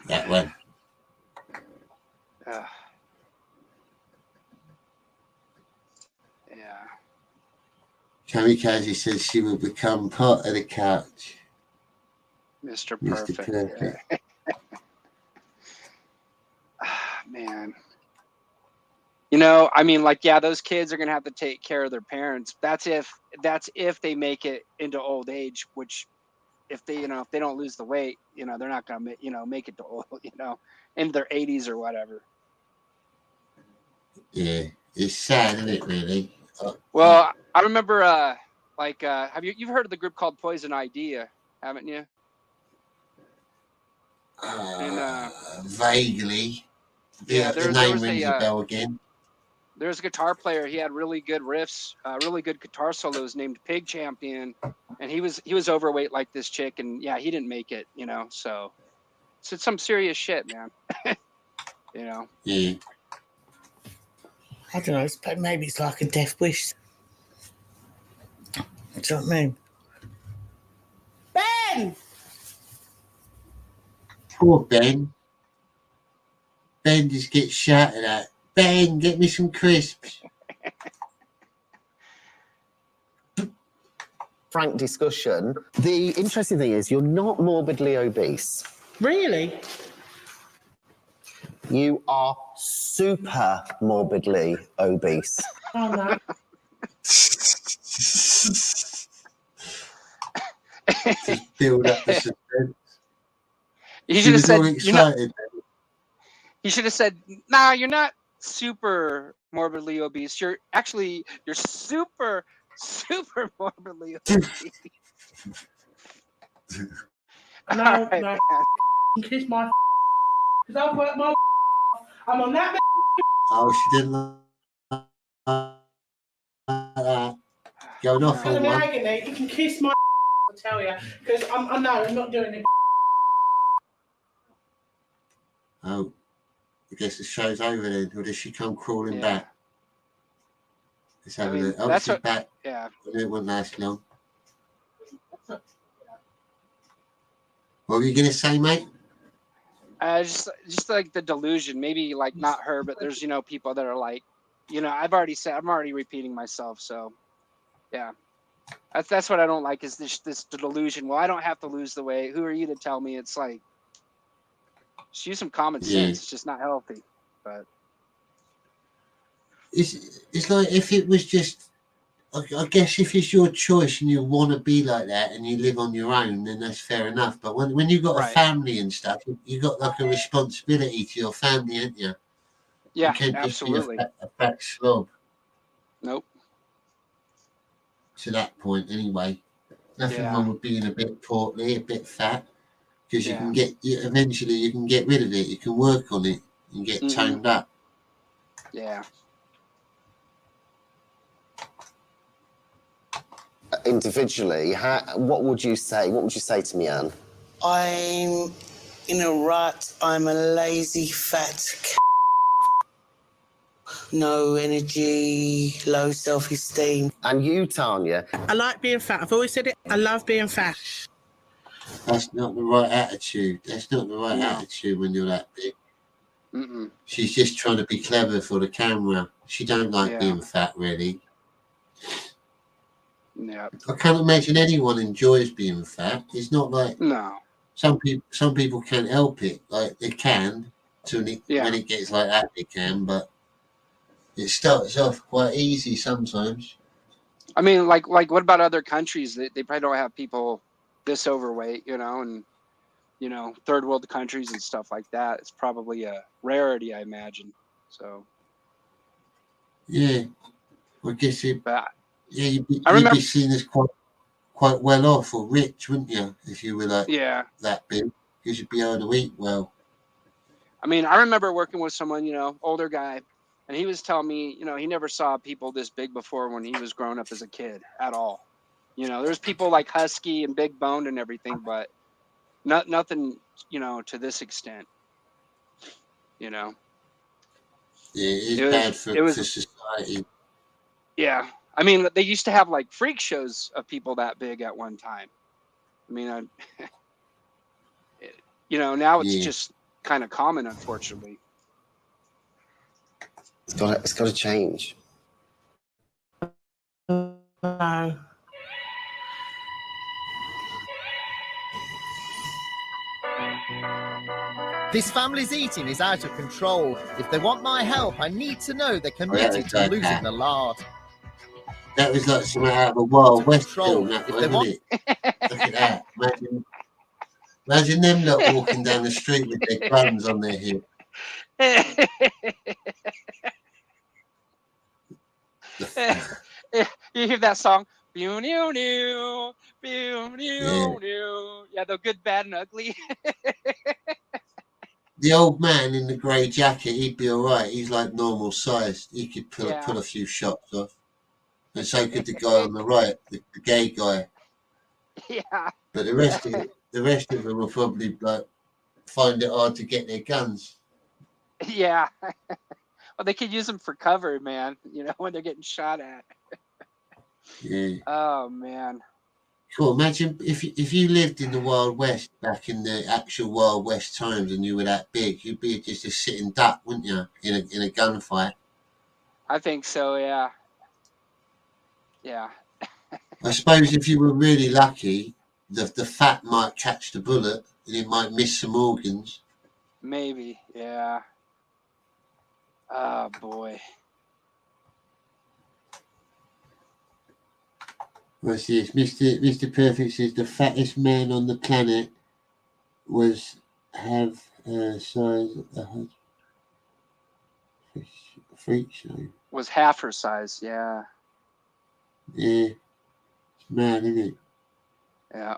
That one. Yeah. Kamikaze says she will become part of the couch. Mr. Perfect. Yeah. Man. You know, I mean, like, yeah, those kids are gonna have to take care of their parents. That's if they make it into old age, which if they don't lose the weight, they're not gonna make it to old, in their 80s or whatever. Yeah, it's sad, isn't it? Really. Well, I remember, have you've heard of the group called Poison Idea, haven't you? Vaguely. Yeah, the name rings a bell again. There's a guitar player. He had really good riffs, really good guitar solos. Named Pig Champion, and he was overweight like this chick, and yeah, he didn't make it. So it's some serious shit, man. Yeah. I don't know. Maybe it's like a death wish. Do you know what I mean? Ben! Poor Ben. Ben just gets shouted at. Ben, get me some crisps. Frank discussion. The interesting thing is you're not morbidly obese. Really? You are super morbidly obese. Oh, no. Just build up the suspense. He should have said, excited. He should have said, "Nah, you're not super morbidly obese. You're super morbidly obese." No, no. Kiss my. Because I've worked my. I'm on that. Oh, she didn't like that. Going off on one. Agony, you can kiss my. I tell you, because I'm not doing it. Oh. I guess the show's over then, or does she come crawling Yeah. back? Let's have I mean, a look. Oh, that's she's what. back. Yeah. But it won't last long. What were you going to say, mate? Just like the delusion. Maybe like not her, but there's people that are like, I've already said. I'm already repeating myself. So, yeah. That's what I don't like is this delusion. Well, I don't have to lose the weight. Who are you to tell me? It's like, just use some common sense. It's just not healthy. But it's like if it was just, I guess if it's your choice and you want to be like that and you live on your own, then that's fair enough. But when you've got a family and stuff, you got like a responsibility to your family, haven't you? yeah, You can't absolutely. just be a fat slob. Nope. To that point, anyway. Nothing Yeah. wrong with being a bit portly, a bit fat, because Yeah. eventually you can get rid of it. You can work on it and get toned up. Yeah. Individually, what would you say? What would you say to me, Anne? I'm in a rut. I'm a lazy fat no energy, low self-esteem. And you, Tanya? I like being fat. I've always said it. I love being fat. That's not the right attitude. That's not the right attitude when you're that big. Mm-mm. She's just trying to be clever for the camera. She don't like being fat, really. Yeah. I can't imagine anyone enjoys being fat. It's not like some people can't help it. Like they can when it gets like that they can, but it starts off quite easy sometimes. I mean, like what about other countries? They probably don't have people this overweight, and third world countries and stuff like that. It's probably a rarity, I imagine. So. Yeah, I guess you'd remember, be seen as quite well off or rich, wouldn't you? If you were like that big, because you'd be able to eat well. I mean, I remember working with someone, older guy, and he was telling me, he never saw people this big before when he was growing up as a kid at all. There's people like husky and big boned and everything, but nothing, to this extent. Yeah, it's bad for society. Yeah. I mean, they used to have like freak shows of people that big at one time. I mean, now it's just kind of common, unfortunately. It's got to change. No. This family's eating is out of control. If they want my help, I need to know they're committed to losing the lard. That was like something out of a Wild West film, that was, wasn't it? Look at that. Imagine them lot walking down the street with their guns on their hip. You hear that song? Yeah, the good, bad, and ugly. The old man in the grey jacket, he'd be all right. He's like normal sized. He could pull a few shots off. And so could the guy on the right, the gay guy. Yeah. But the rest of them will probably like find it hard to get their guns. Yeah. Well, they could use them for cover, man. When they're getting shot at. Yeah. Oh man. Cool. Imagine if you lived in the Wild West back in the actual Wild West times and you were that big, you'd be just a sitting duck, wouldn't you? In a gunfight. I think so. Yeah. Yeah. I suppose if you were really lucky, the fat might catch the bullet and it might miss some organs. Maybe. Yeah. Oh boy. What's this? Mr. Perfect says the fattest man on the planet was size a freak show. Was half her size, yeah. Yeah. It's mad, isn't it? Yeah.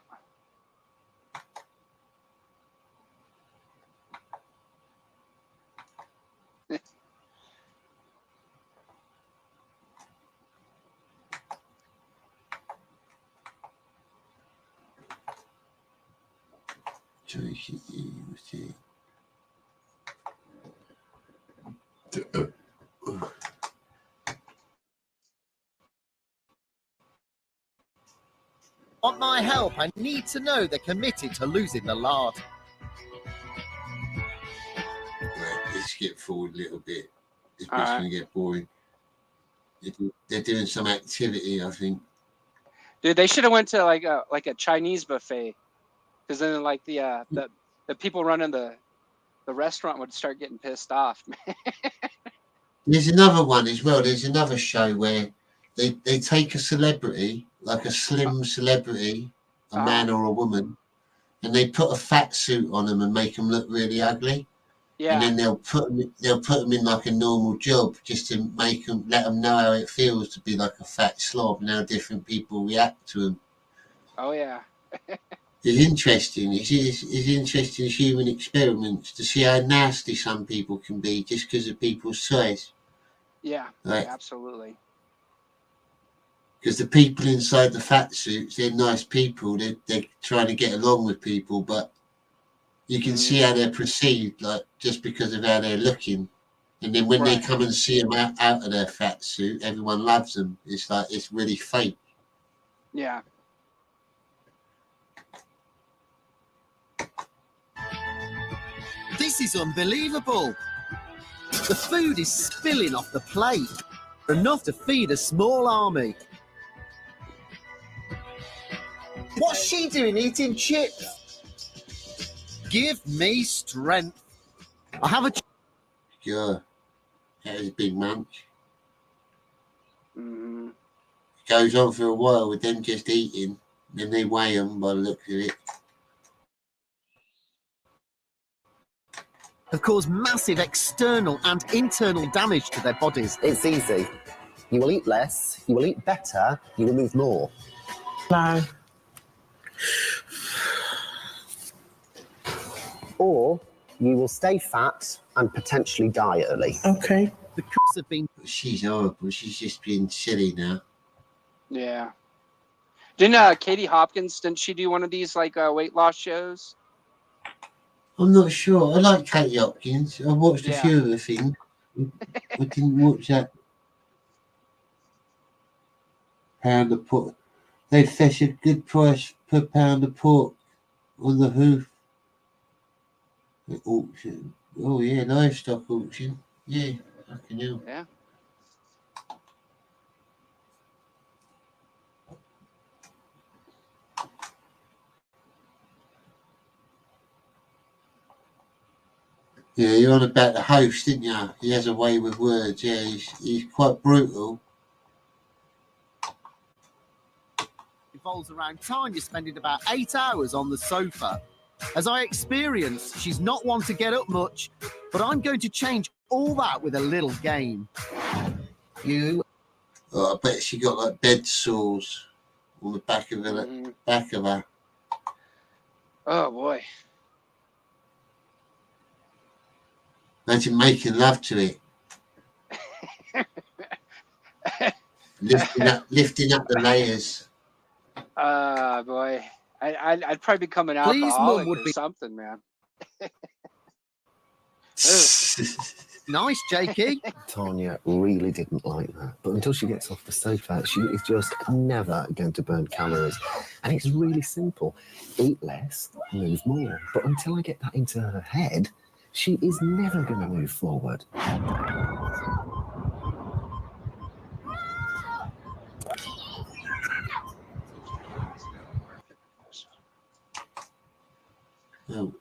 Want my help? I need to know they're committed to losing the lard. Right, let's skip forward a little bit. It's just going to get boring. They're doing some activity, I think. Dude, they should have went to like a Chinese buffet, because then like the people running the restaurant would start getting pissed off. There's another one as well. There's another show where they take a celebrity, like a slim celebrity, a man or a woman, and they put a fat suit on them and make them look really ugly. Yeah. And then they'll put them in like a normal job just to let them know how it feels to be like a fat slob and how different people react to them. Oh yeah. It's interesting. It's interesting human experiments to see how nasty some people can be just because of people's size. Yeah. Right. Absolutely. Because the people inside the fat suits, they're nice people. They're trying to get along with people, but you can see how they're perceived, like just because of how they're looking. And then when they come and see them out of their fat suit, everyone loves them. It's like it's really fake. Yeah. This is unbelievable. The food is spilling off the plate, enough to feed a small army. What's she doing eating chips? Give me strength. I have a... Sure. That is a big munch. Mm-hmm. It goes on for a while with them just eating. Then they weigh them by the looks of it. Have caused massive external and internal damage to their bodies. It's easy. You will eat less, you will eat better, you will move more. No. Or you will stay fat and potentially die early. Okay. The cooks have been... She's horrible. She's just being silly now. Yeah. Didn't Katie Hopkins, didn't she do one of these like weight loss shows? I'm not sure. I like Katie Hopkins. I watched a few of her things. I didn't watch that. Pound of pork. They fetch a good price per pound of pork on the hoof. The auction. Oh yeah, livestock auction. Yeah, fucking hell. Yeah. Yeah, you're on about the host, didn't you? He has a way with words. Yeah, he's quite brutal. Revolves around time. You're spending about 8 hours on the sofa. As I experienced, she's not one to get up much, but I'm going to change all that with a little game. Oh, I bet she got like bed sores on the back of her. Back of her. Oh boy. Imagine making love to it. lifting up the layers. Boy. I'd probably become an Please, alcoholic Mum, would or be... something, man. Nice, Jakey. Tanya really didn't like that. But until she gets off the sofa, she is just never going to burn calories. And it's really simple. Eat less, move more. But until I get that into her head, she is never going to move forward. Oh.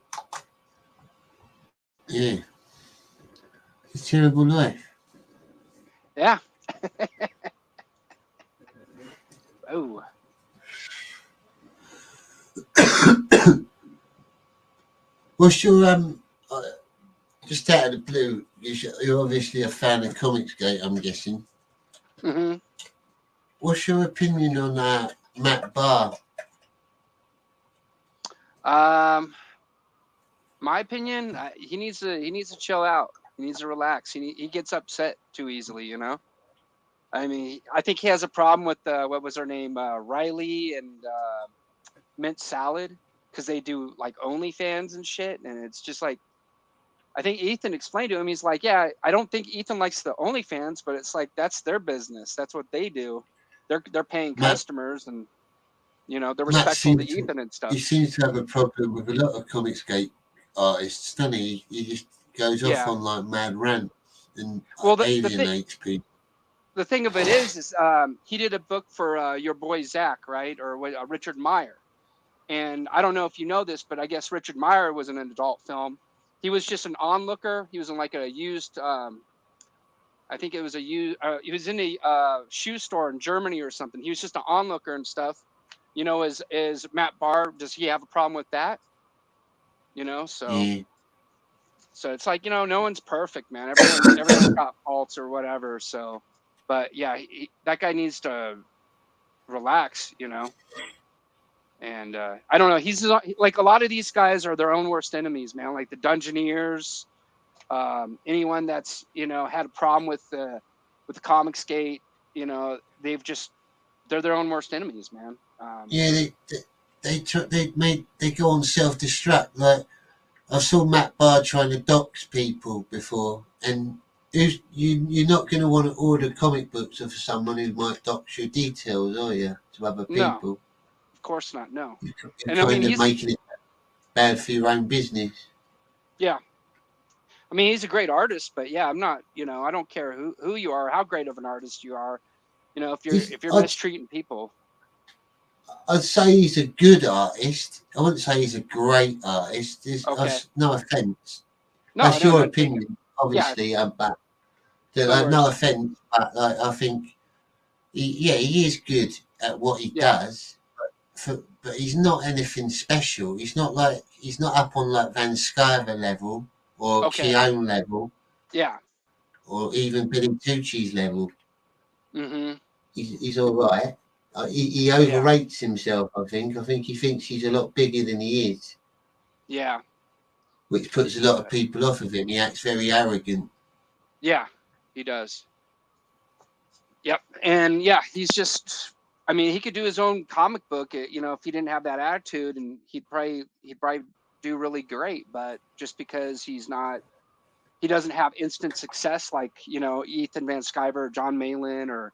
Yeah. It's a terrible life. Yeah. Oh. What's your just out of the blue? You're obviously a fan of Comicsgate, I'm guessing. Mm-hmm. What's your opinion on Matt Barr? My opinion, he needs to chill out. He needs to relax. He gets upset too easily, you know. I mean, I think he has a problem with what was her name, Riley and Mint Salad, because they do like OnlyFans and shit, and it's just like, I think Ethan explained to him, he's like, yeah, I don't think Ethan likes the OnlyFans, but it's like, that's their business. That's what they do. They're paying customers, and, you know, they're Matt respectful to seems to, Ethan and stuff. he seems to have a problem with a lot of Comicsgate artists, doesn't he? He just goes off Yeah. on like mad rants and Well, the alienates people. The thing of it is he did a book for your boy Zach, right? Or Richard Meyer. And I don't know if you know this, but I guess Richard Meyer was in an adult film. He was just an onlooker. He was in like a used, I think it was a used, he was in a shoe store in Germany or something. He was just an onlooker and stuff. You know, is Matt Barr, does he have a problem with that? You know, so so it's like, you know, no one's perfect, man. Everyone's got faults or whatever. So, but yeah, that guy needs to relax, you know. And I don't know. He's like, a lot of these guys are their own worst enemies, man. Like the Dungeoneers, anyone that's, you know, had a problem with the Comicsgate, you know, they're their own worst enemies, man. Yeah, they go on self-destruct. Like I saw Matt Barr trying to dox people before, and you're not going to want to order comic books of someone who might dox your details, are you, to other people? No, of course not. No. You're And kind I mean, of making it bad for your own business. Yeah. I mean, he's a great artist, but yeah, I'm not, you know, I don't care who you are, how great of an artist you are. You know, if you're mistreating people. I'd say he's a good artist. I wouldn't say he's a great artist. Okay. No offense. No, That's no, your no, opinion, obviously. But No no offense, but like, I think, he is good at what he does. But he's not anything special. He's not up on like Van Sciver level or Keown level. Yeah. Or even Billy Tucci's level. Mm-hmm. He's all right. He overrates himself, I think. I think he thinks he's a lot bigger than he is. Yeah. Which puts a lot of people off of him. He acts very arrogant. Yeah, he does. Yep. And yeah, he's just, I mean, he could do his own comic book, you know, if he didn't have that attitude, and he'd probably do really great. But just because he doesn't have instant success like, you know, Ethan Van Sciver, John Malin, or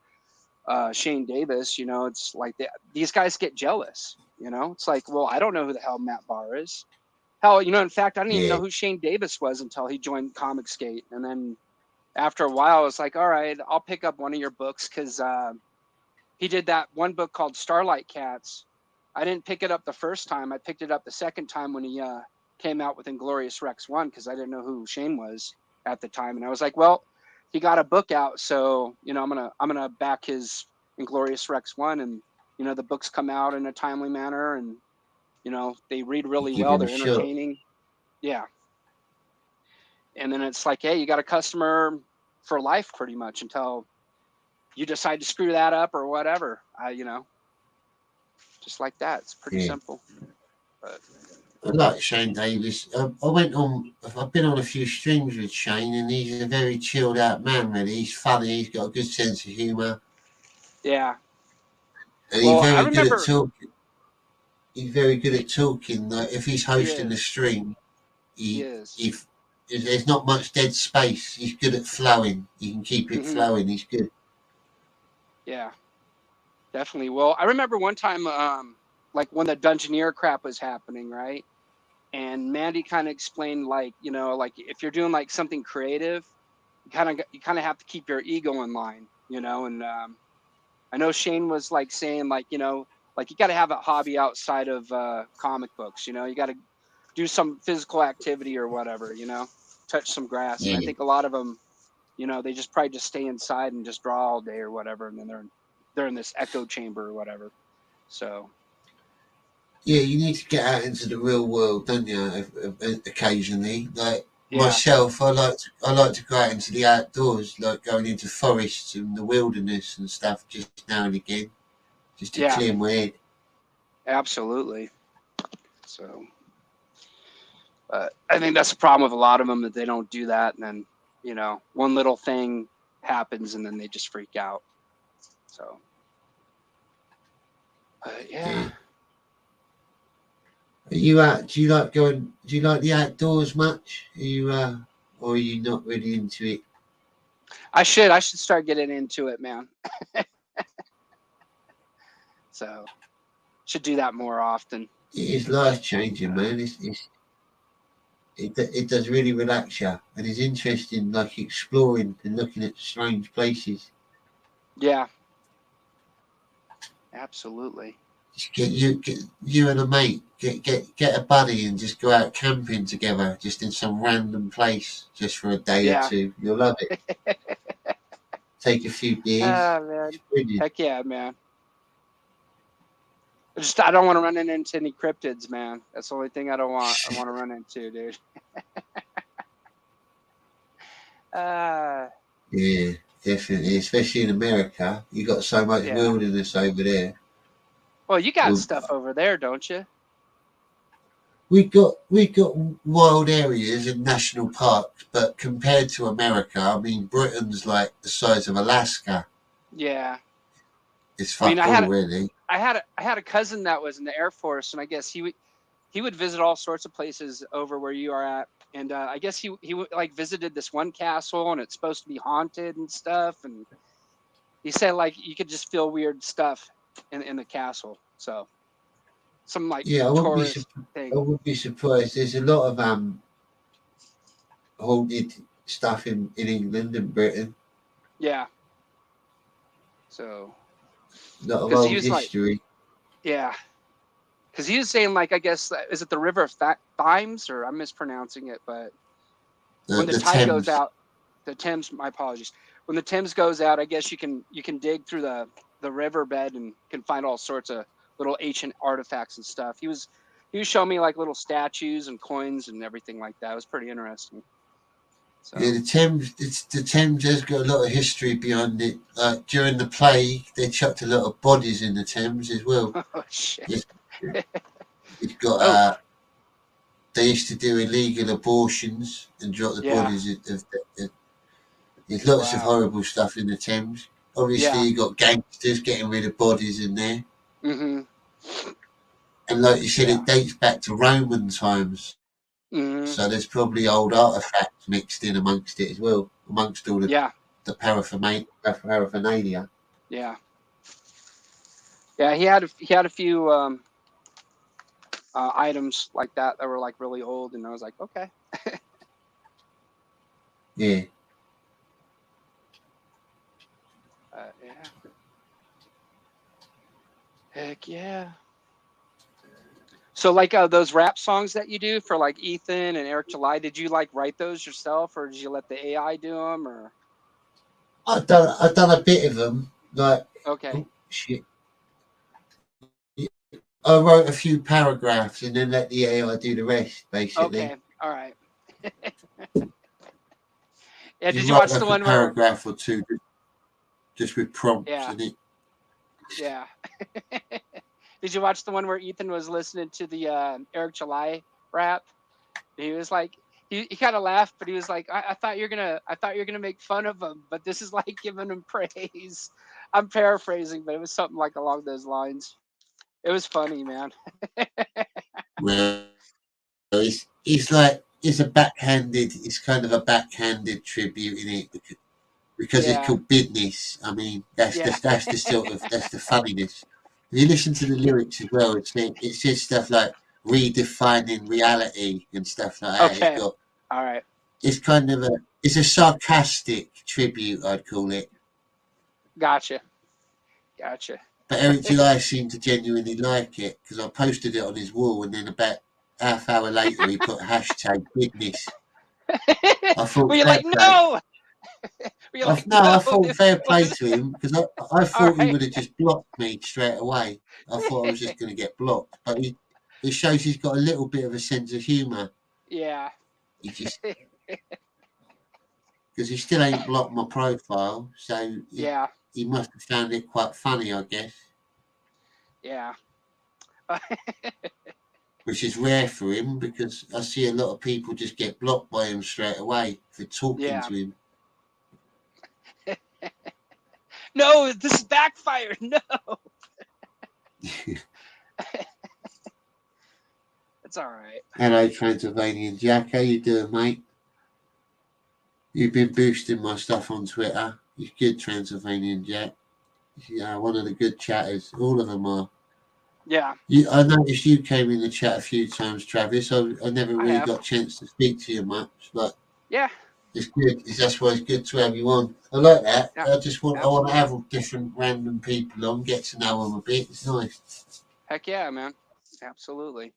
Shane Davis, you know, it's like these guys get jealous, you know. It's like, well, I don't know who the hell Matt Barr is. Hell, you know, in fact, I didn't even know who Shane Davis was until he joined Comicsgate. And then after a while, I was like, all right, I'll pick up one of your books, because he did that one book called Starlight Cats. I didn't pick it up the first time. I picked it up the second time when he came out with Inglorious Rex 1, because I didn't know who Shane was at the time. And I was like, well, he got a book out, so, you know, I'm gonna back his Inglorious Rex 1, and, you know, the books come out in a timely manner, and, you know, they read really well. They're entertaining. Yeah. And then it's like, hey, you got a customer for life pretty much until you decide to screw that up or whatever. You know, just like that. It's pretty simple. But I like Shane Davis. I've been on a few streams with Shane, and he's a very chilled out man, really. He's funny, he's got a good sense of humour. Yeah. And he's very good at talking. He's very good at talking. Like if he's hosting the stream, if there's not much dead space, he's good at flowing. He can keep it flowing. He's good. Yeah, definitely. Well, I remember one time, like when the Dungeoneer crap was happening, right? And Mandy kind of explained, like, you know, like if you're doing like something creative, you kind of have to keep your ego in line, you know. And I know Shane was like saying, like, you know, like you got to have a hobby outside of comic books, you know. You got to do some physical activity or whatever, you know, touch some grass. And I think a lot of them, you know, they probably just stay inside and just draw all day or whatever, and then they're in this echo chamber or whatever. So yeah, you need to get out into the real world, don't you? Occasionally, like myself, I like to go out into the outdoors, like going into forests and the wilderness and stuff, just now and again, just to clear my head. Absolutely. So, I think that's the problem with a lot of them, that they don't do that, and then, you know, one little thing happens and then they just freak out. So, yeah. Are you out? Do you like the outdoors much? Are you or are you not really into it? I should start getting into it, man. So should do that more often. It is life changing, man. It does really relax you, and it's interesting, like exploring and looking at strange places. Yeah. Absolutely. Just get you and a mate, get a buddy, and just go out camping together, just in some random place, just for a day or Yeah. two. You'll love it. Take a few beers. Ah, man. It's brilliant. Heck yeah, man. I don't want to run into any cryptids, man. That's the only thing I want to run into, dude. Yeah, definitely. Especially in America, you got so much Yeah. wilderness over there. Well, you got Well, stuff over there, don't you? We got wild areas and national parks, but compared to America, I mean, Britain's like the size of Alaska. Yeah. It's I mean, fuck all, really. I had a cousin that was in the Air Force, and I guess he would visit all sorts of places over where you are at, and I guess he like visited this one castle, and it's supposed to be haunted and stuff, and he said like you could just feel weird stuff in the castle. So some like Yeah, tourist thing. I would be surprised. There's a lot of haunted stuff in England and Britain. Yeah. So. A lot of Because old he was like, history. yeah. Because he was saying like, I guess is it the River of Thames, or I'm mispronouncing it, but when the tide goes out, the Thames. My apologies. When the Thames goes out, I guess you can dig through the riverbed and can find all sorts of little ancient artifacts and stuff. He was showing me like little statues and coins and everything like that. It was pretty interesting. So. Yeah, the Thames has got a lot of history behind it. During the plague, they chucked a lot of bodies in the Thames as well. Oh shit! It's got. They used to do illegal abortions and drop the bodies. There's lots of horrible stuff in the Thames. Obviously, you got gangsters getting rid of bodies in there. Mm-hmm. And like you said, it dates back to Roman times. Mm-hmm. So there's probably old artifacts mixed in amongst it as well, amongst all the paraphernalia. Yeah. Yeah, he had a few items like that were like really old, and I was like, okay. Yeah. Yeah. Heck yeah. So like those rap songs that you do for like Ethan and Eric July, did you like write those yourself, or did you let the AI do them, or? I've done a bit of them. Like, okay. Oh, shit. I wrote a few paragraphs and then let the AI do the rest, basically. Okay, all right. Yeah, did you write watch like the one a where? paragraph or two, just with prompts in it. Yeah. Did you watch the one where Ethan was listening to the Eric July rap? He was like, he kind of laughed, but he was like, I thought you're gonna make fun of him, but this is like giving him praise. I'm paraphrasing, but it was something like along those lines. It was funny, man. Well, it's like it's kind of a backhanded tribute in it because it's called business. I mean, that's the sort of that's the funniness. If you listen to the lyrics as well, it says stuff like redefining reality and stuff like that. Okay. All right. It's kind of it's a sarcastic tribute, I'd call it. Gotcha. But Eric July seemed to genuinely like it because I posted it on his wall, and then about half hour later he put hashtag business. I thought, were you like, no? I thought fair play to him because I thought he would have just blocked me straight away. I thought I was just going to get blocked, but it shows he's got a little bit of a sense of humour. Yeah. He just because he still ain't blocked my profile, so he must have found it quite funny, I guess. Yeah. Which is rare for him because I see a lot of people just get blocked by him straight away for talking to him. No, this is backfired. No. It's all right. Hello, Transylvanian Jack. How you doing, mate? You've been boosting my stuff on Twitter. You're good, Transylvanian Jack. Yeah, one of the good chatters. All of them are. Yeah. I noticed you came in the chat a few times, Travis. I never really got a chance to speak to you much, but yeah, it's good. That's why it's good to have you on. I like that. Yeah, I want to have different random people on, get to know them a bit. It's nice. heck yeah, man, absolutely.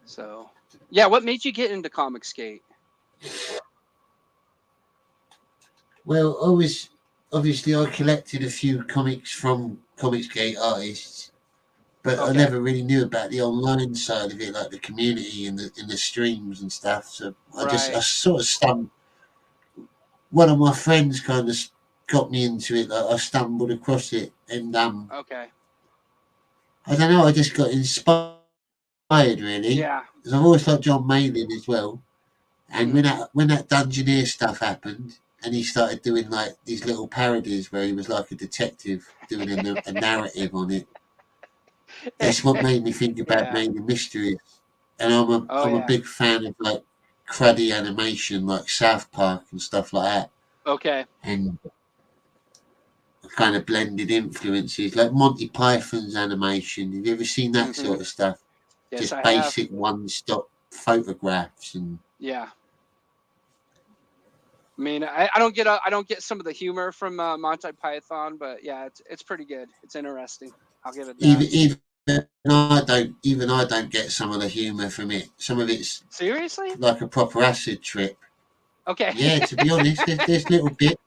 So, yeah, what made you get into Comic Skate? Well, obviously I collected a few comics from Comicsgate artists, but I never really knew about the online side of it, like the community and the streams and stuff. So I sort of stumbled. One of my friends kind of got me into it. Like I stumbled across it, and Okay. I don't know. I just got inspired, really. Yeah. Because I've always liked John Mayling as well. And when that Dungeoneer stuff happened, and he started doing like these little parodies where he was like a detective doing a narrative on it, it's what made me think about Mayling Mysteries. And I'm a big fan of like cruddy animation, like South Park and stuff like that. Okay. And kind of blended influences, like Monty Python's animation. Have you ever seen that sort of stuff? Yes, Just I basic one-stop photographs and. Yeah. I mean, I don't get some of the humor from Monty Python, but yeah, it's pretty good. It's interesting. I'll give it that. Even I don't get some of the humor from it. Some of it's seriously like a proper acid trip. Okay. Yeah, to be honest, there's little bit.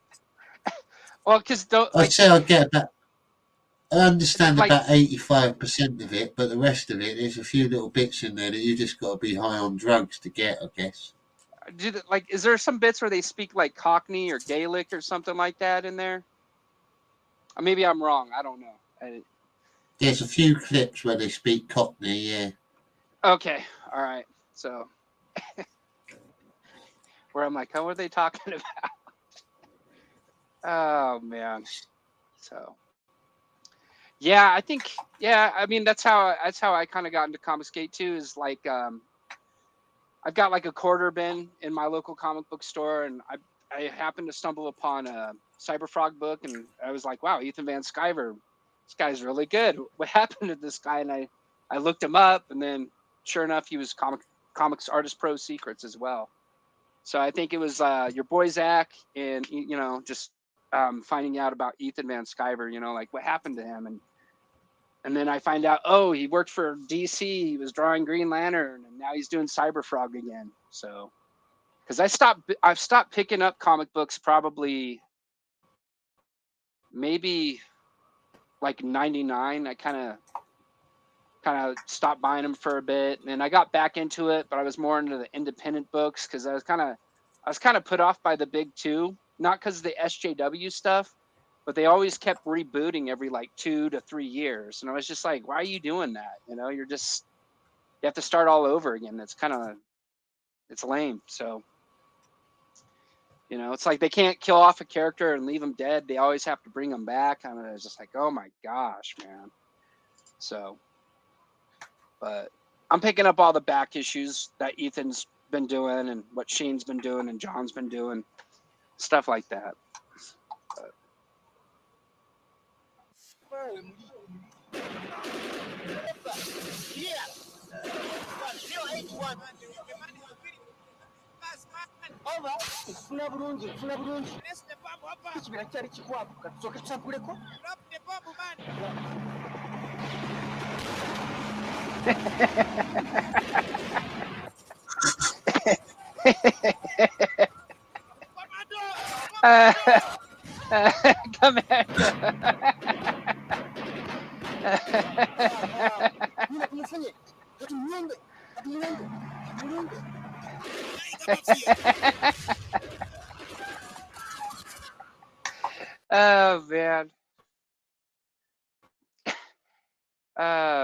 Well, because I'd say I get about. I understand like, about 85% of it, but the rest of it, there's a few little bits in there that you just got to be high on drugs to get, I guess. Is there some bits where they speak like Cockney or Gaelic or something like that in there? Or maybe I'm wrong. I don't know. There's a few clips where they speak Cockney, yeah. Okay, all right. So, where I'm like, what are they talking about? Oh man. So, yeah, I think, I mean, that's how I kind of got into Comic Skate too. Is like, I've got like a quarter bin in my local comic book store, and I happened to stumble upon a Cyberfrog book, and I was like, wow, Ethan Van Sciver, this guy's really good. What happened to this guy? And I looked him up, and then sure enough, he was Comics Artist Pro Secrets as well. So I think it was your boy Zach, and just finding out about Ethan Van Sciver, like what happened to him, and then I find out, oh, he worked for DC. He was drawing Green Lantern, and now he's doing Cyberfrog again. So, because I've stopped picking up comic books probably maybe like 99. I kind of stopped buying them for a bit, and I got back into it, but I was more into the independent books because I was kind of put off by the big two, not because of the SJW stuff, but they always kept rebooting every like 2 to 3 years. And I was just like, why are you doing that? You have to start all over again. It's lame. So, it's like they can't kill off a character and leave him dead. They always have to bring him back. I was just like, oh my gosh, man. So, but I'm picking up all the back issues that Ethan's been doing and what Shane's been doing and John's been doing, stuff like that. Come here. Oh man.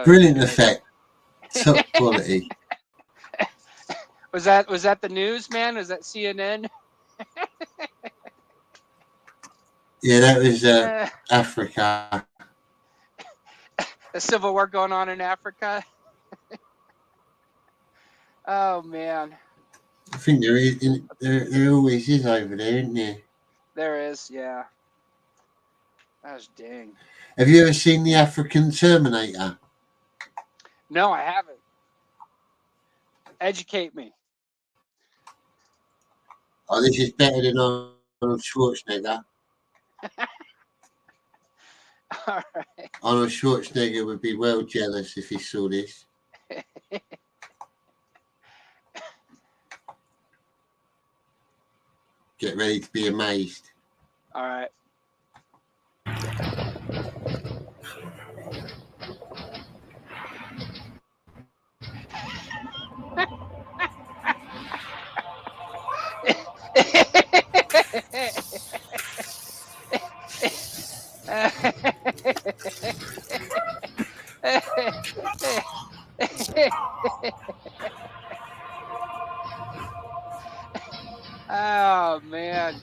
Brilliant effect. Top quality. Was that the news, man? Was that CNN? Yeah, that was Africa. The civil war going on in Africa. Oh man. think there always is over there, isn't there? There is, yeah. Gosh dang. Have you ever seen the African Terminator? No, I haven't. Educate me. Oh, this is better than Arnold Schwarzenegger. All right. Arnold Schwarzenegger would be well jealous if he saw this. Get ready to be amazed. All right. Oh man.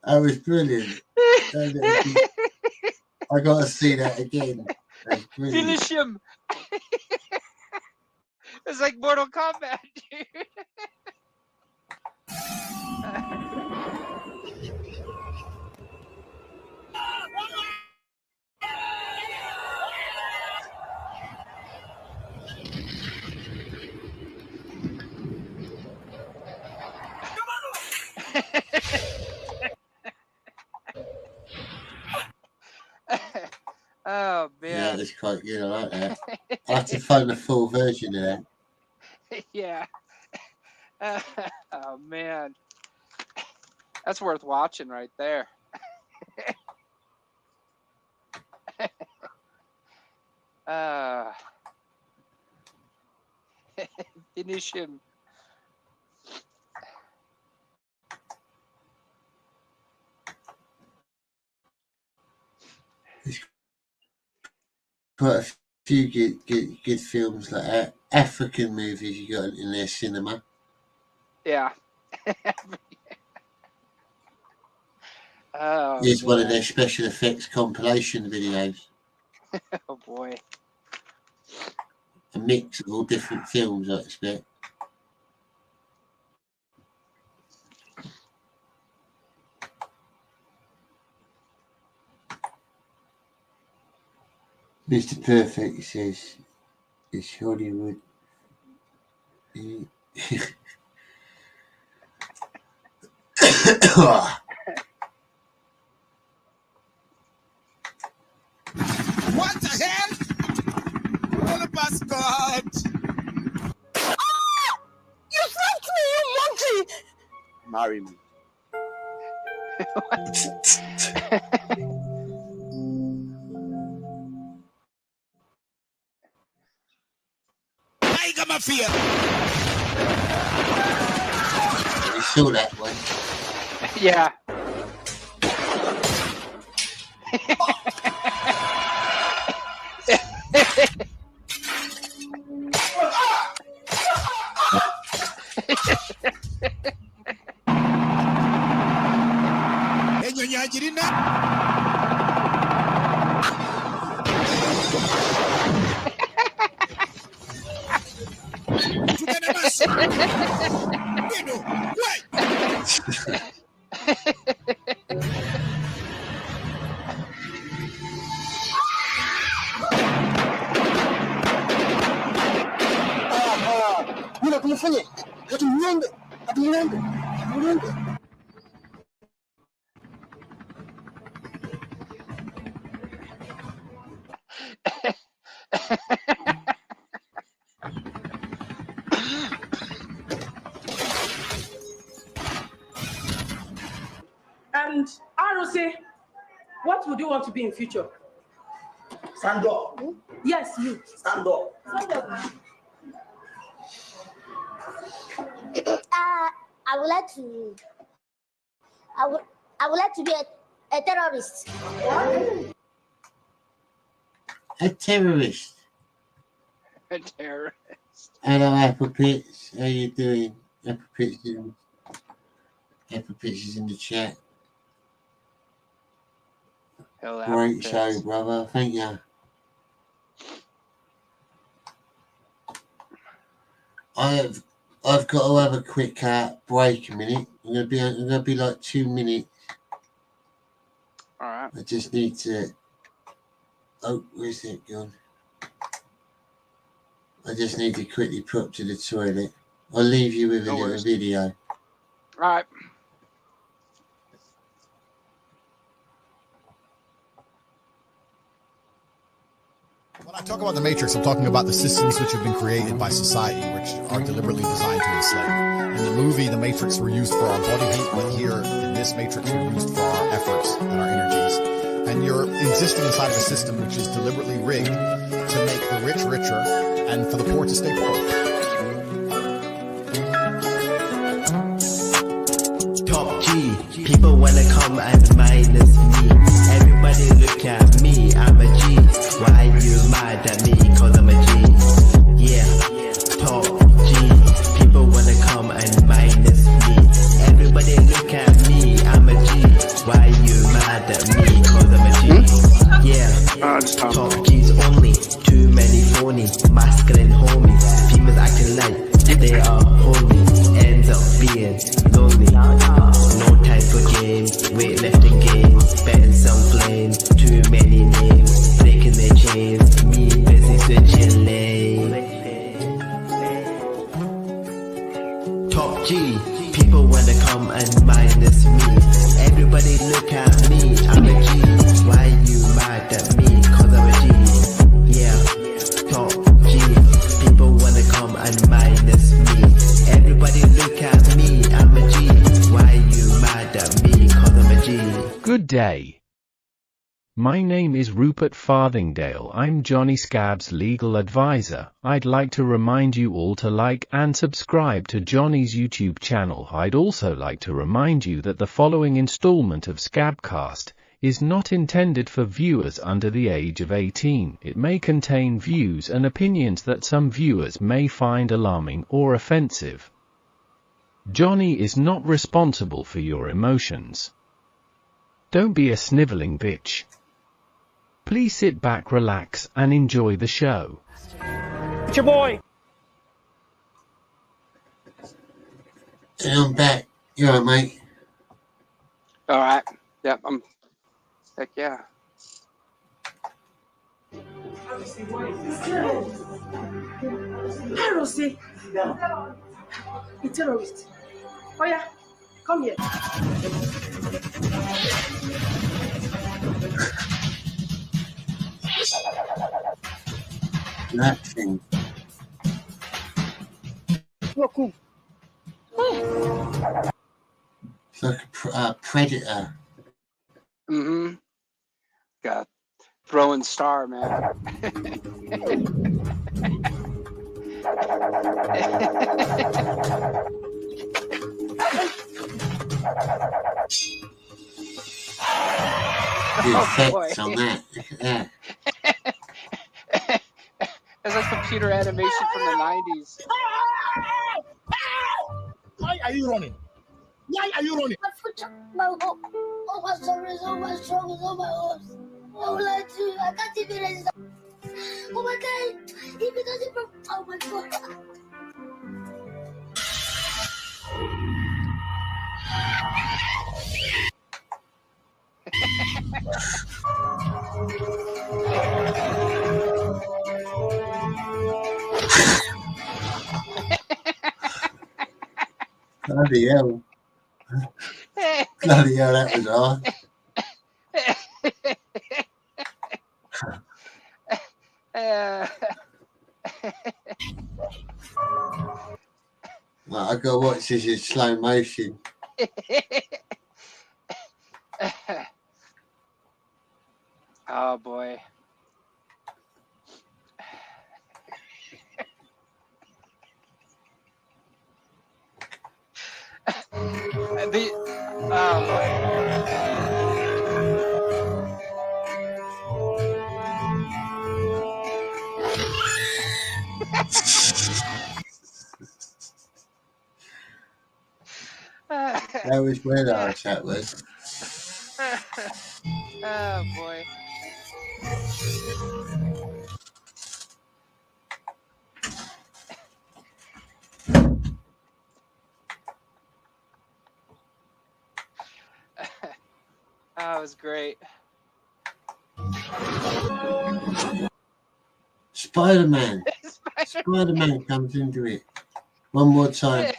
That was brilliant. I got to see that again. That's brilliant. Finish him. It's like Mortal Kombat, dude. Oh man. Yeah, that's quite good. I like that. I have to find the full version of that. Yeah. Oh man. That's worth watching right there. Finish him. Quite a few good films like that. African movies you got in their cinema. Yeah. Oh, Here's one of man. their special effects compilation videos. Oh boy. A mix of all different films, I expect. Mr. Perfect, he says, it's Hollywood. What the hell? What a bastard! Ah! You fucked me, you monkey! Marry me. I got my fear. You saw that one? Yeah. Mira cómo fue. Ya estoy mirando. Estoy mirando. Estoy mirando. And ROC, what would would you want to be in future? Stand up. Yes, you. Stand up. Stand up. I would like to. I would like to be a terrorist. A terrorist. A terrorist. Hello, Apple Pits. How you doing? Apple Pits is in the chat. Hello, Great show, brother. Thank you. I've got to have a quick break a minute. I'm gonna be like 2 minutes. All right. I just need to. Oh, where's it gone? I just need to quickly put up to the toilet. I'll leave you with a little video. All right. When I talk about the Matrix, I'm talking about the systems which have been created by society, which are deliberately designed to enslave. In the movie, the Matrix were used for our body heat, but here, in this Matrix, we're used for our efforts and our energies. And you're existing inside of a system which is deliberately rigged to make the rich richer and for the poor to stay poor. Top G, people wanna come and minus me. Everybody look at me, I'm a G. Why you mad at me? Cause I'm a G. Yeah, top G, people wanna come and minus me. Everybody look at me, I'm a G. Why you mad at me? Cause I'm a G. Yeah, top G's only. Too many phony, masculine homies. People acting like they are holy. Ends up being lonely. No time for games, weightlifting games, betting some flames. Too many names, breaking their chains. Me busy switching lanes. Top G, people wanna come and minus me. Everybody look at me, I'm a G. Why you mad at me? Cause I'm a G. Yeah, top G, people wanna come and minus me. Everybody look at me, I'm a G. Why you mad at me? Cause I'm a G. Good day. My name is Rupert Farthingdale. I'm Johnny Scab's legal advisor. I'd like to remind you all to like and subscribe to Johnny's YouTube channel. I'd also like to remind you that the following installment of Scab Cast is not intended for viewers under the age of 18. It may contain views and opinions that some viewers may find alarming or offensive. Johnny is not responsible for your emotions. Don't be a sniveling bitch. Please sit back, relax, and enjoy the show. It's your boy. And I'm back. You alright, mate? All right. Yep. Heck yeah. Hi, Rosie. A terrorist. Oh yeah, come here. That thing. Welcome. It's like a predator. Mm-hmm. Got throwing star, man. The Oh, effects boy. on that. Look at that. That's like computer animation from the 90s. Why are you running? Why are you running? Oh, my stomach is on my shoulders, on my arms. I would like to. I can't even resist. Oh my God! If it doesn't broke. Oh my God! Bloody hell. Bloody hell, that was hard. Well, I gotta watch this in slow motion. Oh boy. Oh boy. That was where that was. Oh boy. That was great. Spider-Man. Spider-Man comes into it. One more time.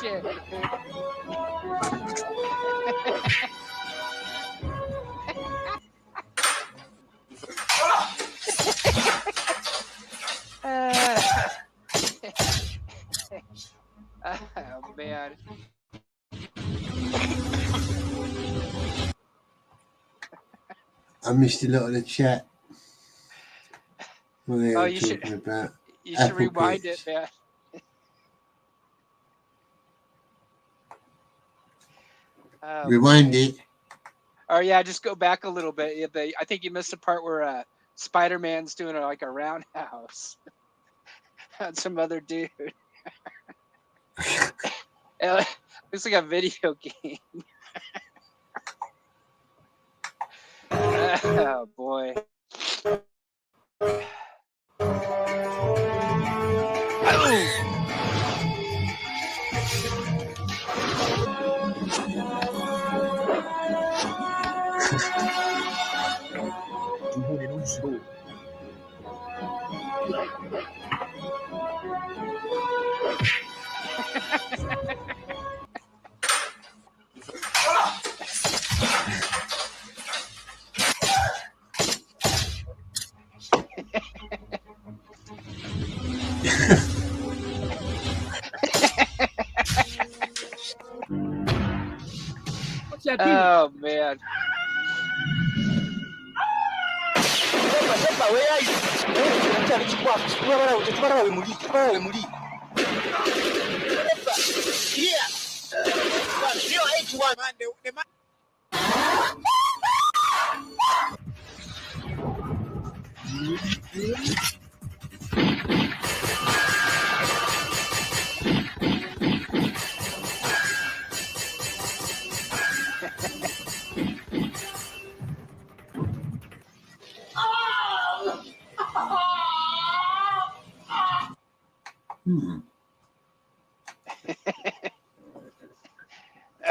Shit. Oh man. I missed a lot of the chat. What they Oh, were you talking should. about. You should Apple rewind picks. it, man. Oh, Rewind boy. it. Oh yeah, just go back a little bit. Yeah, I think you missed the part where Spider-Man's doing like a roundhouse on some other dude. It looks like a video game. Oh boy. Oh man.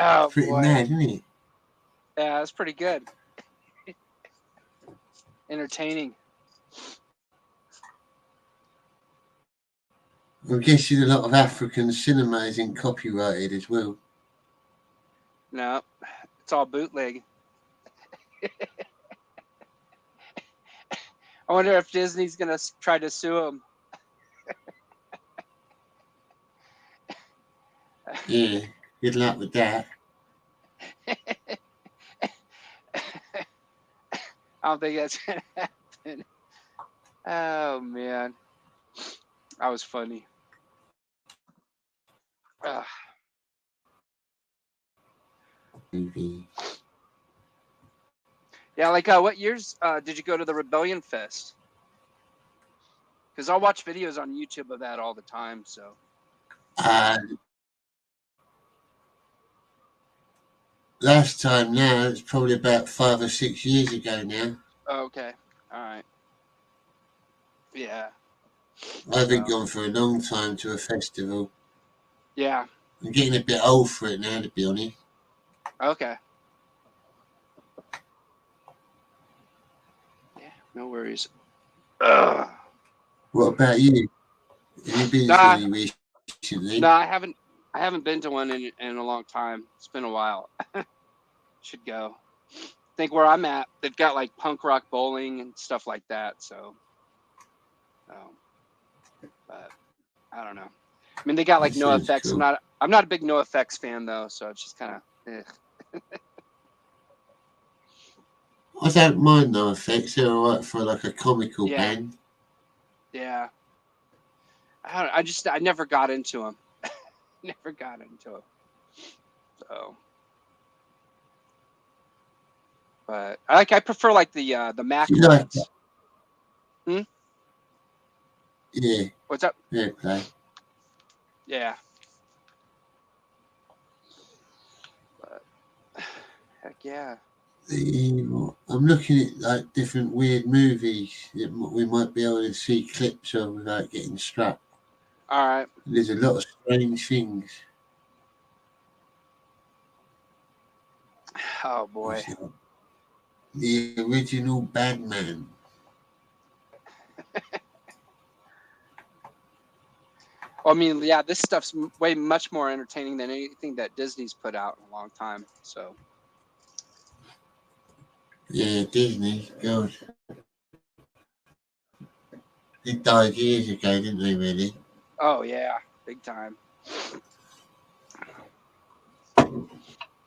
Oh Pretty boy. mad, isn't it? Yeah, that's pretty good. Entertaining. I'm guessing a lot of African cinema isn't copyrighted as well. No, it's all bootleg. I wonder if Disney's gonna try to sue him. Yeah, good luck with that. I don't think that's gonna happen. Oh man, that was funny. Ugh. Yeah, like what years did you go to the Rebellion Fest? Because I'll watch videos on YouTube of that all the time. So. Last time now, it's probably about 5 or 6 years ago now. Oh, okay. All right. Yeah. I haven't gone for a long time to a festival. Yeah. I'm getting a bit old for it now, to be honest. Okay. Yeah, no worries. Ugh. What about you? Have you been to any recently? No, I haven't. I haven't been to one in a long time. It's been a while. Should go. I think where I'm at, they've got like punk rock bowling and stuff like that. So, but I don't know. I mean, they got like No Effects. Cool. I'm not a big No Effects fan though, so it's just kind of. I don't mind No Effects. They're alright for like a comical band. Yeah. I never got into them. Never got into them. So, but I prefer like the Mac ones. Hmm? Yeah. What's up? Yeah, play. Yeah. But heck yeah. I'm looking at like different weird movies that we might be able to see clips of without getting struck. All right. There's a lot of strange things. Oh boy. The original Batman. Well, I mean, yeah, this stuff's way much more entertaining than anything that Disney's put out in a long time. So. Yeah, Disney. God. They died years ago, didn't they, really? Oh, yeah. Big time.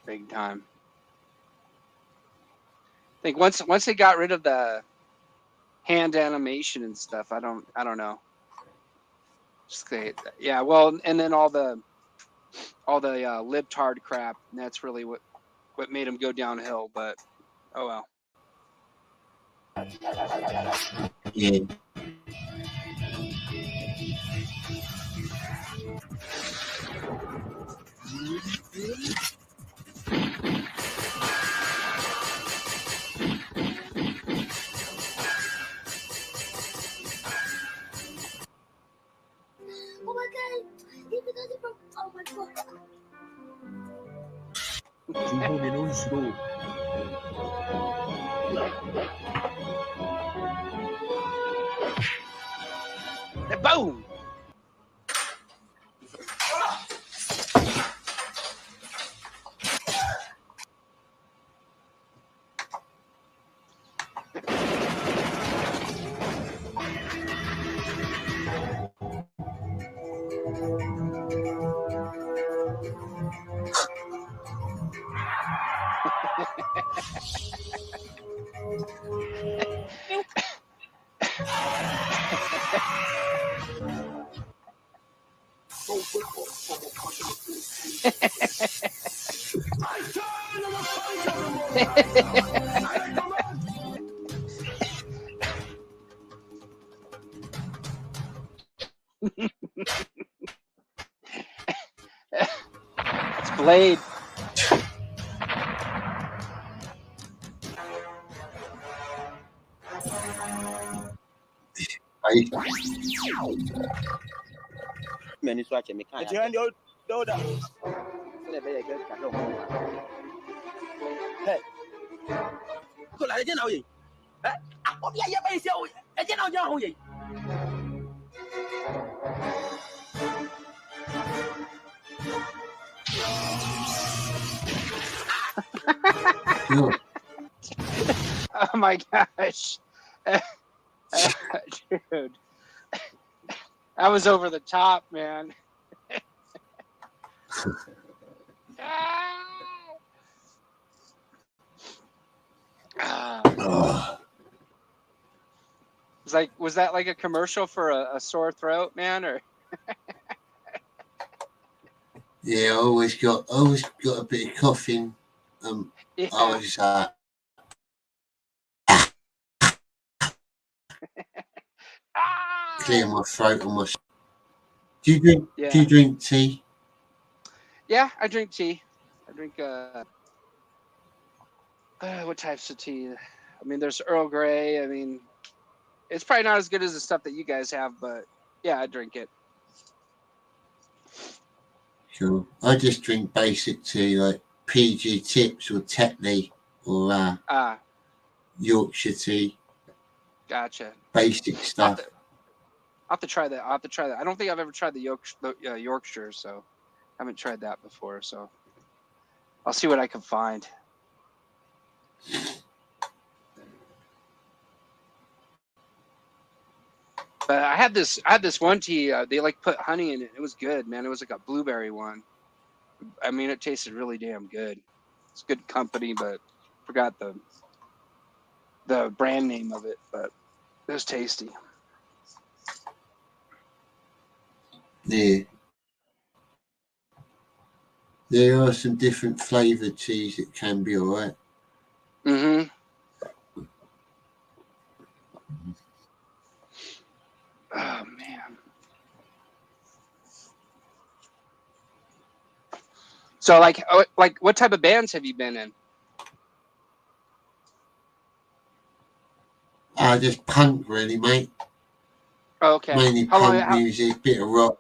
Big time. I think once they got rid of the hand animation and stuff, I don't know. Just yeah, well, and then all the libtard crap, and that's really what made them go downhill. But oh well. Yeah. Oh my god! Oh my god! Boom! It's Blade. Many swatch and mechanic. Hey. Cô lại thế nào vậy? Hả? Có bây giờ bây giờ thế nào nhau vậy? Oh my gosh. Dude. That was over the top, man. Was that like a commercial for a sore throat, man, or? Yeah, I always got a bit of coughing. Yeah. I was clear my throat and my. Do you drink tea? Yeah, I drink tea. I drink what types of tea? I mean, there's Earl Grey. I mean, it's probably not as good as the stuff that you guys have, but yeah, I drink it. Cool. I just drink basic tea like PG Tips or Tetley or Yorkshire tea. Gotcha. Basic stuff. I'll have to try that. I don't think I've ever tried the Yorkshire, so Haven't tried that before, so I'll see what I can find. But I had this one tea. They like put honey in it. It was good, man. It was like a blueberry one. I mean, it tasted really damn good. It's good company, but forgot the brand name of it. But it was tasty. Yeah. There are some different flavoured teas that can be alright. Mm-hmm. Oh man. So like what type of bands have you been in? Just punk really, mate. Okay. Mainly punk music, bit of rock.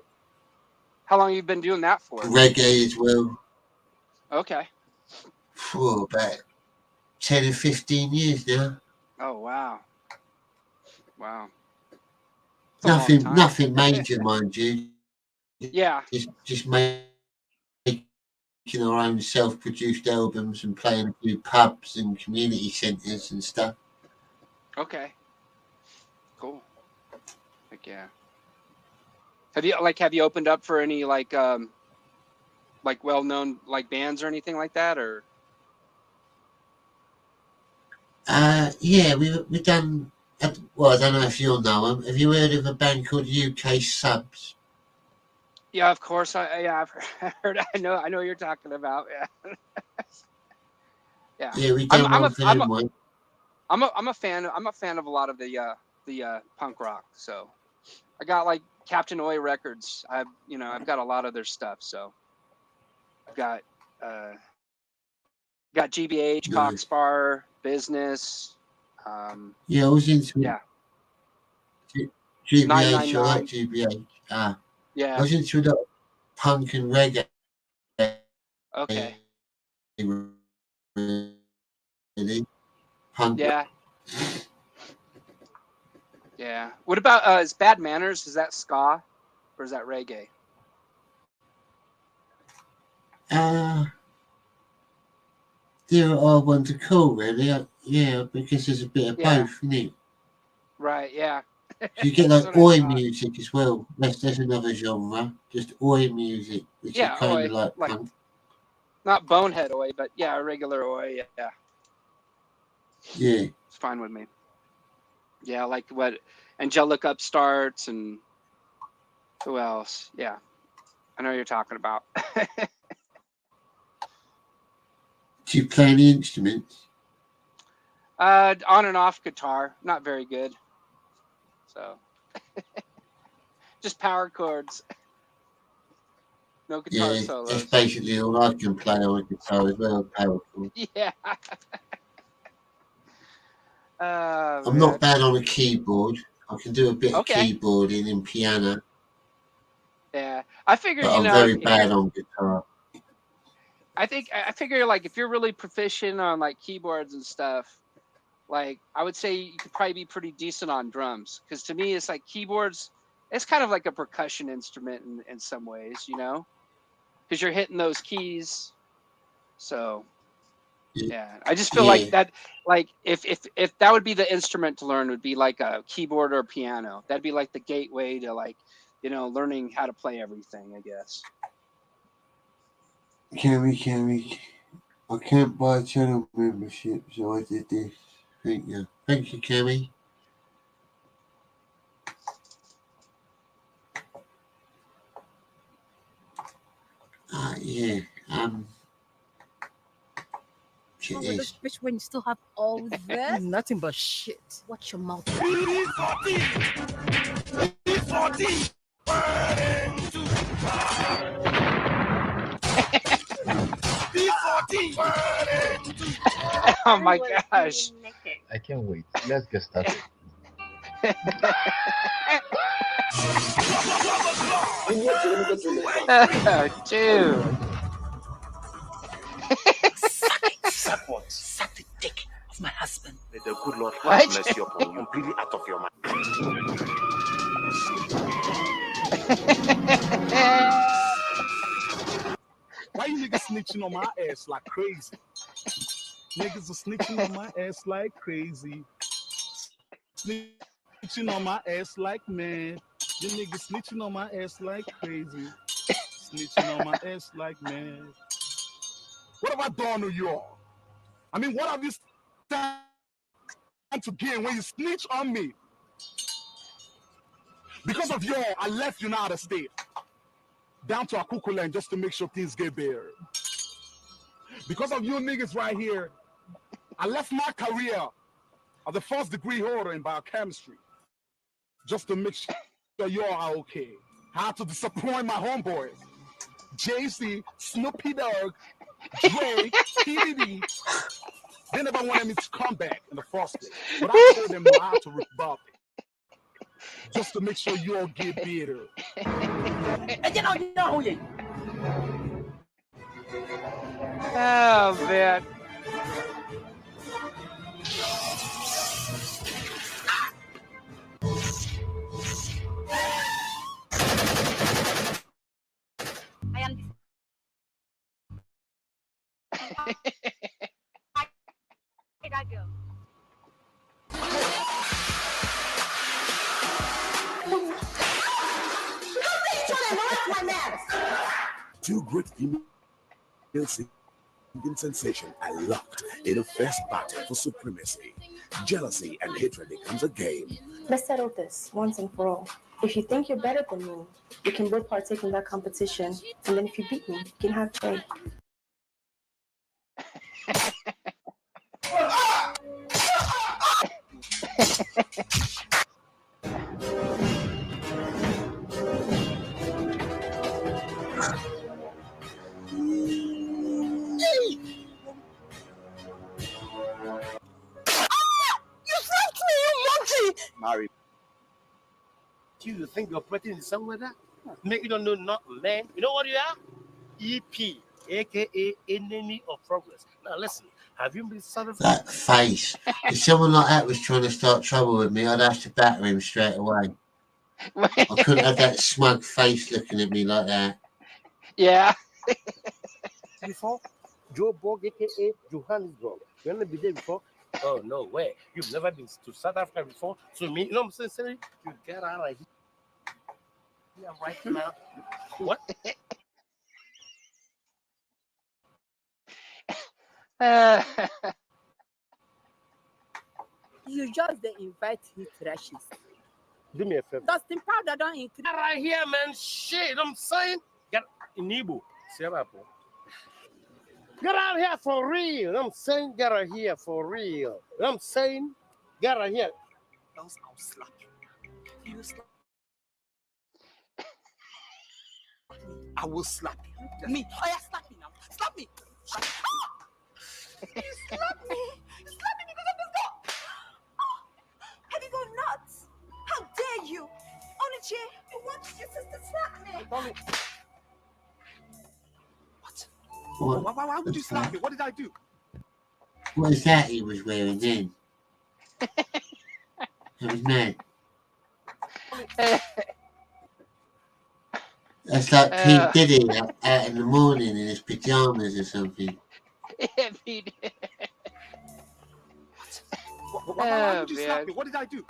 How long have you been doing that for? Reggae as well. Okay. For about 10 or 15 years now. Oh wow. Wow. Nothing major, mind you. Yeah. Just making our own self-produced albums and playing a few pubs and community centres and stuff. Okay. Cool. Heck yeah. Have you opened up for any like well-known like bands or anything like that, or? Yeah, we've done. Well, I don't know if you'll know them. Have you heard of a band called UK Subs? Yeah, of course. I've heard. I know what you're talking about. Yeah. Yeah. Yeah, we done one for them. I'm a fan of a lot of the punk rock. So I got like Captain Oi Records. I've got a lot of their stuff. So I've got GBH, Cockspar, Business. Yeah, I was into yeah. GBH. I like GBH. Yeah. I was into a lot of punk and reggae. Okay. Really? Punk. Yeah. Yeah. What about is Bad Manners? Is that ska or is that reggae? There are one to call, really. Yeah, because there's a bit of both, isn't it? Right. Yeah. So you get like oi music as well. That's another genre. Just oi music, which is kind of like punk. Not bonehead oi, but yeah, regular oi. Yeah. Yeah. It's fine with me. Yeah, like what Angelic Upstarts and who else? Yeah. I know what you're talking about. Do you play any instruments? On and off guitar. Not very good. So just power chords. No guitar solos. That's basically all I can play on a guitar as well, power chords. Yeah. I'm not bad on a keyboard. I can do a bit of keyboarding and piano. Yeah, I figure but I'm very bad on guitar. I figure like if you're really proficient on like keyboards and stuff, like I would say you could probably be pretty decent on drums. Because to me, it's like keyboards. It's kind of like a percussion instrument in some ways, because you're hitting those keys. So. Yeah, I just feel like that. Like if that would be the instrument to learn, would be like a keyboard or piano. That'd be like the gateway to like, learning how to play everything, I guess. Cammy, I can't buy a channel membership, so I did this. Thank you, Cammy. Yeah. Which one? You still have all this? Nothing but shit. Watch your mouth. Oh my gosh. I can't wait. Let's get started. Dude. Suck what? Suck the dick of my husband. May the good Lord have What? mercy upon you. Completely out of your mind. Why you niggas snitching on my ass like crazy? Niggas are snitching on my ass like crazy. Snitching on my ass like man. You niggas snitching on my ass like crazy. Snitching on my ass like man. What have I done to you all? I mean, what have you done to gain when you snitch on me? Because of you all, I left United States down to Akukuland just to make sure things get better. Because of you niggas right here, I left my career as a first degree holder in biochemistry just to make sure you all are okay. I had to disappoint my homeboys. JC, Snoopy Dogg, Drake, PDD. They never wanted me to come back in the first place. But I told them I had to rebut it. Just to make sure you all get better. Oh man. I am. That girl. Two great female singing sensation are locked in a fierce battle for supremacy. Jealousy and hatred becomes a game. Let's settle this once and for all. If you think you're better than me, we can both partake in that competition, and then if you beat me, you can have trade. Married. You think you're operating in somewhere that? Make you don't know nothing, man. You know what you are? EP, aka enemy of progress. Now listen, have you been certified? That face. If someone like that was trying to start trouble with me, I'd have to batter him straight away. I couldn't have that smug face looking at me like that. Yeah. Before? Joe Borg, aka Johannesburg. You haven't been there before? Oh, no way. You've never been to South Africa before. So me, you know what I'm saying? You get out of here. Yeah, right now. What? You just they invite heat rashes. Do me a favor. Dustin powder don't increase. Get right here, man. Shit, you know what I'm saying? Get in Igbo. See what happened? Get out here for real. You know what I'm saying? Get out here for real. You know what I'm saying? Get out here. Else I'll slap you. You slap. I will slap you. Me. Oh yeah, slap me now. Slap me. You slap me. You slap me because of this dog. Oh, have you gone nuts? How dare you? Onichi, what did your sister slap me? Why would you slap me? What did I do? What is that he was wearing then? It was mad. That's like Pete Diddy out in the morning in his pajamas or something. Yeah, Pete. Why would you slap me? What did I do?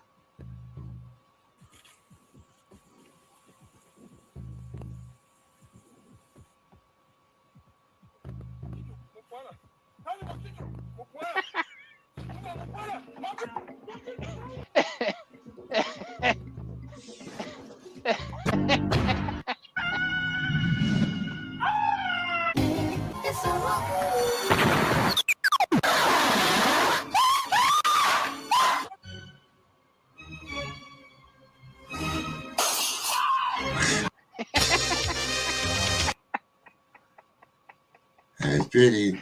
That's brilliant.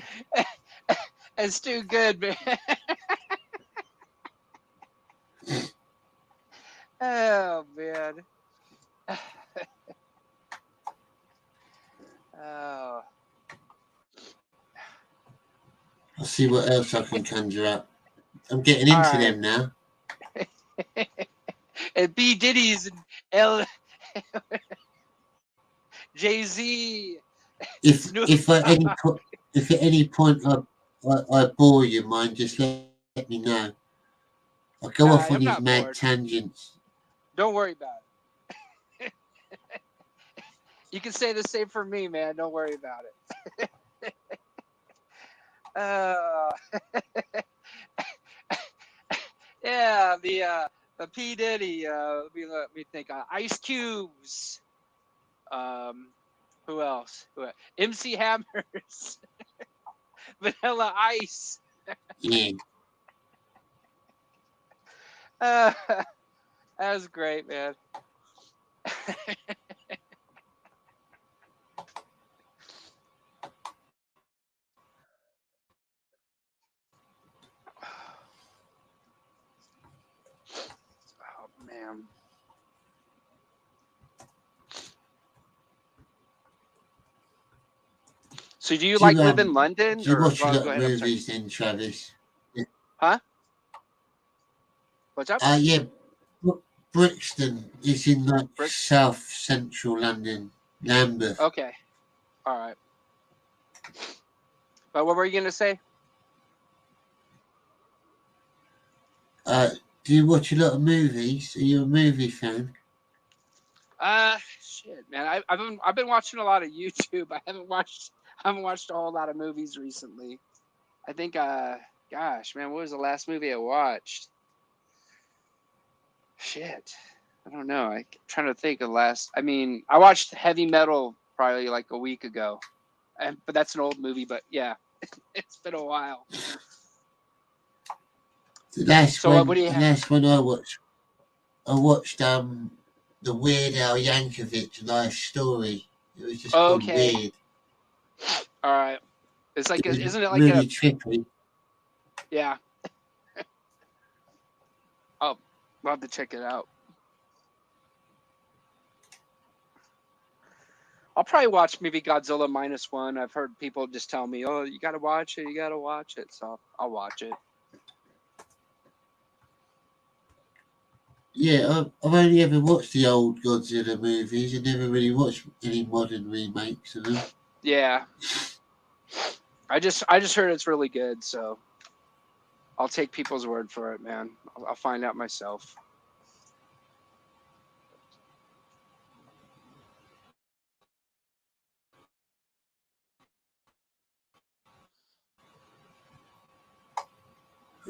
It's too good, man. Oh man. Oh. I'll see what else I can conjure up. I'm getting into them now. And B Diddy's and L Jay-Z If at any point I bore you, mind, just let me know. I'll go Nah, off on I'm these not mad bored. tangents. Don't worry about it. You can say the same for me, man. Don't worry about it. Yeah, the P Diddy. Let me think. Ice Cubes. Who else? MC Hammers. Vanilla Ice. Yeah. That was great, man. Oh man. So do you like live in London? Do you Or watch a well, lot go of ahead, I'm sorry. movies then, Travis? Yeah. Huh? What's up? Yeah. Brixton is in like south central London, Lambeth. Okay. All right. But what were you gonna say? Do you watch a lot of movies? Are you a movie fan? Shit, man. I've been watching a lot of YouTube. I haven't watched a whole lot of movies recently. I think gosh, man, what was the last movie I watched? Shit. I don't know. I'm trying to think of the last. I mean, I watched Heavy Metal probably like a week ago. But that's an old movie, but yeah. It's been a while. The last So one, what do you have? last one I watched the Weird Al Yankovic life story. It was just called Weird. All right. It's like, It was isn't it like really trippy? Yeah. Oh, we'll have to check it out. I'll probably watch maybe Godzilla -1. I've heard people just tell me, "Oh, you got to watch it. You got to watch it." So I'll watch it. Yeah, I've only ever watched the old Godzilla movies. I never really watched any modern remakes of them. Yeah. I just heard it's really good, so I'll take people's word for it, man. I'll find out myself.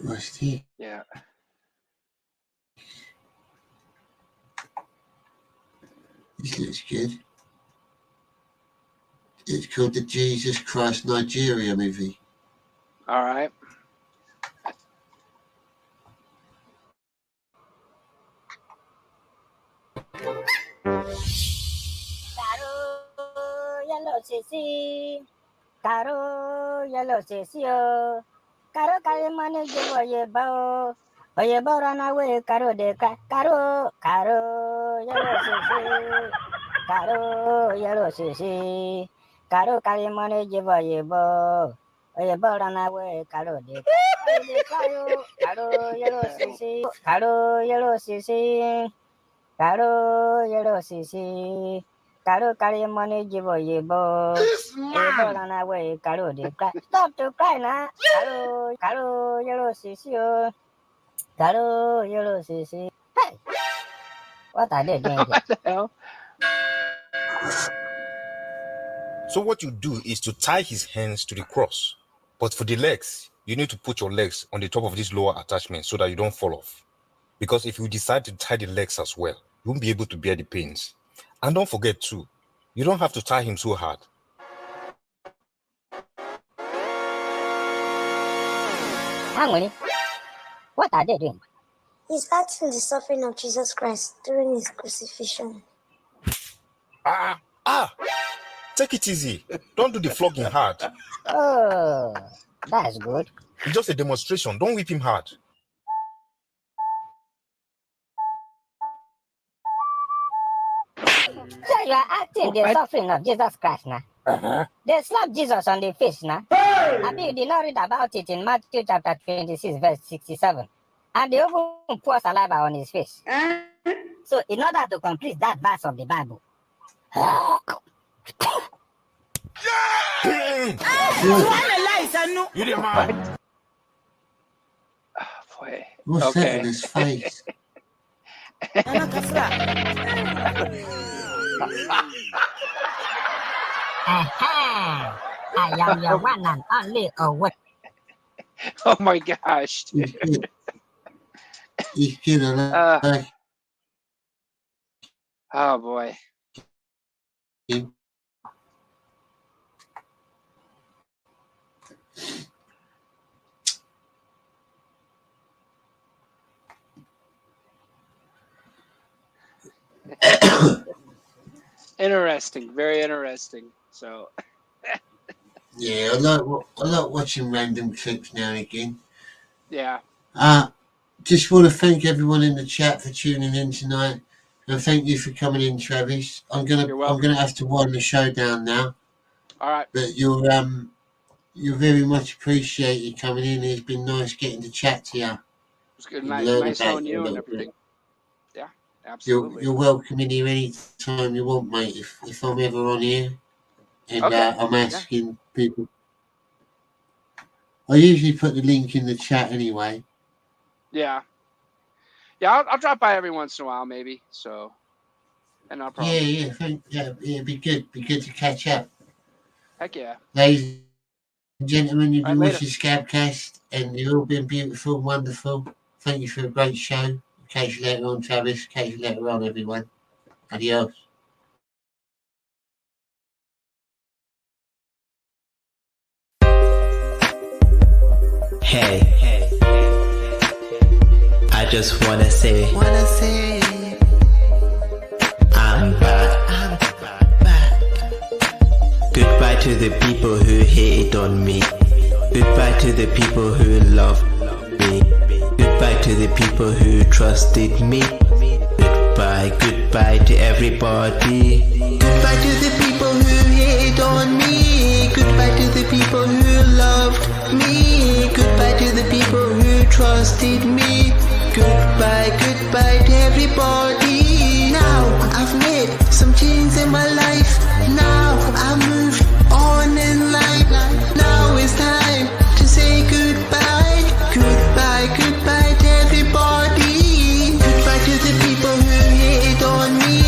Rusty. Yeah. This looks good. It's called the Jesus Christ Nigeria movie. All right. Yellow sissy, Caro, yellow sissy, oh, Caro, carry money, give away bow. Oh, you bow run away, Caro, de Caro, yellow sissy, Caro, yellow sissy, Caro, carry money, give away bow. Oh, you bow run away, Caro, de Caro, yellow sissy, Caro, yellow sissy, Caro, yellow sissy. Caro carry money, give away, boy. Able run away, Caro, they cry. Stop to cry now. Caro, yellow sissy, Caro, yellow sissy. Hey, what are they doing here? What the hell? So what you do is to tie his hands to the cross. But for the legs, you need to put your legs on the top of this lower attachment so that you don't fall off. Because if you decide to tie the legs as well, you won't be able to bear the pains. And don't forget too, you don't have to tie him so hard. Harmony, what are they doing? He's acting the suffering of Jesus Christ during his crucifixion. Take it easy. Don't do the flogging hard. Oh, that's good. It's just a demonstration. Don't whip him hard. So you are acting the suffering of Jesus Christ now. They slapped Jesus on the face now. I mean, you did not read about it in Matthew chapter 26, verse 67. And they even pour saliva on his face. So in order to complete that verse of the Bible, You didn't mind. Boy. What's that in his face? Aha! I am your one and only away. Oh my gosh. He's kidding. Oh boy. Interesting, very interesting. So Yeah, I like watching random clips now and again. yeah. Just want to thank everyone in the chat for tuning in tonight, and thank you for coming in, Travis. I'm gonna have to wind the show down now. All right. But you're very much appreciated coming in. It's been nice getting to chat to you. It's good. Nice knowing you and everything. Yeah, absolutely. You're welcome in here anytime you want, mate. If I'm ever on here, and Okay. I'm asking people, I usually put the link in the chat anyway. Yeah. Yeah, I'll drop by every once in a while, maybe. So, and no problem. Yeah, it'd be good. Be good to catch up. Heck yeah. Ladies and gentlemen, you've been Later. watching Scab Cast, and you've all been beautiful and wonderful. Thank you for a great show. Catch you later on, Travis. Catch you later on, everyone. Adios. Hey, I just wanna say, I'm back. Goodbye to the people who hated on me. Goodbye to the people who loved me. Goodbye to the people who trusted me. Goodbye to everybody. Goodbye to the people who hated on me. Goodbye to the people who loved me. Goodbye to the people who trusted me. Goodbye to everybody. Now I've made some change in my life. Now I've moved on in life. Now it's time to say goodbye. Goodbye to everybody. Goodbye to the people who hated on me.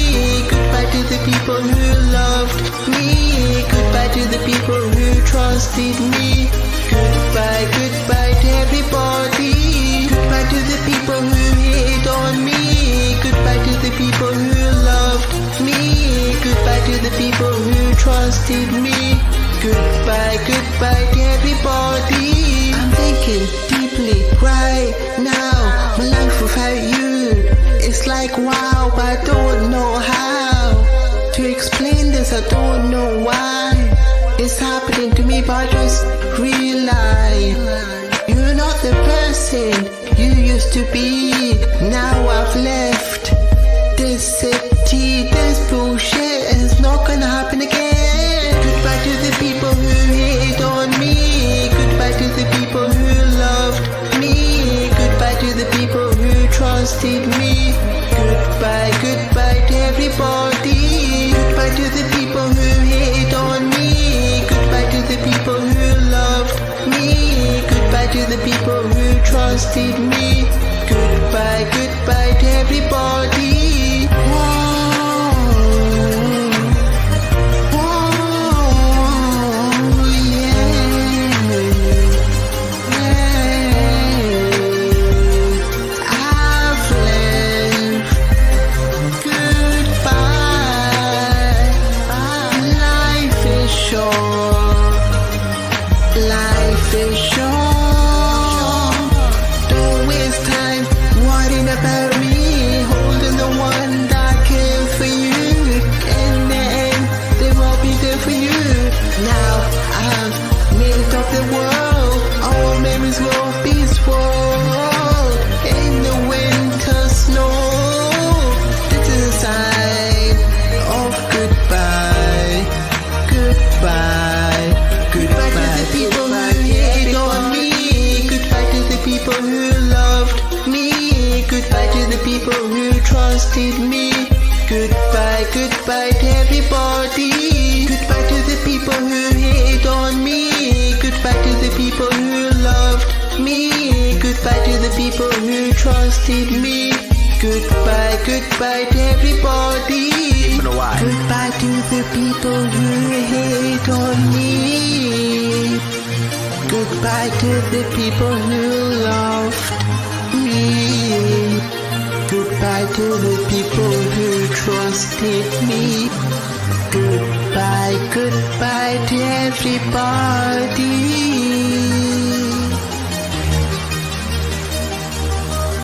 Goodbye to the people who loved me. Goodbye to the people who trusted me. Goodbye to everybody. Goodbye to the people who hated on me. Goodbye to the people who loved me. Goodbye to the people who trusted me. Goodbye to everybody. I'm thinking deeply right now. My life without you, it's like wow, but I don't know how to explain this. I don't know why it's happening to me, but I just realize you're not the person you used to be. Now I've left this city. This bullshit is not gonna happen again. Goodbye to the people who hated on me. Goodbye to the people who loved me. Goodbye to the people who trusted me. Goodbye to everybody. Goodbye to the people who hated on me. Goodbye to the people who loved me. Goodbye to the people who trusted me. Goodbye to everybody. Life is short. Don't waste time worrying about me, holding the one that cared for you. In the end, they won't be there for you. Now I've made it of the world. All memories will be swallowed in the winter snow. This is a sign of goodbye. Goodbye. Goodbye to the people who hated on me. Goodbye to the people who loved me. Goodbye to the people who trusted me. Goodbye to everybody. Goodbye to the people who trusted me. Goodbye, goodbye to everybody. Goodbye to the people who hate on me. Goodbye to the people who loved me. Goodbye to the people who trusted me. Goodbye, goodbye to everybody.